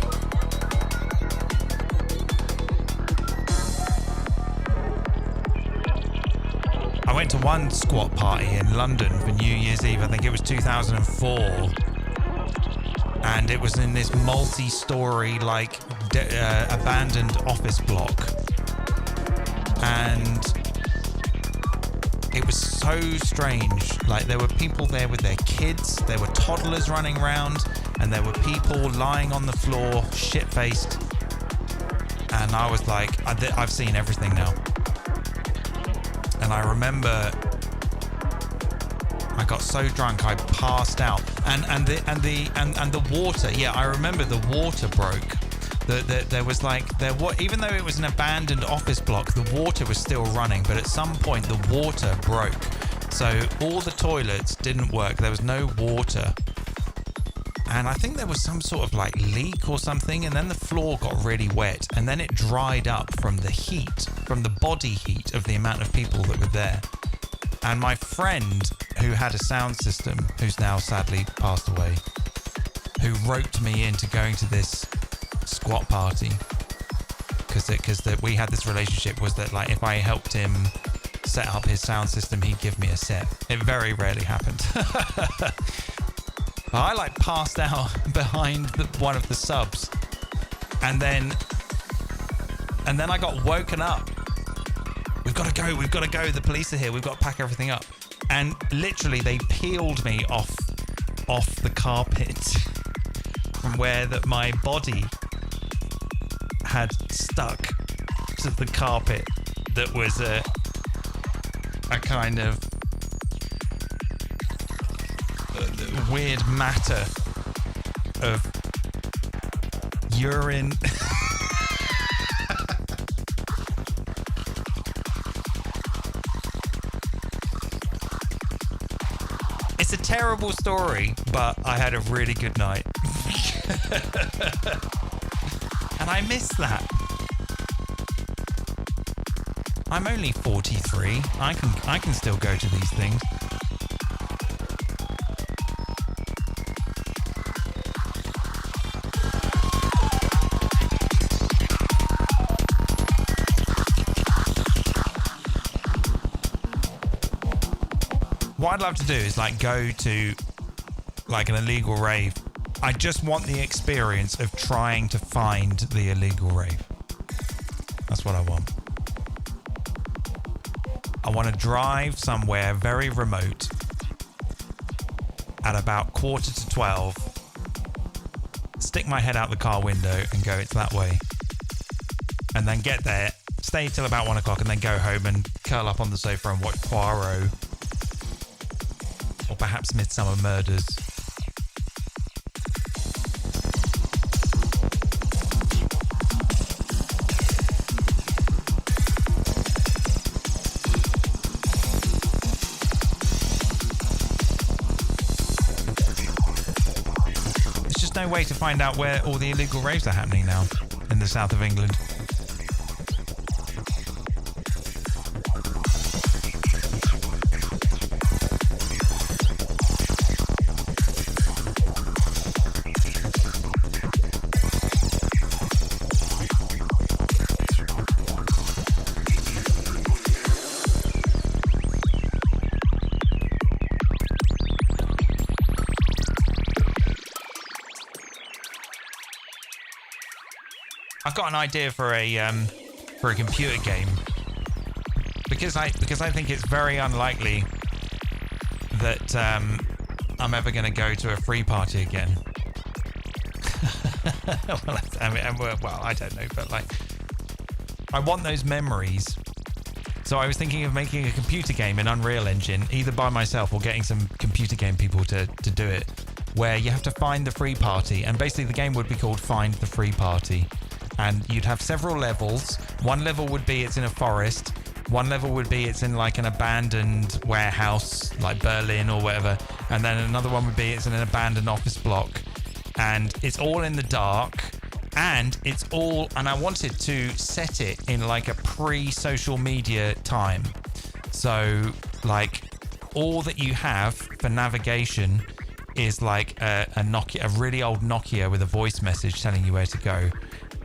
I went to one squat party in London for New Year's Eve. I think it was 2004. And it was in this multi-story, like, abandoned office block. And it was so strange. Like, there were people there with their kids. There were toddlers running around. And there were people lying on the floor, shit-faced. And I was like, I've seen everything now. And I remember I got so drunk I passed out, and the water. Yeah, I remember the water broke. There was like even though it was an abandoned office block, the water was still running. But at some point the water broke, so all the toilets didn't work. There was no water, and I think there was some sort of like leak or something. And then the floor got really wet, and then it dried up from the heat, from the body heat of the amount of people that were there. And my friend, who had a sound system, who's now sadly passed away, who roped me into going to this squat party, because we had this relationship, was that like if I helped him set up his sound system, he'd give me a set. It very rarely happened. I like passed out behind one of the subs, and then I got woken up. We've got to go, the police are here, we've got to pack everything up. And literally they peeled me off the carpet from where my body had stuck to the carpet that was a kind of weird matter of urine It's a terrible story, but I had a really good night. And I miss that. I'm only 43. I can still go to these things. What I'd love to do is like go to like an illegal rave. I just want the experience of trying to find the illegal rave. That's what I want. I want to drive somewhere very remote at about 11:45, stick my head out the car window and go, it's that way. And then get there, stay till about 1 o'clock and then go home and curl up on the sofa and watch Poirot. Or perhaps Midsummer Murders. There's just no way to find out where all the illegal raves are happening now in the south of England. I've got an idea for a computer game because I think it's very unlikely that I'm ever going to go to a free party again. Well, I don't know, but like I want those memories. So I was thinking of making a computer game in Unreal Engine, either by myself or getting some computer game people to do it, where you have to find the free party, and basically the game would be called Find the Free Party. And you'd have several levels. One level would be it's in a forest. One level would be it's in like an abandoned warehouse, like Berlin or whatever. And then another one would be it's in an abandoned office block. And it's all in the dark. And it's all, and I wanted to set it in like a pre-social media time. So like all that you have for navigation is like a Nokia, a really old Nokia with a voice message telling you where to go.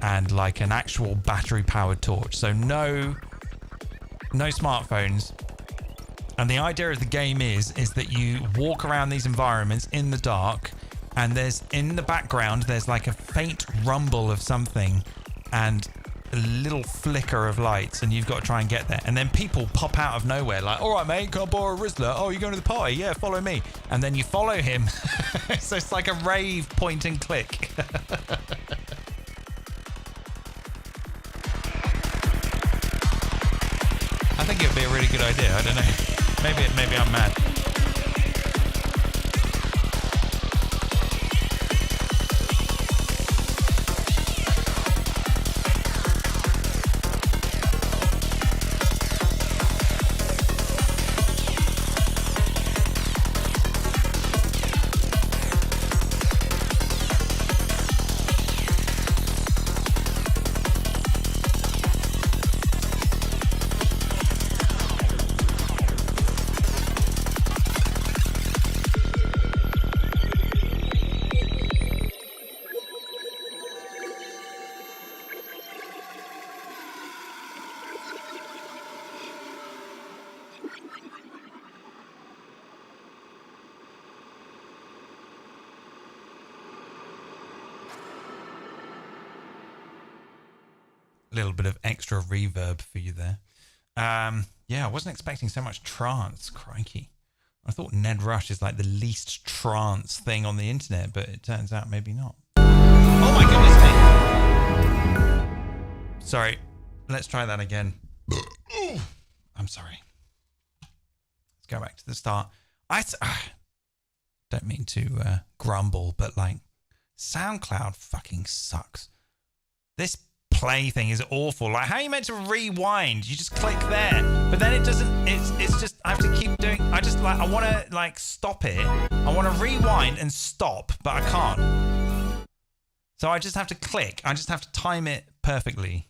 And like an actual battery powered torch. So no smartphones. And the idea of the game is that you walk around these environments in the dark, and there's in the background there's like a faint rumble of something and a little flicker of lights, and you've got to try and get there. And then people pop out of nowhere like, all right mate, can I borrow a Rizzler? Oh, you're going to the party? Yeah, follow me. And then you follow him. So it's like a rave point and click. I think it would be a really good idea. I don't know. Maybe I'm mad. Little bit of extra reverb for you there. Yeah, I wasn't expecting so much trance. Crikey. I thought Ned Rush is like the least trance thing on the internet, but it turns out maybe not. Oh my goodness me. Sorry. Let's try that again. I'm sorry. Let's go back to the start. I don't mean to grumble, but like SoundCloud fucking sucks. This play thing is awful. Like, how are you meant to rewind? You just click there, but then it doesn't. It's just I have to keep doing. I just like I want to like stop it. I want to rewind and stop, but I can't. So I just have to click. I just have to time it perfectly.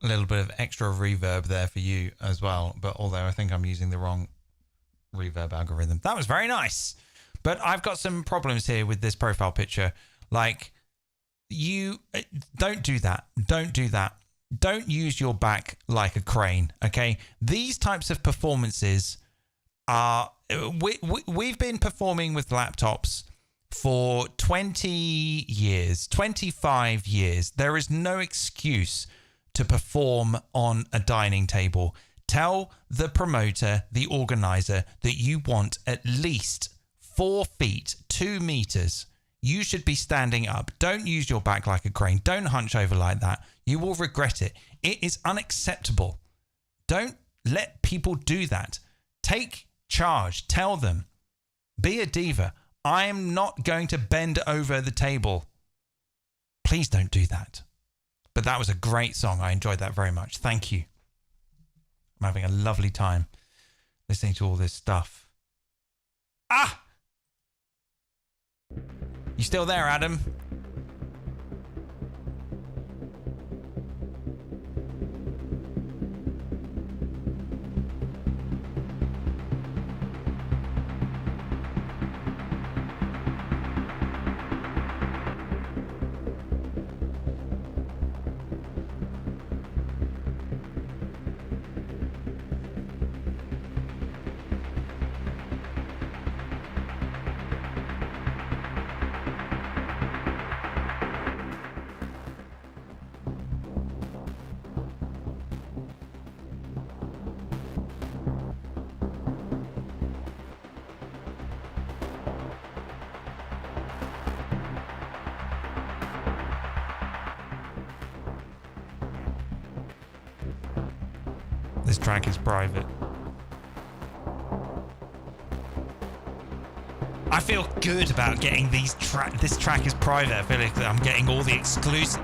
A little bit of extra reverb there for you as well, but although I think I'm using the wrong reverb algorithm. That was very nice, but I've got some problems here with this profile picture. Like, you don't do that. Don't do that. Don't use your back like a crane, okay? These types of performances are... We've been performing with laptops for 20 years, 25 years. There is no excuse to perform on a dining table. Tell the promoter, the organizer, that you want at least 4 feet, 2 meters. You should be standing up. Don't use your back like a crane. Don't hunch over like that. You will regret it. It is unacceptable. Don't let people do that. Take charge. Tell them. Be a diva. I am not going to bend over the table. Please don't do that. But that was a great song. I enjoyed that very much. Thank you. I'm having a lovely time listening to all this stuff. Ah! You still there, Adam? This track is private. I feel good about getting this track is private. I feel like I'm getting all the exclusive.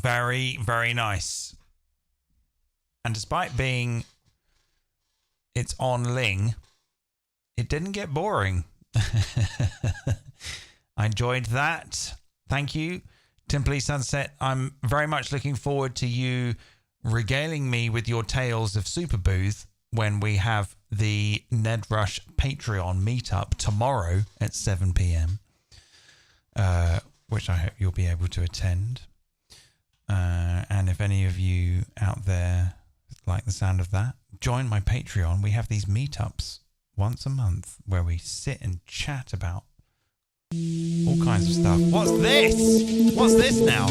very, very nice. And despite being it's on Ling, it didn't get boring. I enjoyed that. Thank you, Timply Sunset. I'm very much looking forward to you regaling me with your tales of Superbooth when we have the Ned Rush Patreon meetup tomorrow at 7 p.m, which I hope you'll be able to attend. And if any of you out there like the sound of that, join my Patreon. We have these meetups once a month where we sit and chat about all kinds of stuff. What's this? What's this now?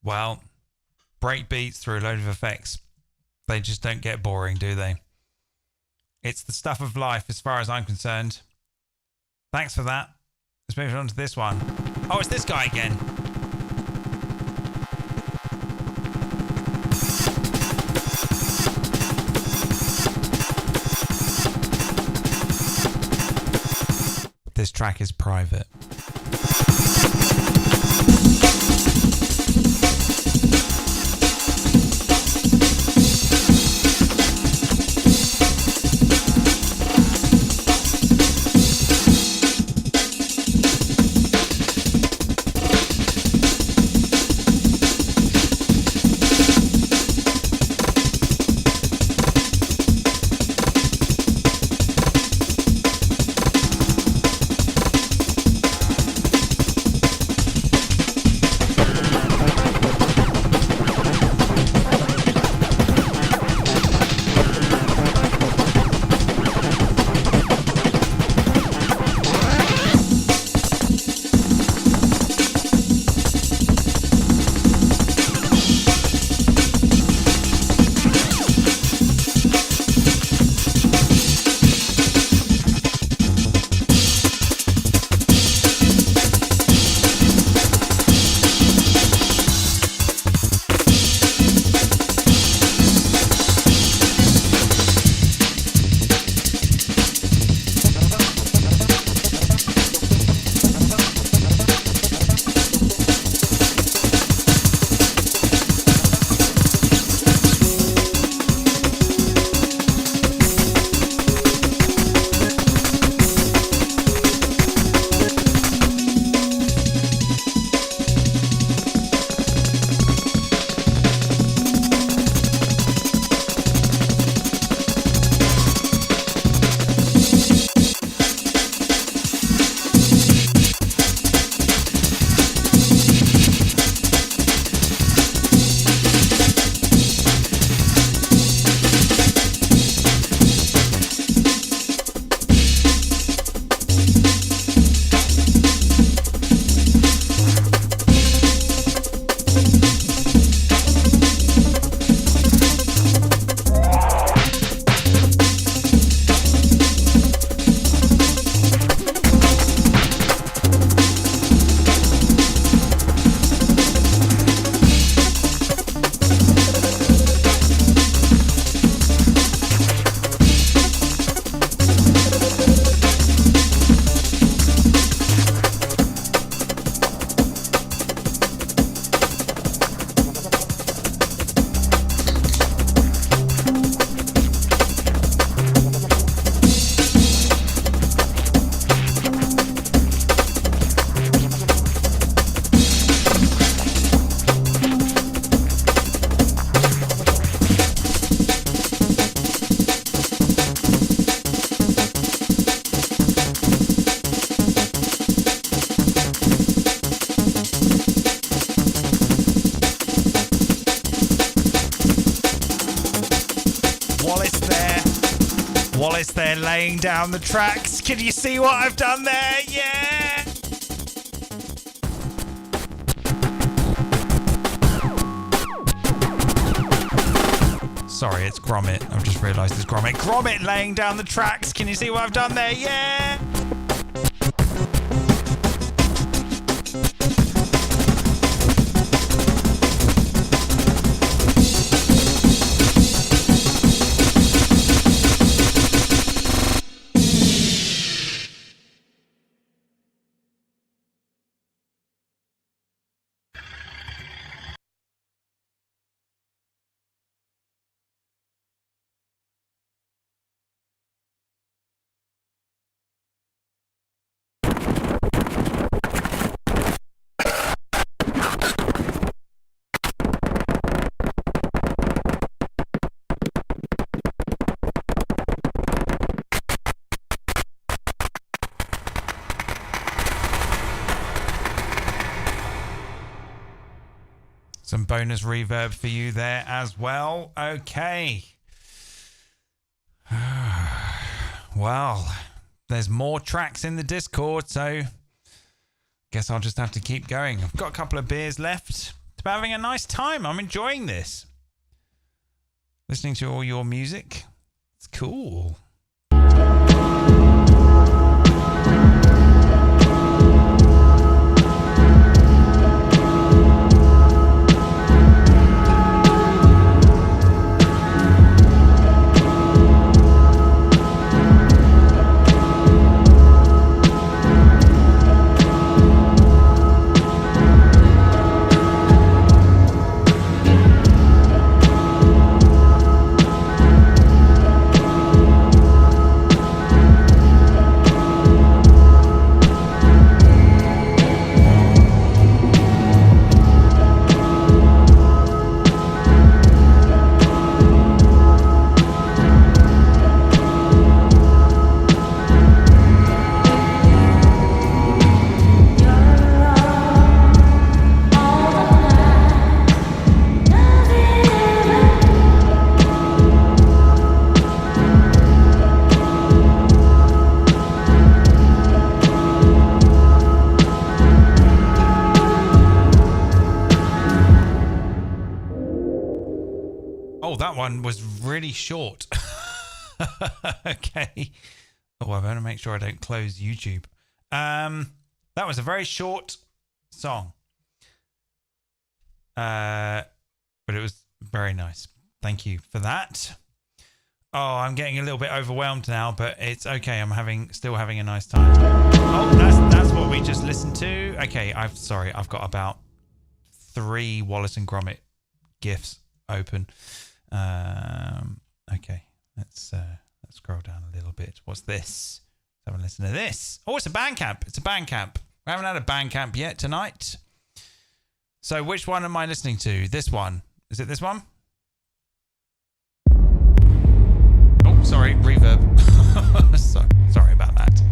well, break beats through a load of effects. They just don't get boring, do they? It's the stuff of life as far as I'm concerned. Thanks for that. Let's move on to this one. Oh, it's this guy again. This track is private. Wallace there laying down the tracks. Can you see what I've done there? Yeah! Sorry, it's Gromit. I've just realised it's Gromit. Gromit laying down the tracks. Can you see what I've done there? Yeah! Some bonus reverb for you there as well. Okay. Well, there's more tracks in the Discord, so guess I'll just have to keep going. I've got a couple of beers left. It's about having a nice time. I'm enjoying this. Listening to all your music. It's cool. Was really short. Okay. Oh, I better make sure I don't close YouTube. That was a very short song. But it was very nice. Thank you for that. Oh, I'm getting a little bit overwhelmed now, but it's okay. I'm still having a nice time. Oh, that's what we just listened to. Okay, I've got about 3 Wallace and Gromit GIFs open. Okay, let's scroll down a little bit. What's this? Let's have a listen to this. Oh, it's a Bandcamp. It's a Bandcamp. We haven't had a Bandcamp yet tonight. So which one am I listening to? This one. Is it this one? Oh, sorry, reverb. Sorry about that.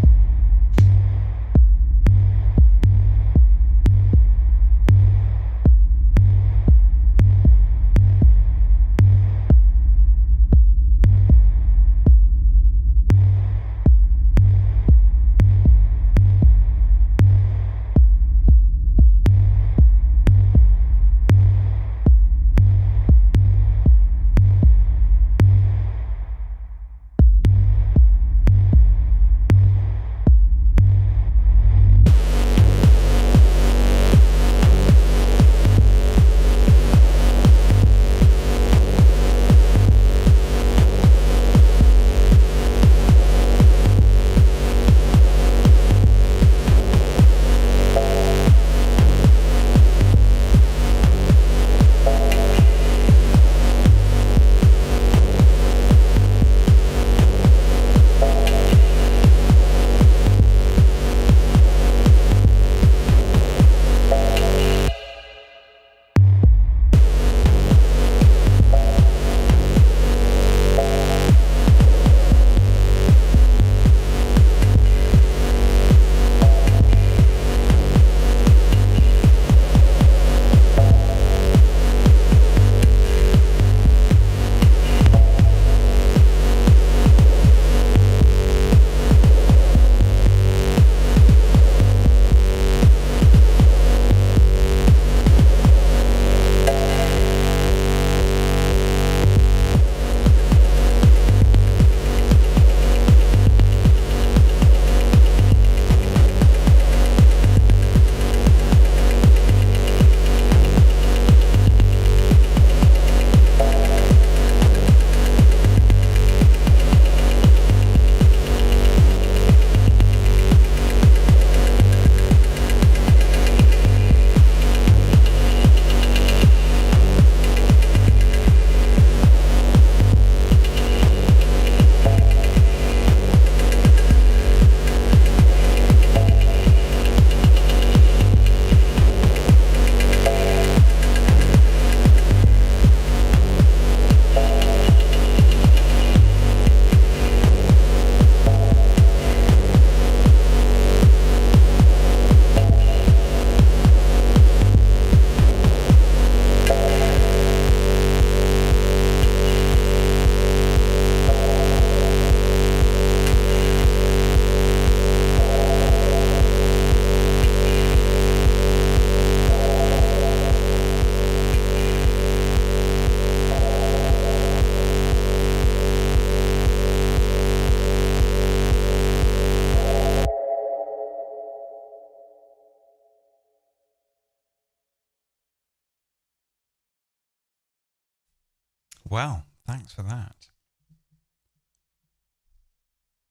Well, thanks for that.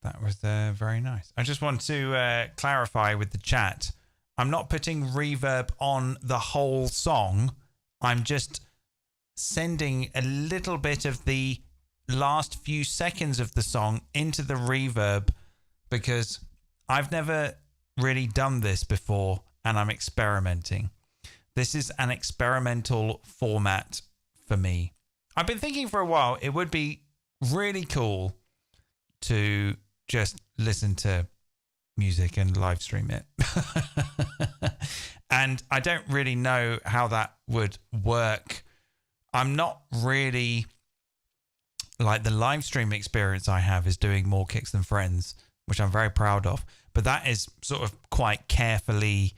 That was very nice. I just want to clarify with the chat. I'm not putting reverb on the whole song. I'm just sending a little bit of the last few seconds of the song into the reverb because I've never really done this before and I'm experimenting. This is an experimental format for me. I've been thinking for a while it would be really cool to just listen to music and live stream it. And I don't really know how that would work. I'm not really like the live stream experience I have is doing more kicks than friends, which I'm very proud of. But that is sort of quite carefully,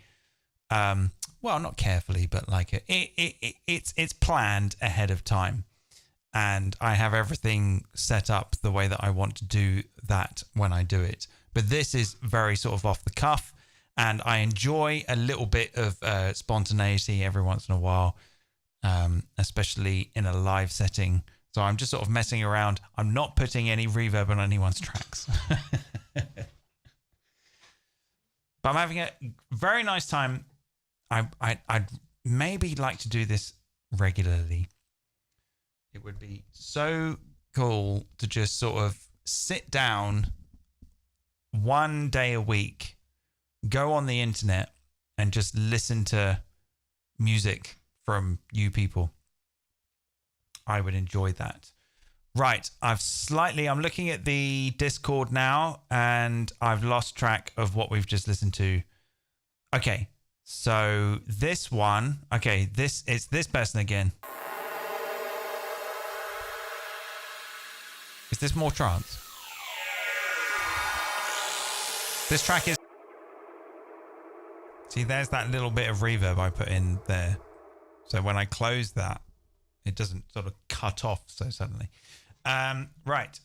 well, not carefully, but like it's planned ahead of time. And I have everything set up the way that I want to do that when I do it. But this is very sort of off the cuff. And I enjoy a little bit of spontaneity every once in a while, especially in a live setting. So I'm just sort of messing around. I'm not putting any reverb on anyone's tracks. But I'm having a very nice time. I'd maybe like to do this regularly. It would be so cool to just sort of sit down one day a week, go on the internet and just listen to music from you people. I would enjoy that. Right, I'm looking at the Discord now and I've lost track of what we've just listened to. Okay, so this one, it's this person again. Is this more trance? This track is... See, there's that little bit of reverb I put in there. So when I close that, it doesn't sort of cut off so suddenly. Right.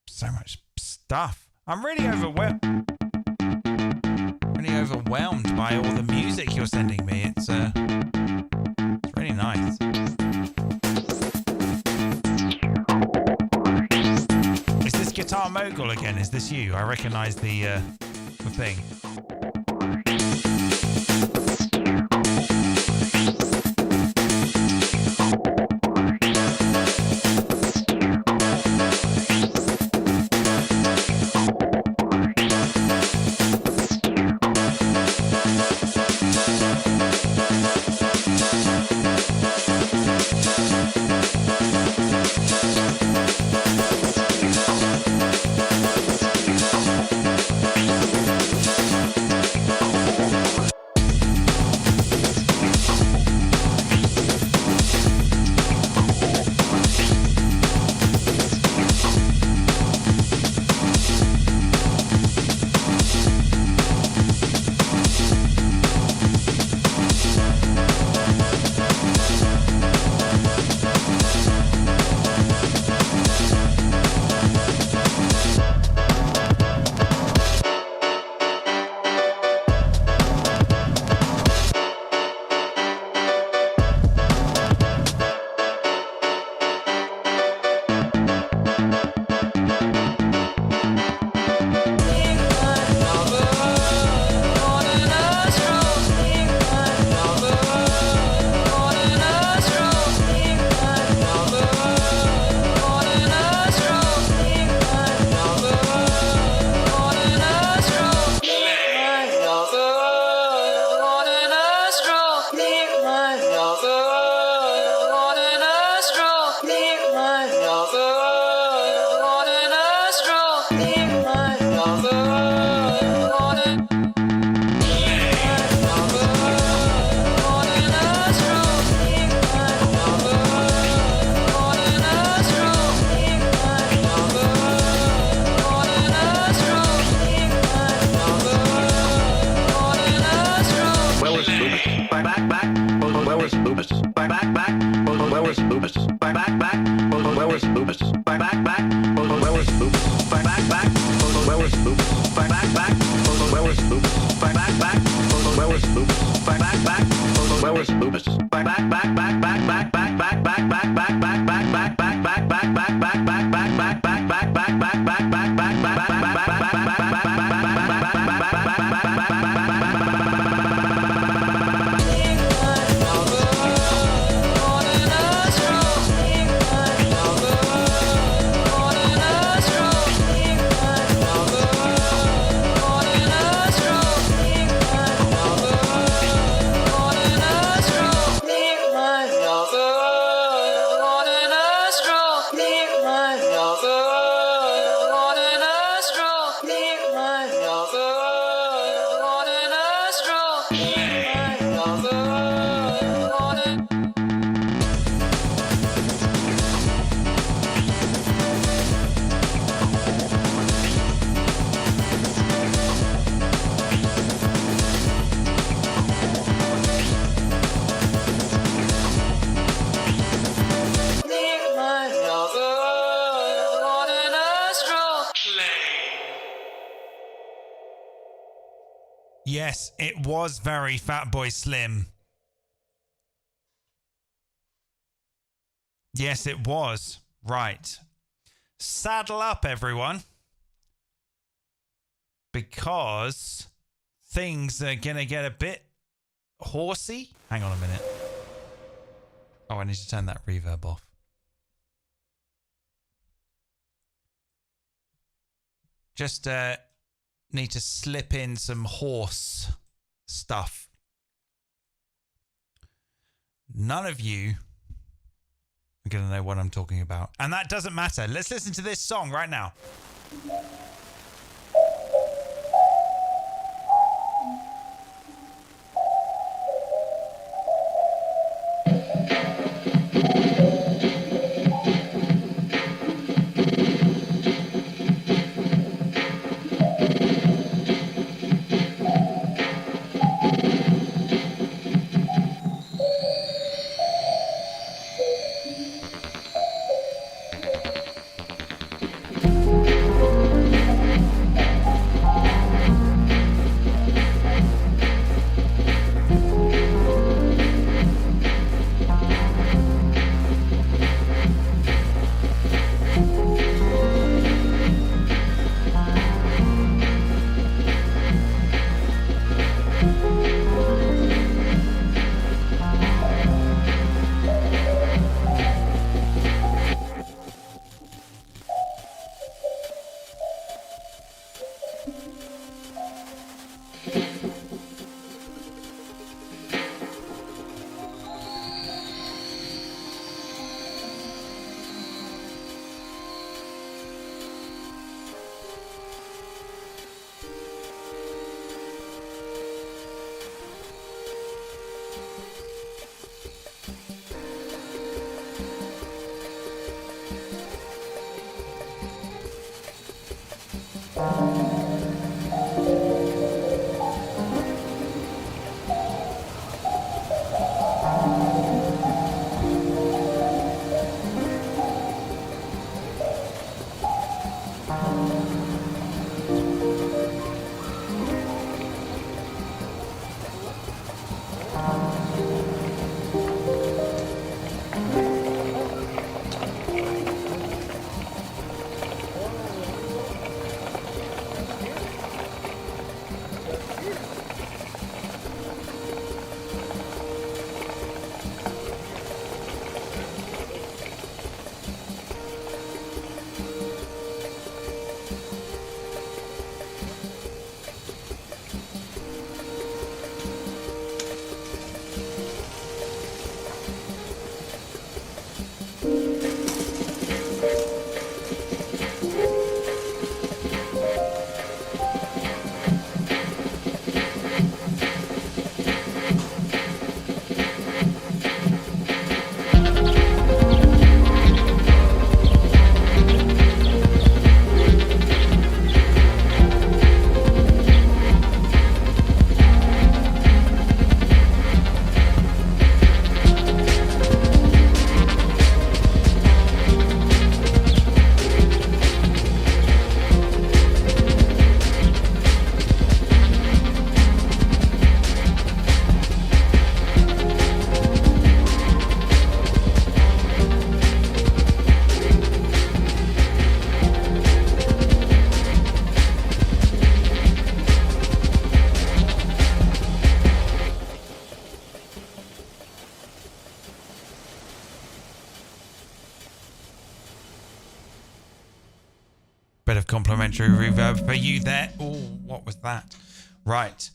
So much stuff. I'm really overwhelmed by all the music you're sending me. It's really nice. Is this Guitar Mogul again? Is this you? I recognize the thing. Back. Where was Loomis? Yes, it was very Fatboy Slim. Yes, it was. Right. Saddle up, everyone. Because things are going to get a bit horsey. Hang on a minute. Oh, I need to turn that reverb off. Just need to slip in some horse stuff. None of you are going to know what I'm talking about. And that doesn't matter. Let's listen to this song right now. complimentary reverb for you there. Oh, what was that? Right.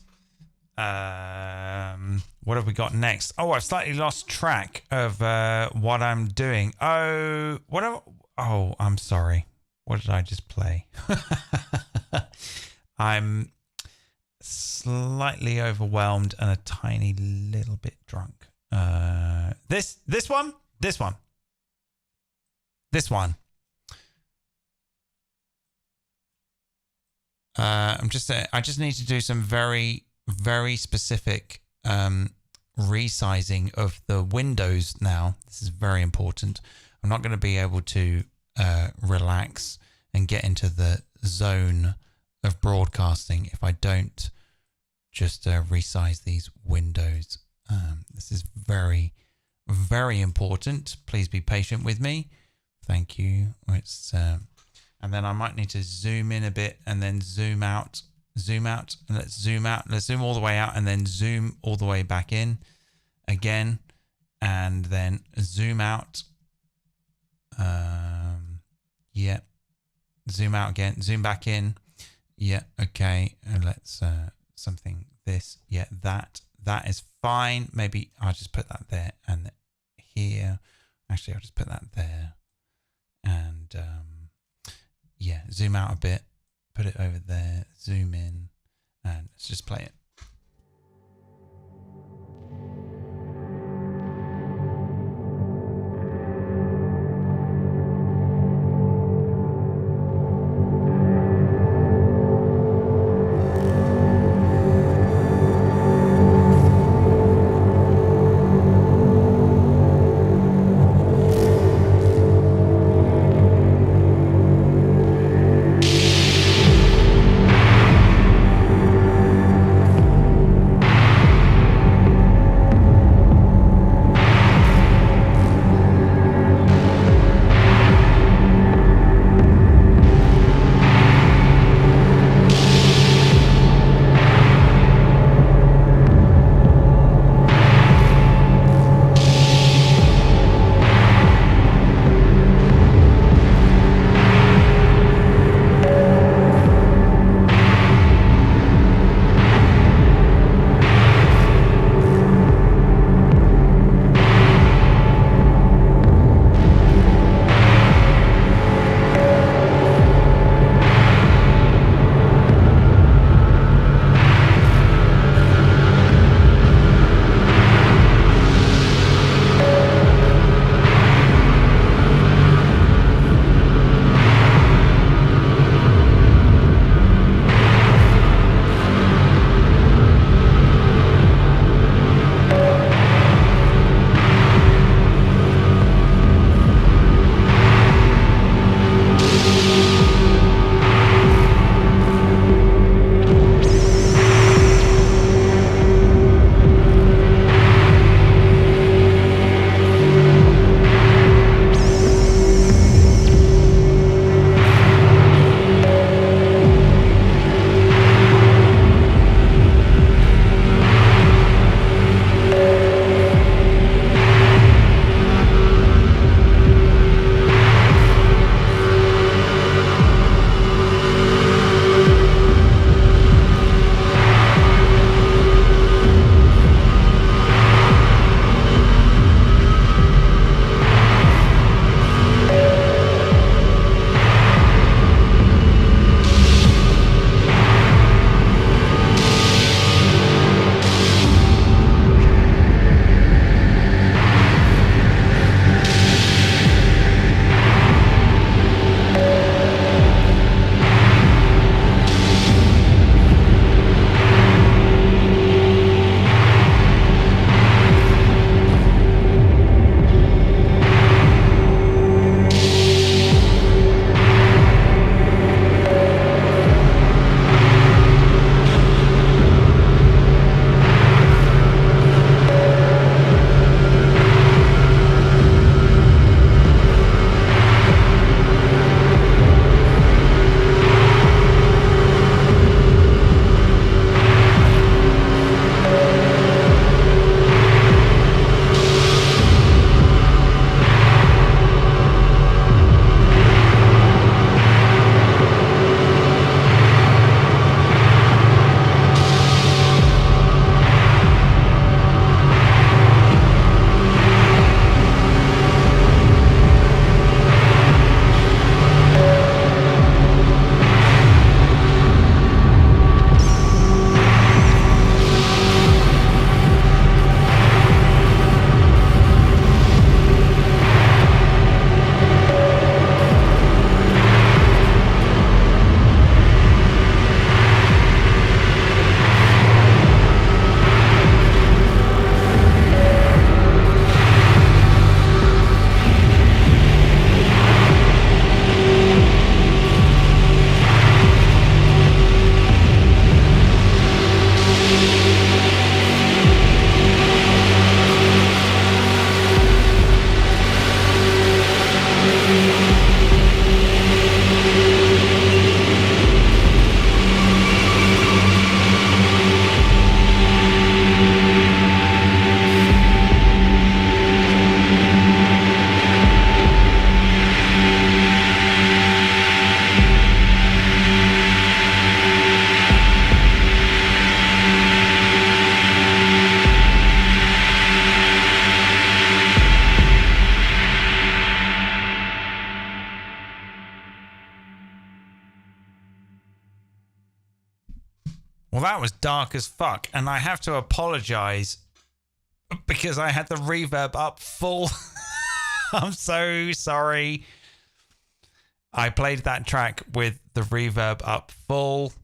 What have we got next? Oh, I've slightly lost track of what I'm doing. Oh, I'm sorry. What did I just play? I'm slightly overwhelmed and a tiny little bit drunk. This one. I just need to do some very, very specific resizing of the windows now. This is very important. I'm not going to be able to relax and get into the zone of broadcasting if I don't just resize these windows. This is very, very important. Please be patient with me. Thank you. And then I might need to zoom in a bit and then zoom out, and let's zoom out. Let's zoom all the way out and then zoom all the way back in again, and then zoom out. Yeah. Zoom out again, zoom back in. Yeah. Okay. And let's, something this. Yeah. That is fine. Maybe I'll just put that there and here. Actually, I'll just put that there and, yeah, zoom out a bit, put it over there, zoom in, and let's just play it. that was dark as fuck. And I have to apologize because I had the reverb up full. I'm so sorry. I played that track with the reverb up full.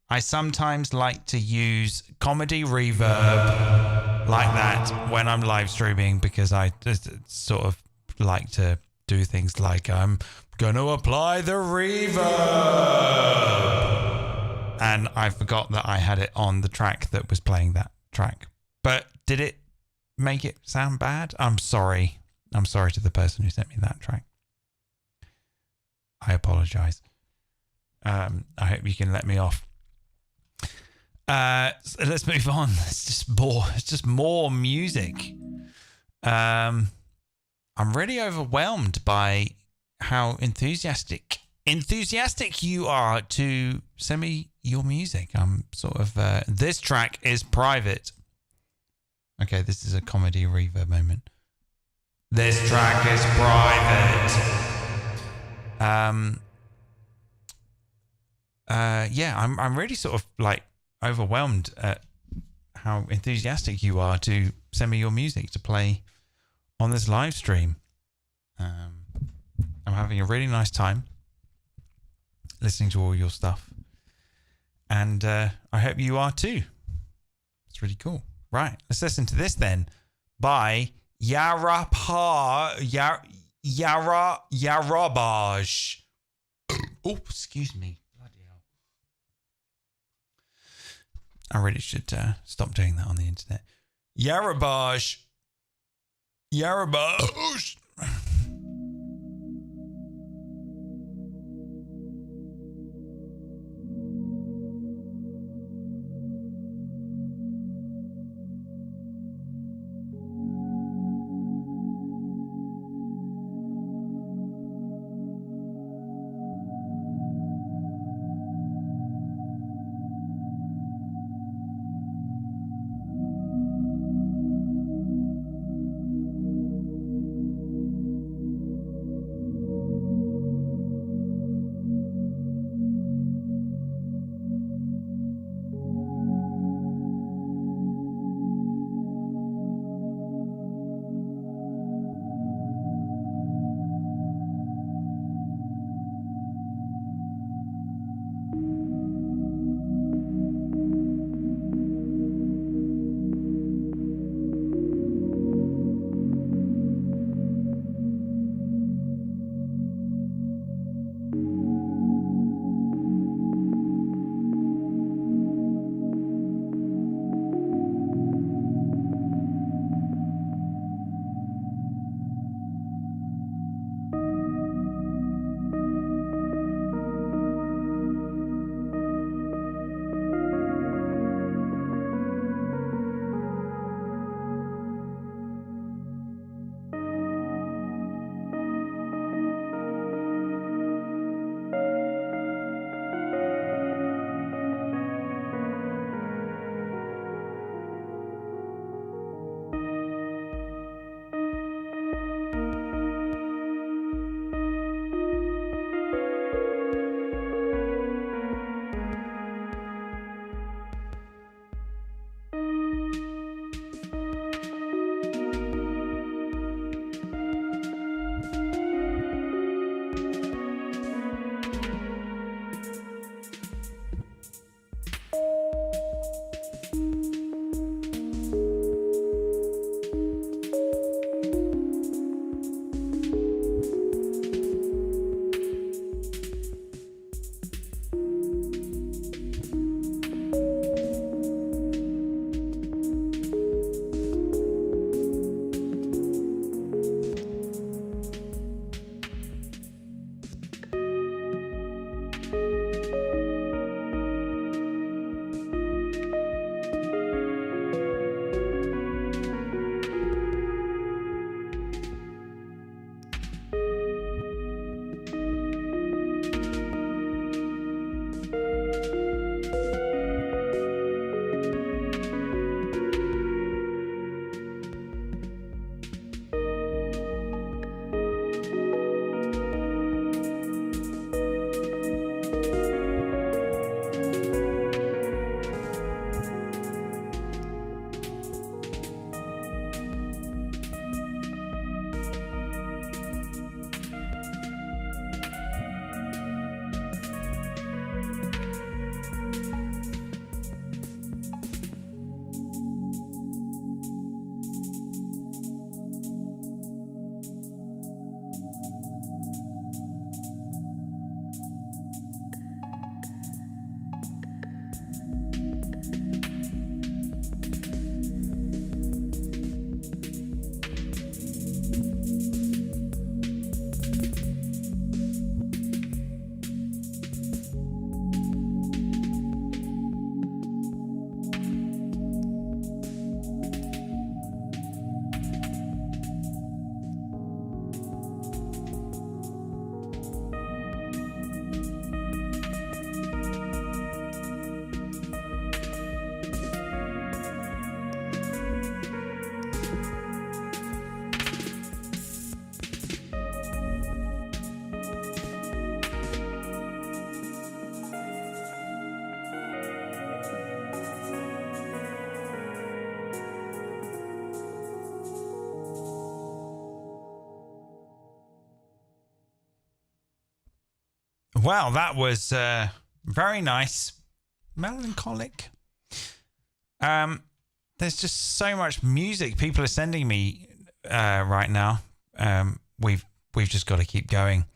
I sometimes like to use comedy reverb like that when I'm live streaming because I just sort of like to do things like I'm going to apply the reverb. And I forgot that I had it on the track that was playing that track. But did it make it sound bad? I'm sorry. I'm sorry to the person who sent me that track. I apologize. I hope you can let me off. So let's move on. It's just more music. I'm really overwhelmed by how enthusiastic you are to send me your music. I'm sort of this track is private. Okay, this is a comedy reverb moment. This track is private. Yeah, I'm really sort of like overwhelmed at how enthusiastic you are to send me your music to play on this live stream. I'm having a really nice time listening to all your stuff, and I hope you are too. It's really cool. Right, let's listen to this then by Yarabaj. Oh, excuse me. Bloody hell. I really should stop doing that on the internet. Yarabaj. Well, that was very nice. Melancholic. There's just so much music people are sending me right now. We've just got to keep going.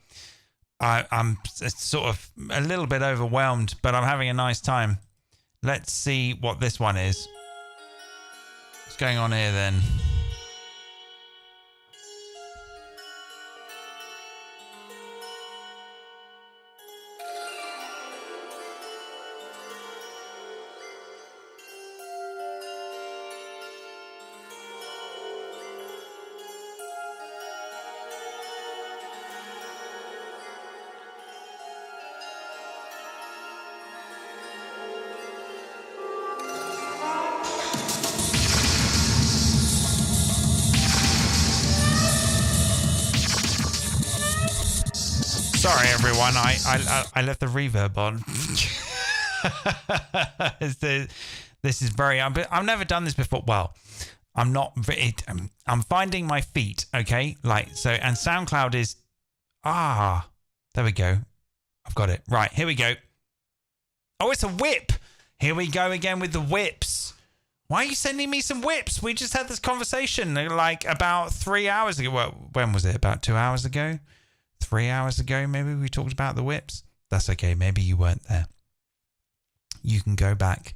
I'm sort of a little bit overwhelmed, but I'm having a nice time. Let's see what this one is. What's going on here then? Sorry, everyone. I left the reverb on. This is very. I've never done this before. Well, I'm not. I'm finding my feet. Okay, like so. And SoundCloud is. There we go. I've got it. Right, here we go. Oh, it's a whip. Here we go again with the whips. Why are you sending me some whips? We just had this conversation like about 3 hours ago. Well, when was it? About 2 hours ago? 3 hours ago, maybe we talked about the whips. That's okay. Maybe you weren't there. You can go back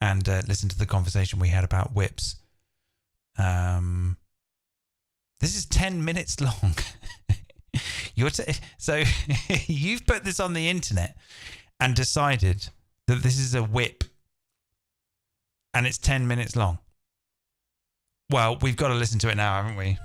and listen to the conversation we had about whips. This is 10 minutes long. So you've put this on the internet and decided that this is a whip and it's 10 minutes long. Well, we've got to listen to it now, haven't we?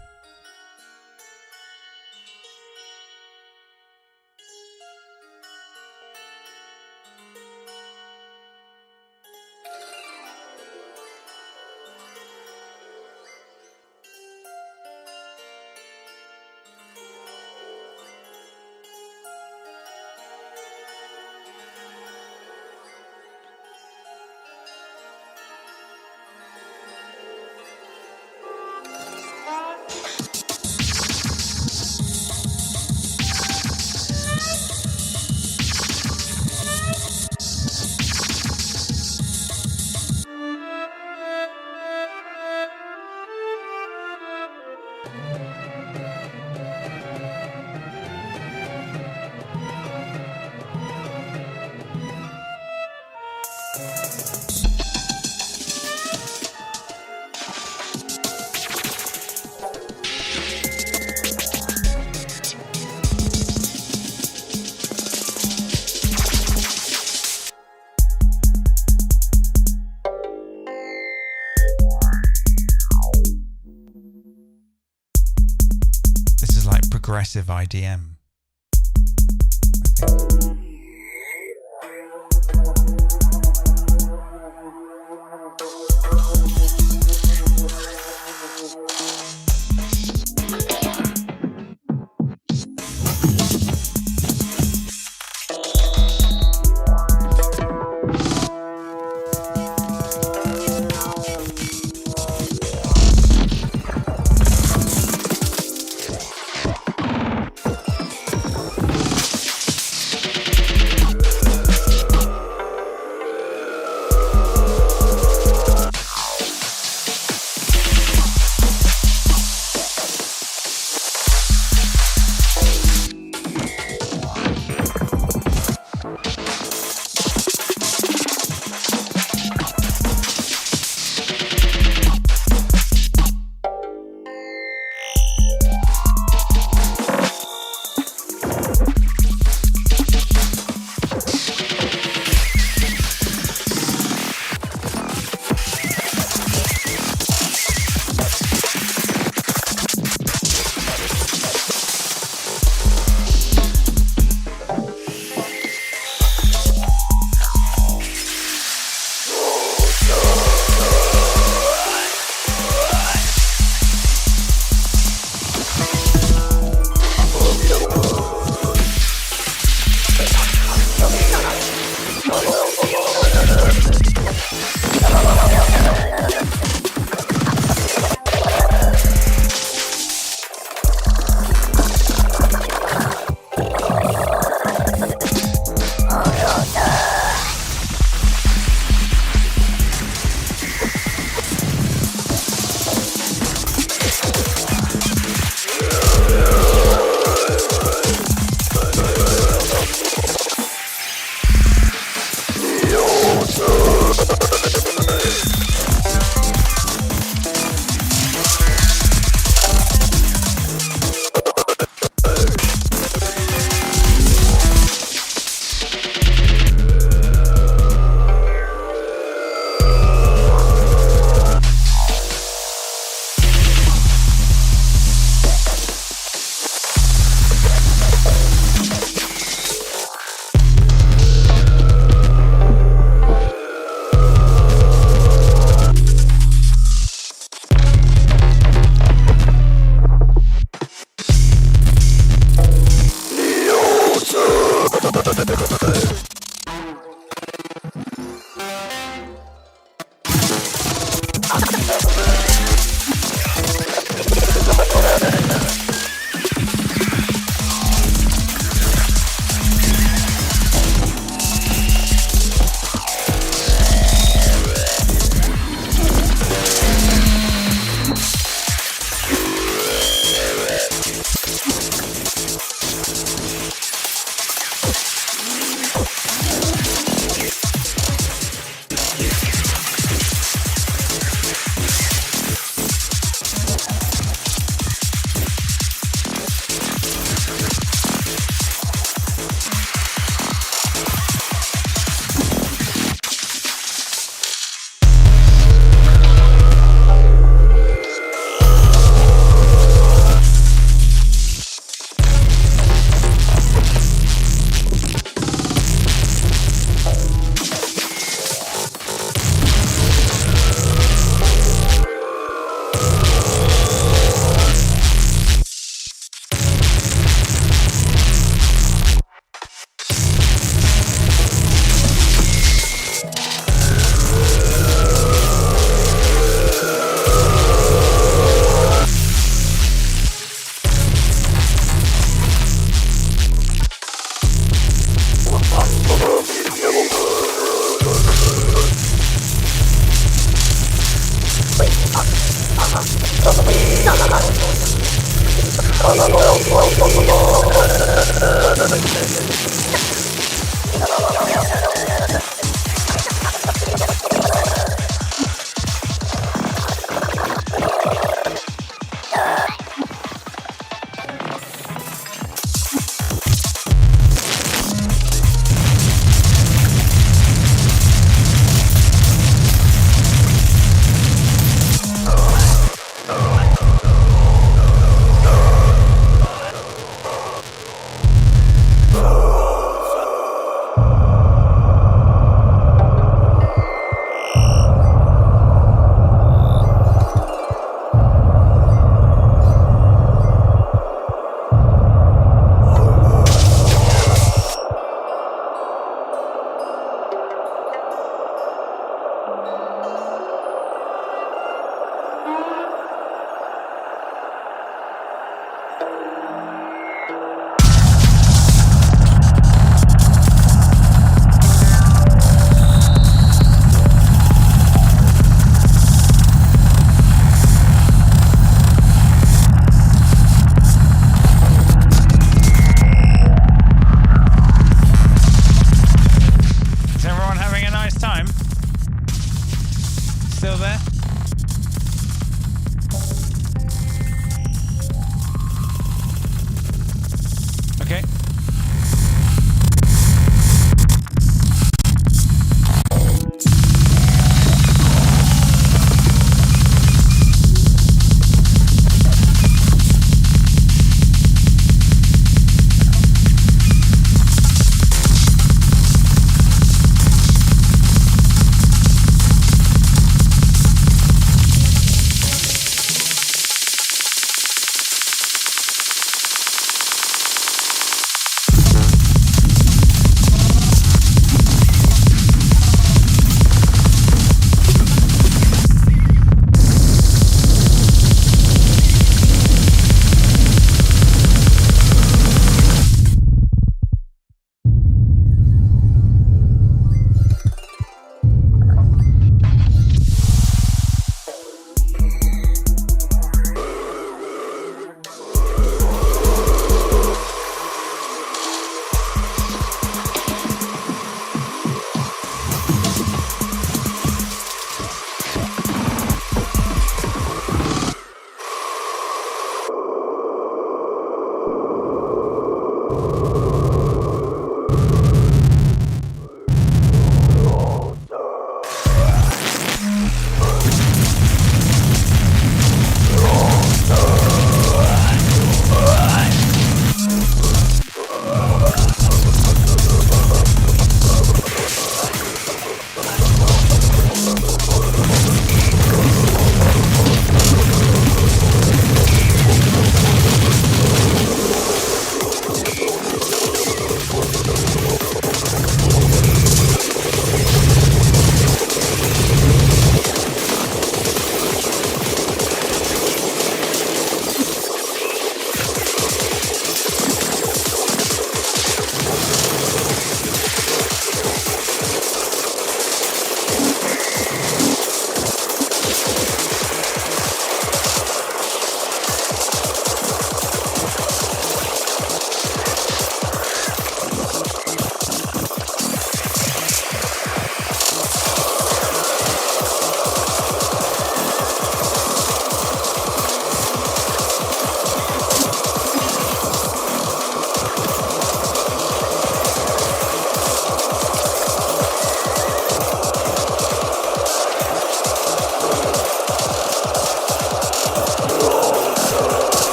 Progressive IDM.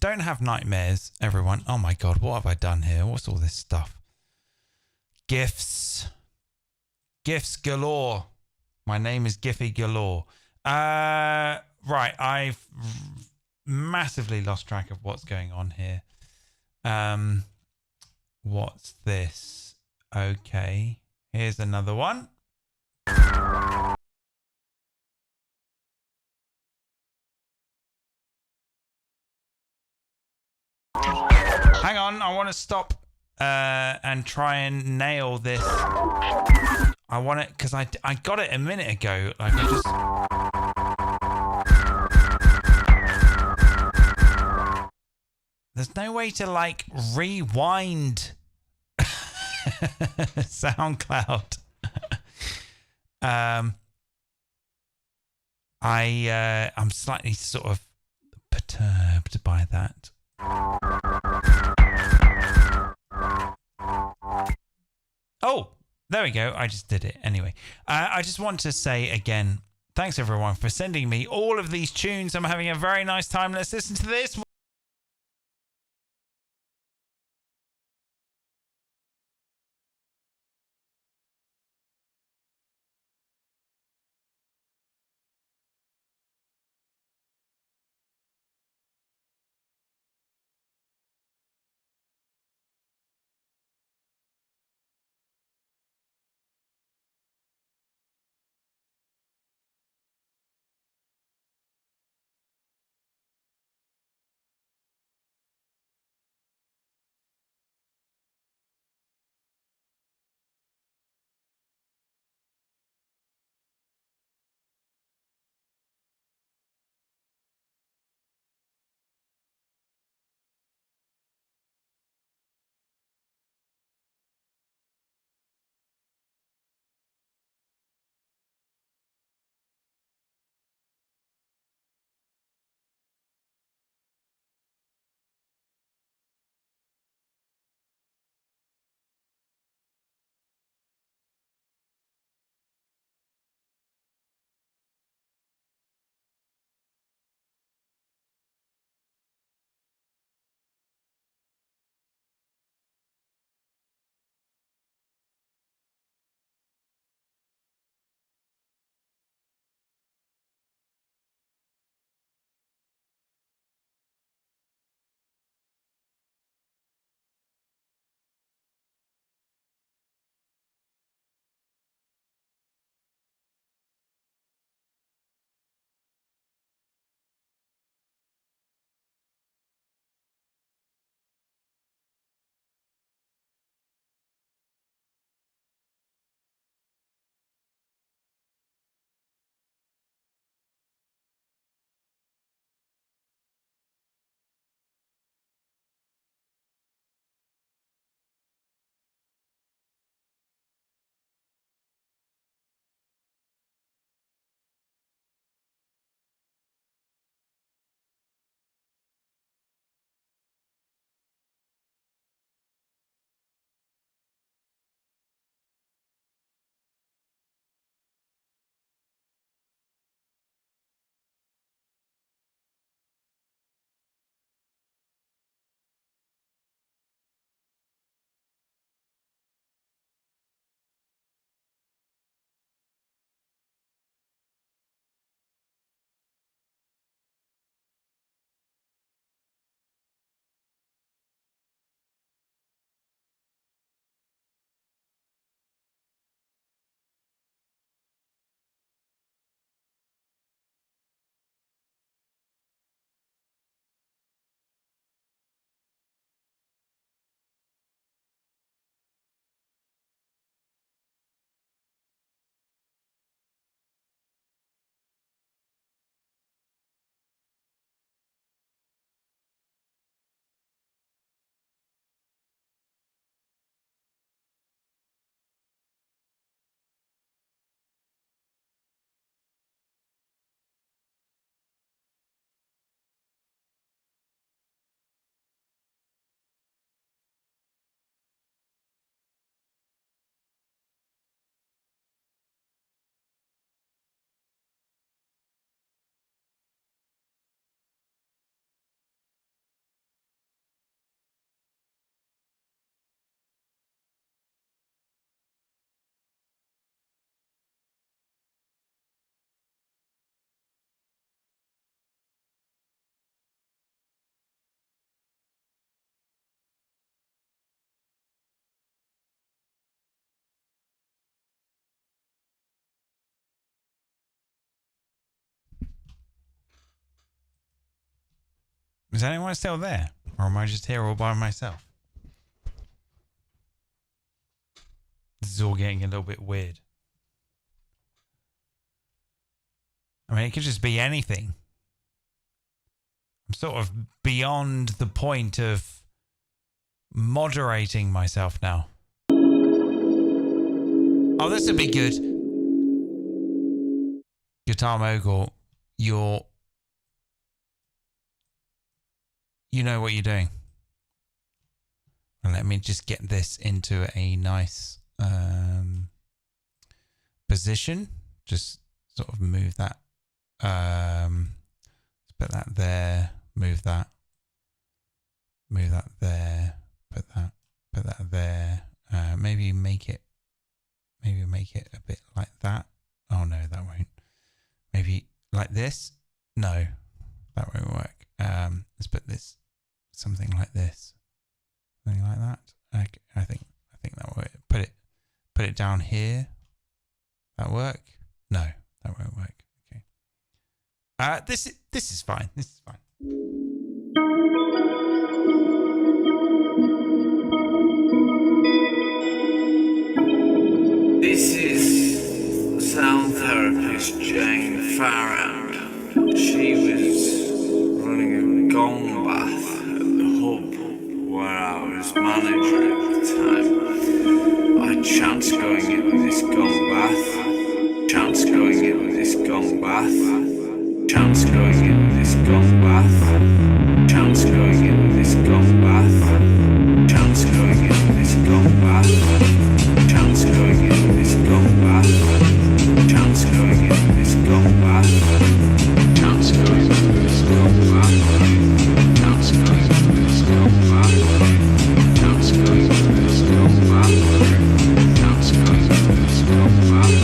Don't have nightmares, everyone. Oh my god, what have I done here? What's all this stuff? Gifts galore. My name is Giphy galore. Right, I've massively lost track of what's going on here. What's this? Okay, here's another one. Hang on, I want to stop and try and nail this. I want it because I got it a minute ago. Like I just. There's no way to like rewind SoundCloud. I'm slightly sort of perturbed by that. Oh, there we go. I just did it. Anyway, I just want to say again, thanks everyone for sending me all of these tunes. I'm having a very nice time. Let's listen to this. Is anyone still there? Or am I just here all by myself? This is all getting a little bit weird. I mean, it could just be anything. I'm sort of beyond the point of moderating myself now. Oh, this would be good. Guitar Mogul, you know what you're doing. And let me just get this into a nice position. Just sort of move that. Let's put that there. Move that there. Put that there. Maybe make it a bit like that. Oh no, that won't. Maybe like this. No, that won't work. Let's put this something like this. Something like that. I think that will work. Put it down here. That work? No, that won't work. Okay. This is fine. This is fine. This is sound therapist Jane Farrand. She was running a gong bath at the hub where I was manager at the time. I had chance going into this gong bath. Chance going into this gong bath. Chance going into this gong bath. Chance going into this gong bath. Chance going into this gong bath. Chance going into this gong bath. Chance going into this gong bath. Chance going into this gong bath. Chance going into this gong bath. Chance going into this gong bath. Chance going into this gong bath.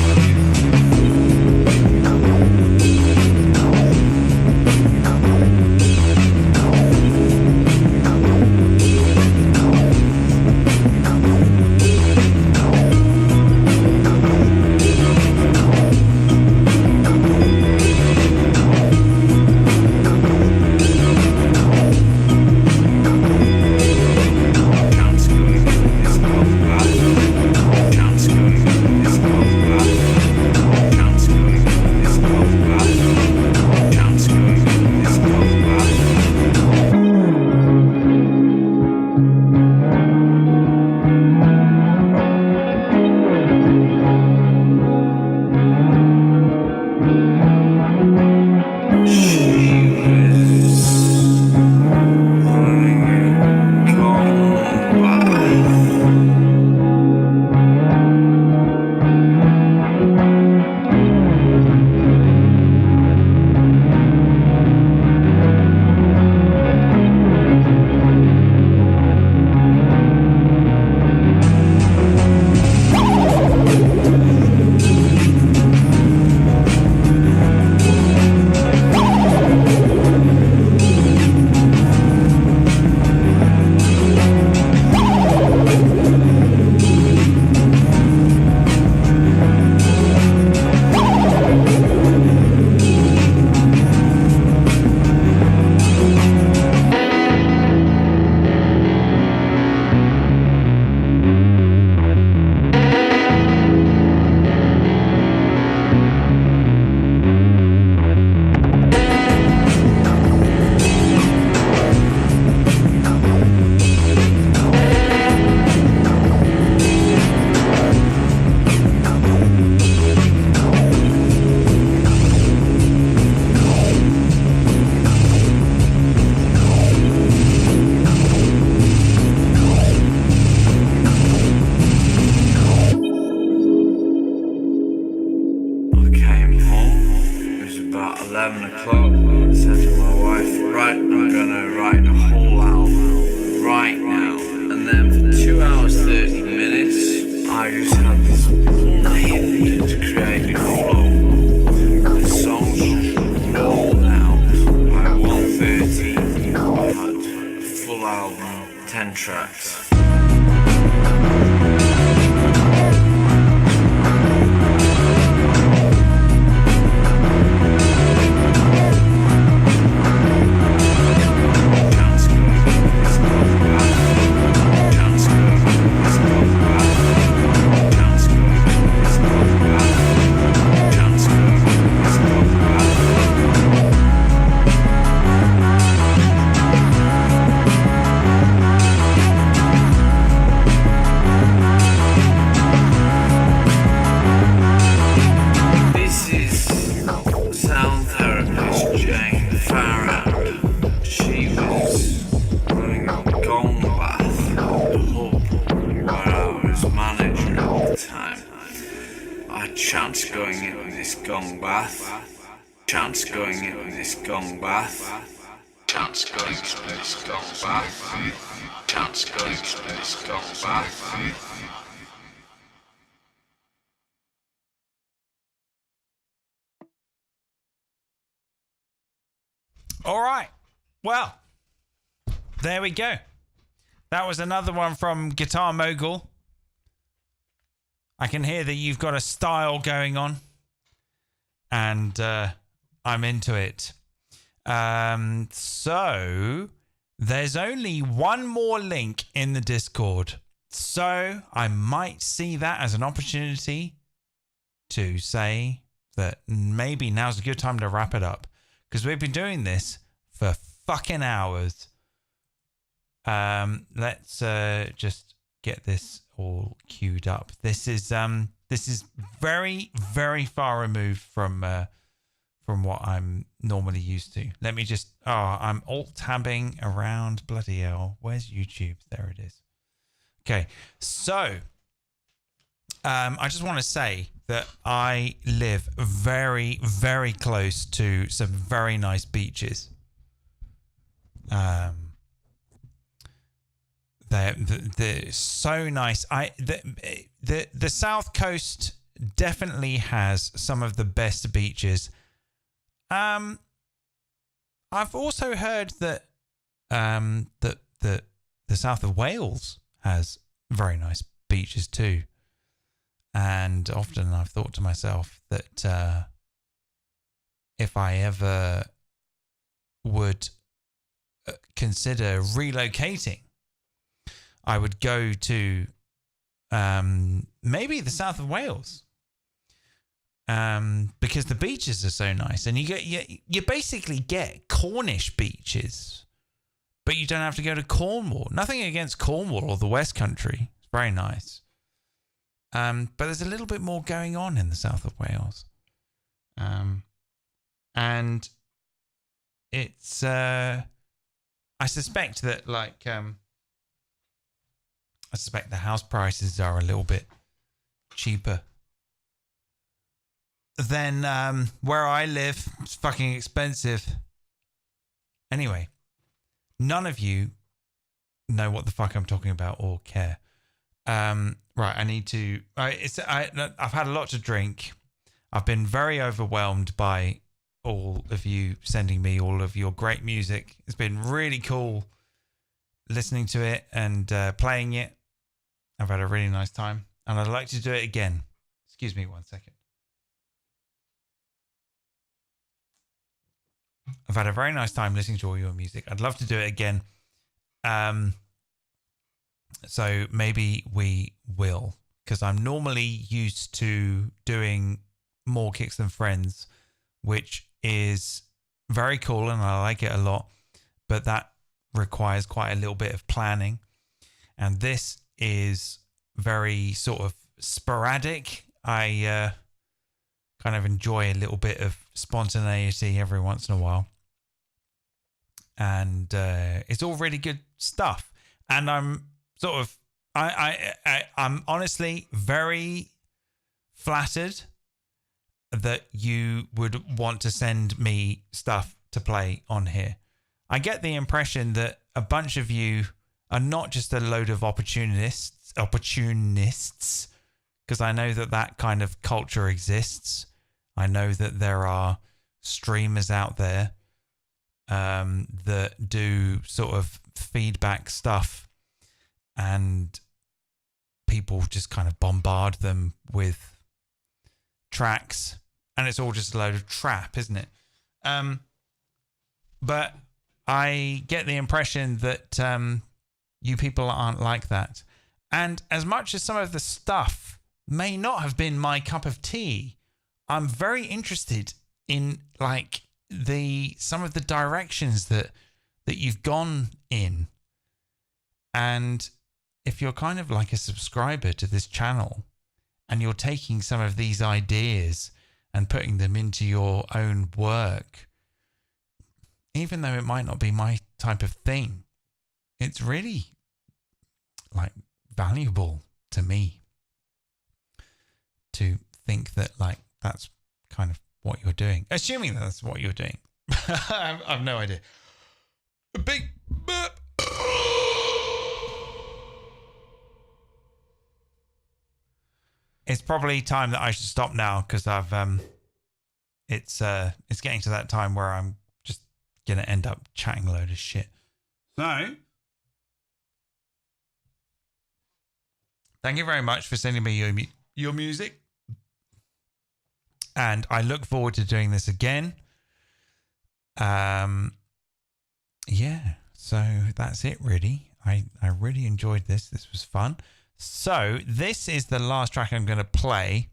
chance going into this gong bath. Chance going into this gong bath. Chance going into this gong bath. All right. Well, there we go. That was another one from Guitar Mogul. I can hear that you've got a style going on, and I'm into it. So there's only one more link in the Discord. So I might see that as an opportunity to say that maybe now's a good time to wrap it up, because we've been doing this for fucking hours. Let's just get this all queued up. This is very, very far removed from what I'm normally used to. Let me just I'm alt tabbing around. Bloody hell, where's YouTube? There it is. Okay, so I just want to say that I live very, very close to some very nice beaches. They're so nice. The South Coast definitely has some of the best beaches. I've also heard that that the south of Wales has very nice beaches too. And often I've thought to myself that if I ever would consider relocating, I would go to maybe the south of Wales, because the beaches are so nice, and you basically get Cornish beaches, but you don't have to go to Cornwall. Nothing against Cornwall or the West Country; it's very nice. But there's a little bit more going on in the south of Wales, and it's I suspect that I suspect the house prices are a little bit cheaper than where I live. It's fucking expensive. Anyway, none of you know what the fuck I'm talking about or care. Right, I need to. I've had a lot to drink. I've been very overwhelmed by all of you sending me all of your great music. It's been really cool listening to it and playing it. I've had a really nice time, and I'd like to do it again. Excuse me 1 second. I've had a very nice time listening to all your music. I'd love to do it again. So maybe we will, because I'm normally used to doing more Kicks Than Friends, which is very cool and I like it a lot, but that requires quite a little bit of planning. And this is very sort of sporadic. I kind of enjoy a little bit of spontaneity every once in a while. And it's all really good stuff. And I'm sort of, I'm honestly very flattered that you would want to send me stuff to play on here. I get the impression that a bunch of you are not just a load of opportunists, because I know that that kind of culture exists. I know that there are streamers out there that do sort of feedback stuff, and people just kind of bombard them with tracks, and it's all just a load of trap, isn't it? But I get the impression that you people aren't like that. And as much as some of the stuff may not have been my cup of tea, I'm very interested in some of the directions that you've gone in. And if you're kind of like a subscriber to this channel and you're taking some of these ideas and putting them into your own work, even though it might not be my type of thing, it's really valuable to me to think that that's kind of what you're doing. Assuming that's what you're doing. I've no idea. A big burp. It's probably time that I should stop now because I've it's getting to that time where I'm just gonna end up chatting a load of shit. So thank you very much for sending me your music, and I look forward to doing this again. Yeah, so that's it really. I really enjoyed this. This was fun. So this is the last track I'm going to play.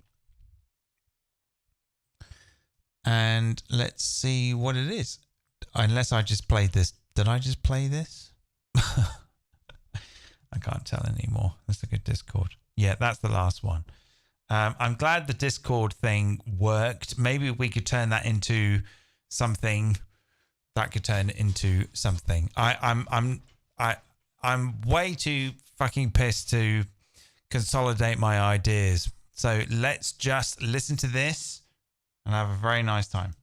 And let's see what it is. Unless I just played this. Did I just play this? I can't tell anymore. Let's look at Discord. Yeah, that's the last one. I'm glad the Discord thing worked. Maybe we could turn that into something that could turn into something. I'm way too fucking pissed to consolidate my ideas. So let's just listen to this and have a very nice time.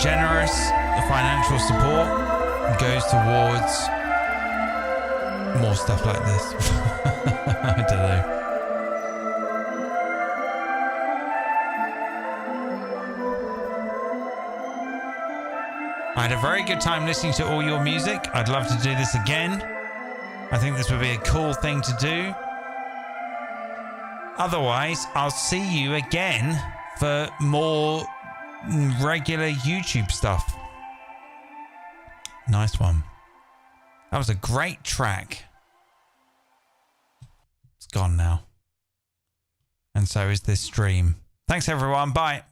generous financial support goes towards more stuff like this. I don't know. I had a very good time listening to all your music. I'd love to do this again. I think this would be a cool thing to do. Otherwise, I'll see you again for more regular YouTube stuff. Nice one. That was a great track. It's gone now. And so is this stream. Thanks everyone. Bye.